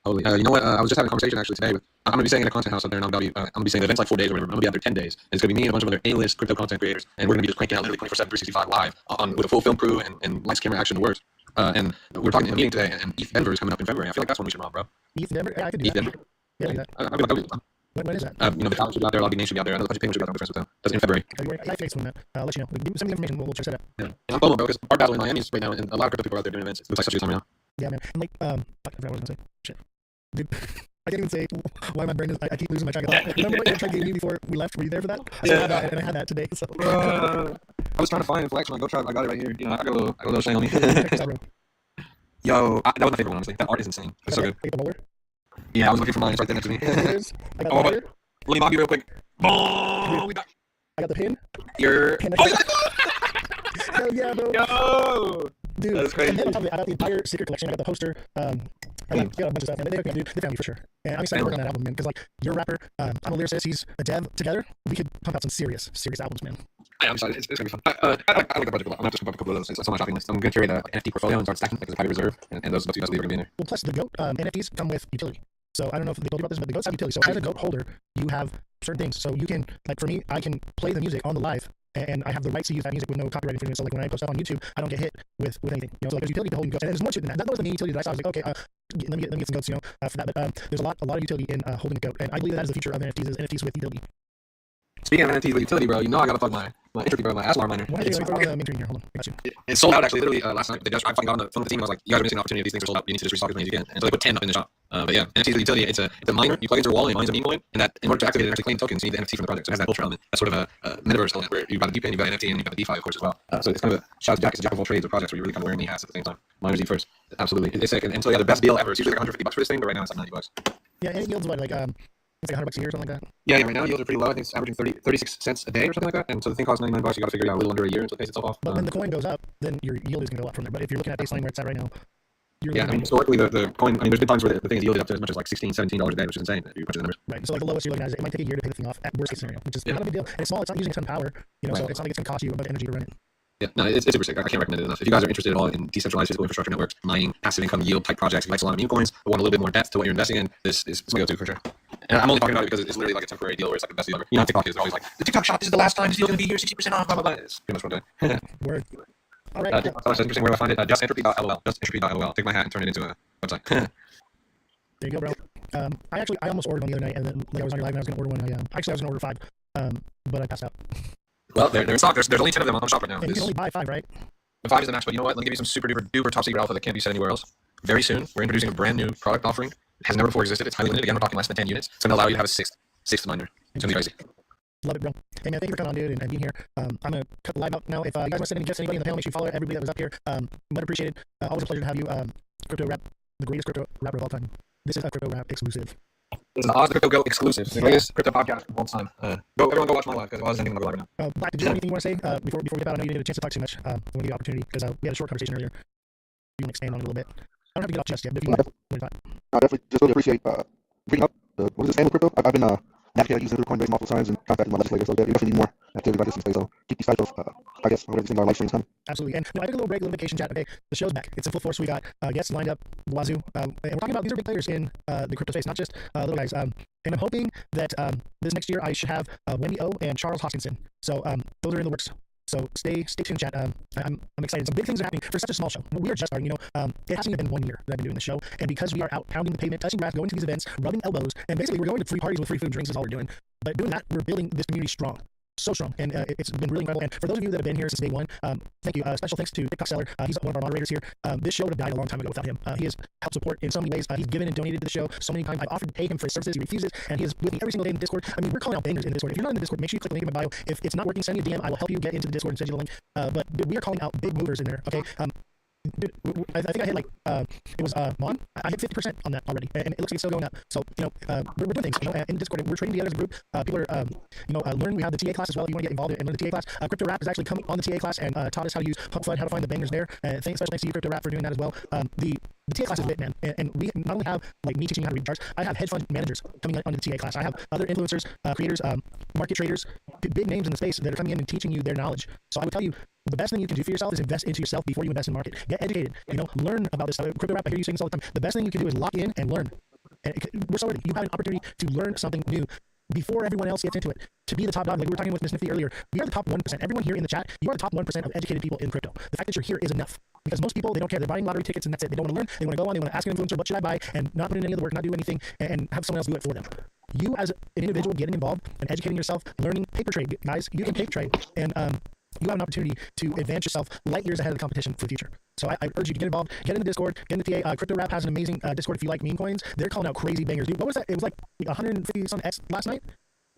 Holy, you know what? I was just having a conversation actually today with. I'm gonna be staying in a content house out there in Abu Dhabi. I'm gonna be staying the event's like 4 days or whatever. I'm gonna be out there 10 days. And it's gonna be me and a bunch of other A-list crypto content creators, and we're gonna be just cranking out literally 24/7, 365 live with a full film crew and lights, camera, action, works. And we're talking in a meeting today, and ETH Denver is coming up in February. I feel like that's when we should rob, bro. ETH Denver? Yeah, I could do ETH that. Denver. Yeah, like that. I feel like that would be fun. When is that? You know, the college should be out there, a lot of big names should be out there, a bunch of penguins should be out there, friends with them. That's in February. I fixed one, man. I'll let you know. Give me some information. We'll check that out. Yeah. And I'm FOMO, bro, because Art Battle in Miami is right now, and a lot of crypto people are out there doing events. It looks like such a good time right now. Yeah, man. And like, I forgot what I was gonna say. Shit, dude. I can't even say why my brain is. I keep losing my track of thought. Remember what you tried to give me before we left? Were you there for that? I had that, and I had that today. So. I was trying to find Flex on Go Tribe. I got it right here. You know, I got a little shine on me. Yo, that was my favorite one, honestly. That art is insane. It's so good. Like the roller? Yeah, I was looking for mine. It's right there next to me. I got oh, but let me mock you real quick. Boom! I got the pin. You're. Hell yeah, bro. Yo! Dude, that's crazy. And then on top of it, I got the entire secret collection. I got the poster. I got a bunch of stuff, and they hooked me up, dude. They found me for sure. And I'm excited to work on that album, man. Because like you're a rapper, I'm a lyricist. He's a dev. Together, we could pump out some serious albums, man. Yeah, I'm excited. It's gonna be fun. I like the project a lot. I'm gonna have to scoop up a couple of those things. That's on my shopping list. I'm gonna curate an NFT portfolio and start stacking like as a private reserve, and those two guys are gonna be in there. Well, plus the goat NFTs come with utility. So I don't know if they told you about this, but the goats have utility. So as a goat holder, you have certain things. So you can, like for me, I can play the music on the live, and I have the rights to use that music with no copyright infringement. So like when I post stuff on YouTube, I don't get hit with anything. You know, so like there's utility to holding goats, and there's more to it than that. That was the main utility that I saw. I was like, okay, let me get some goats, you know, for that. But there's a lot of utility in holding a goat, and I believe that is the future of NFTs. Is NFTs with utility. Speaking of NFTs with utility, bro, you know I gotta plug my entropy, bro, my Aslar miner. Why are you on the main screen here? Hold on, I got you. It's sold out actually, literally last night. I finally got on the phone with the team. I was like, you guys are missing an opportunity. These things are sold out. You need to just restock as many as you can. And so they put 10 up in the shop. But yeah, NFTs with utility. It's a miner. You plug into a wall and it mines a meme coin. And that in order to activate it, actually claim tokens, you need the NFT from the project. So it has that ultra element. That's sort of a metaverse element where you've got a DePIN, you've got NFT, and you've got the DeFi, of course, as well. So it's kind of a shout out to Jack. It's a jack of all trades of projects where you're really kind of wearing many hats at the same time. Miners eat first. Absolutely, it's sick. And so yeah, the best deal ever. It's usually like $150 for this thing, but right now it's like $90. Yeah, and it yields what, like it's like $100 a year or something like that. Yeah, right now yields are pretty low. I think it's averaging 36 cents a day or something like that. And so the thing costs $99. You got to figure it out a little under a year until it pays itself off. But when the coin goes up, then your yield is going to go up from there. But if you're looking at baseline where it's at right now, I mean, historically, the coin, I mean, there's been times where the thing is yielded up to as much as like $16, $17 a day, which is insane. You punch the numbers. Right. So like the lowest you're looking at is it might take a year to pay the thing off at worst case scenario, which is not a big deal. And it's small. It's not using a ton of power, you know. Right. So it's not like it's going to cost you a bunch of energy to run it. Yeah, no, it's super sick. I can't recommend it enough. If you guys are interested at all in decentralized physical infrastructure networks, mining, passive income yield type projects, you like a lot of meme coins, but want a little bit more depth to what you're investing in, this is my go-to for sure. And I'm only talking about it because it's literally like a temporary deal where it's like the best deal ever. You know, TikTok is always like, the TikTok shop, this is the last time this deal going to be here, 60% off, blah, blah, blah. It's pretty much what I'm doing. Word. All right. That's interesting. Where do I find it? Justentropy.lol. Justentropy.lol. Take my hat and turn it into a website. There you go, bro. I almost ordered one the other night, and then like I was on your live and I was going to order one. I was going to order 5, but I passed out. Well, they're in stock. There's only 10 of them on the shop right now. And you can only buy 5, right? The 5 is the max, but you know what? Let me give you some super duper top secret alpha that can't be said anywhere else. Very soon, we're introducing a brand new product offering. It has never before existed. It's highly limited. Again, we're talking less than 10 units. It's going to allow you to have a sixth miner. It's going to be crazy. Love it, bro. Hey, man, thank you for coming on, dude, and being here. I'm going to cut the live out now. If you guys want to send any gifts to anybody in the panel, make sure you follow everybody that was up here. Much appreciated. Always a pleasure to have you. Crypto Rap, the greatest crypto rapper of all time. This is a Crypto Rap exclusive. This is an Ozthecryptogoat exclusive. The greatest crypto podcast of all time. Everyone go watch my live because Oz is ending on the live right now. Black, did you have anything you want to say before we get out? I know you didn't get a chance to talk too much. I want to give you the opportunity because we had a short conversation earlier. You want to expand on it a little bit. I don't have to get off just yet, but if you want to talk. I definitely just really appreciate bringing up what is this, crypto. I've been advocating using Coinbase multiple times and contacting my legislator, so you definitely need more activity like this in space. So keep these types of, I guess, whatever these things are, live streams coming. Absolutely. And I took a little break, a little vacation chat. Okay, the show's back. It's in full force. We got guests lined up, Wazoo, and we're talking about these are big players in the crypto space, not just little guys. And I'm hoping that this next year I should have Wendy O and Charles Hoskinson. So those are in the works. So stay tuned, chat. I'm excited. Some big things are happening for such a small show. We are just starting. It hasn't even been 1 year that I've been doing the show, and because we are out pounding the pavement, touching grass, going to these events, rubbing elbows, and basically we're going to free parties with free food and drinks is all we're doing. But doing that, we're building this community strong. So strong, and it's been really incredible. And for those of you that have been here since day one, thank you. Special thanks to TikTok Seller. He's one of our moderators here. This show would have died a long time ago without him. He has helped support in so many ways. He's given and donated to the show so many times. I've offered to pay him for his services. He refuses, and he is with me every single day in the Discord. I mean, we're calling out bangers in the Discord. If you're not in the Discord, make sure you click the link in my bio. If it's not working, send me a DM. I will help you get into the Discord and send you the link. But dude, we are calling out big movers in there. Okay. Dude, I think I hit like it was Mon. I hit 50% on that already, and it looks like it's still going up. So we're doing things. In Discord, we're training together as a group. People are learning. We have the TA class as well. If you want to get involved and learn the TA class, Crypto Rap is actually coming on the TA class and taught us how to use Pump Fud, how to find the bangers there. Special thanks to you, Crypto Rap, for doing that as well. The TA class is lit, man, and we not only have like me teaching you how to read charts. I have hedge fund managers coming onto the TA class. I have other influencers, creators, market traders, big names in the space that are coming in and teaching you their knowledge. So I would tell you, the best thing you can do for yourself is invest into yourself before you invest in the market. Get educated. Learn about this stuff. Crypto Rap, I hear you saying this all the time. The best thing you can do is lock in and learn. And we're so ready. You have an opportunity to learn something new before everyone else gets into it. To be the top dog, like we were talking with Miss Nifty earlier, we are the top 1%. Everyone here in the chat, you are the top 1% of educated people in crypto. The fact that you're here is enough. Because most people, they don't care. They're buying lottery tickets and that's it. They don't want to learn. They want to go on. They want to ask an influencer, what should I buy? And not put in any of the work, not do anything, and have someone else do it for them. You as an individual getting involved and educating yourself, learning paper trade, guys, you can paper trade. And you have an opportunity to advance yourself light years ahead of the competition for the future. So I urge you to get involved, get in the Discord, get in the TA. Crypto Rap has an amazing Discord if you like meme coins. They're calling out crazy bangers. Dude, what was that? It was like 150 some X last night?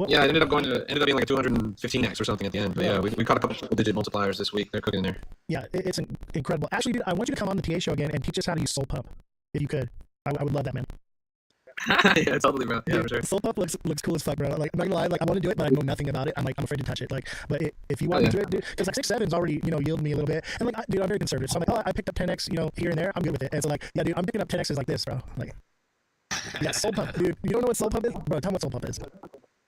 Yeah, it ended up being like a 215x or something at the end. But yeah, we caught a couple digit multipliers this week. They're cooking there. Yeah, it's incredible. Actually, dude, I want you to come on the TA show again and teach us how to use Soul Pump. If you could. I would love that, man. Yeah, totally, bro. Yeah, for sure. Soul Pump looks cool as fuck, bro. Like, I'm not gonna lie, like I want to do it, but I know nothing about it. I'm afraid to touch it. Like, but if you want to do it, dude, because like 6-7's already, yielded me a little bit. And like, dude, I'm very conservative. So I'm like, I picked up 10x, here and there. I'm good with it. And so like, yeah, dude, I'm picking up 10x's like this, bro. Like, yeah, Soul Pump, dude. You don't know what Soul Pump is, bro? Tell me what Soul Pump is.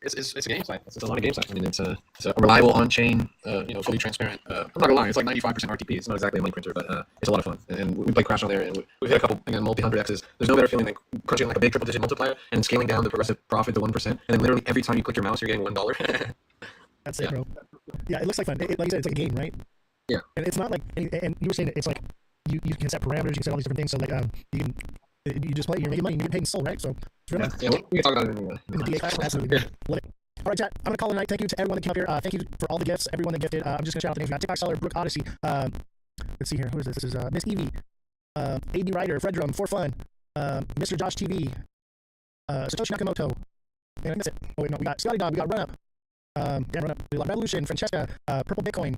It's a game site. It's a lot of game sites. I mean, it's a reliable on-chain, fully transparent. I'm not gonna lie, it's like 95% RTP. It's not exactly a money printer, but it's a lot of fun. And we play Crash on there, and we've hit a couple multi-hundred X's. There's no better feeling than crunching like a big triple-digit multiplier and scaling down the progressive profit to 1%. And then literally every time you click your mouse, you're getting $1. That's it, bro. Yeah, it looks like fun. Like you said, it's like a game, right? Yeah. And it's not like, and you were saying it's like you can set parameters, you can set all these different things. So like you just play, you're making money, you get paid in soul, right? So we can talk about it in the DA class. Absolutely. Love it. All right, chat. I'm gonna call it a night. Thank you to everyone that came up here. Thank you for all the gifts, everyone that gifted. I'm just gonna shout out the names. We got TikTok Seller, Brooke Odyssey. Let's see here. Who is this? This is Miss Evie, AB Ryder, Fredrum, For Fun, Mr. Josh TV, Satoshi Nakamoto. And I miss it. Oh wait, no, we got Scotty Dog. We got Run Up. Run Up. Revolution, Francesca, Purple Bitcoin.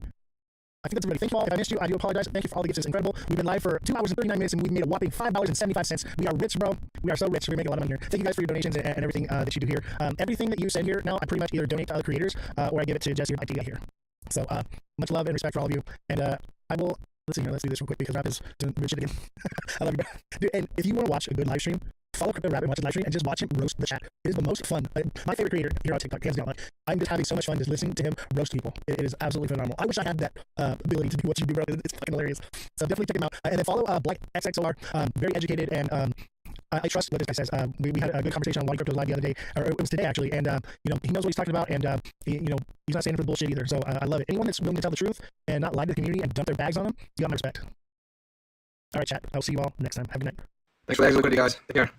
I think that's everybody. Thank you all. If I missed you, I do apologize. Thank you for all the gifts. It's incredible. We've been live for 2 hours and 39 minutes, and we've made a whopping $5.75. We are rich, bro. We are so rich. We make a lot of money here. Thank you guys for your donations and everything that you do here. Everything that you send here now, I pretty much either donate to other creators or I give it to Jesse or Idea here. So much love and respect for all of you. And I will. Let's see here. Let's do this real quick because Rap is doing rich shit again. I love you, bro. Dude, and if you want to watch a good live stream, follow Crypto Rap and watch his live stream and just watch him roast the chat. It is the most fun. My favorite creator here on TikTok, hands down. I'm just having so much fun just listening to him roast people. It is absolutely phenomenal. I wish I had that ability to do what you do, bro. It's fucking hilarious. So definitely check him out. And then follow Black XXOR. Very educated and I trust what this guy says. We had a good conversation on Why Crypto's live the other day, or it was today actually. And he knows what he's talking about, and he's not standing for the bullshit either. So I love it. Anyone that's willing to tell the truth and not lie to the community and dump their bags on them, you got my respect. All right, chat. I'll see you all next time. Have a good night. Thanks for the liquidity, guys. Take care.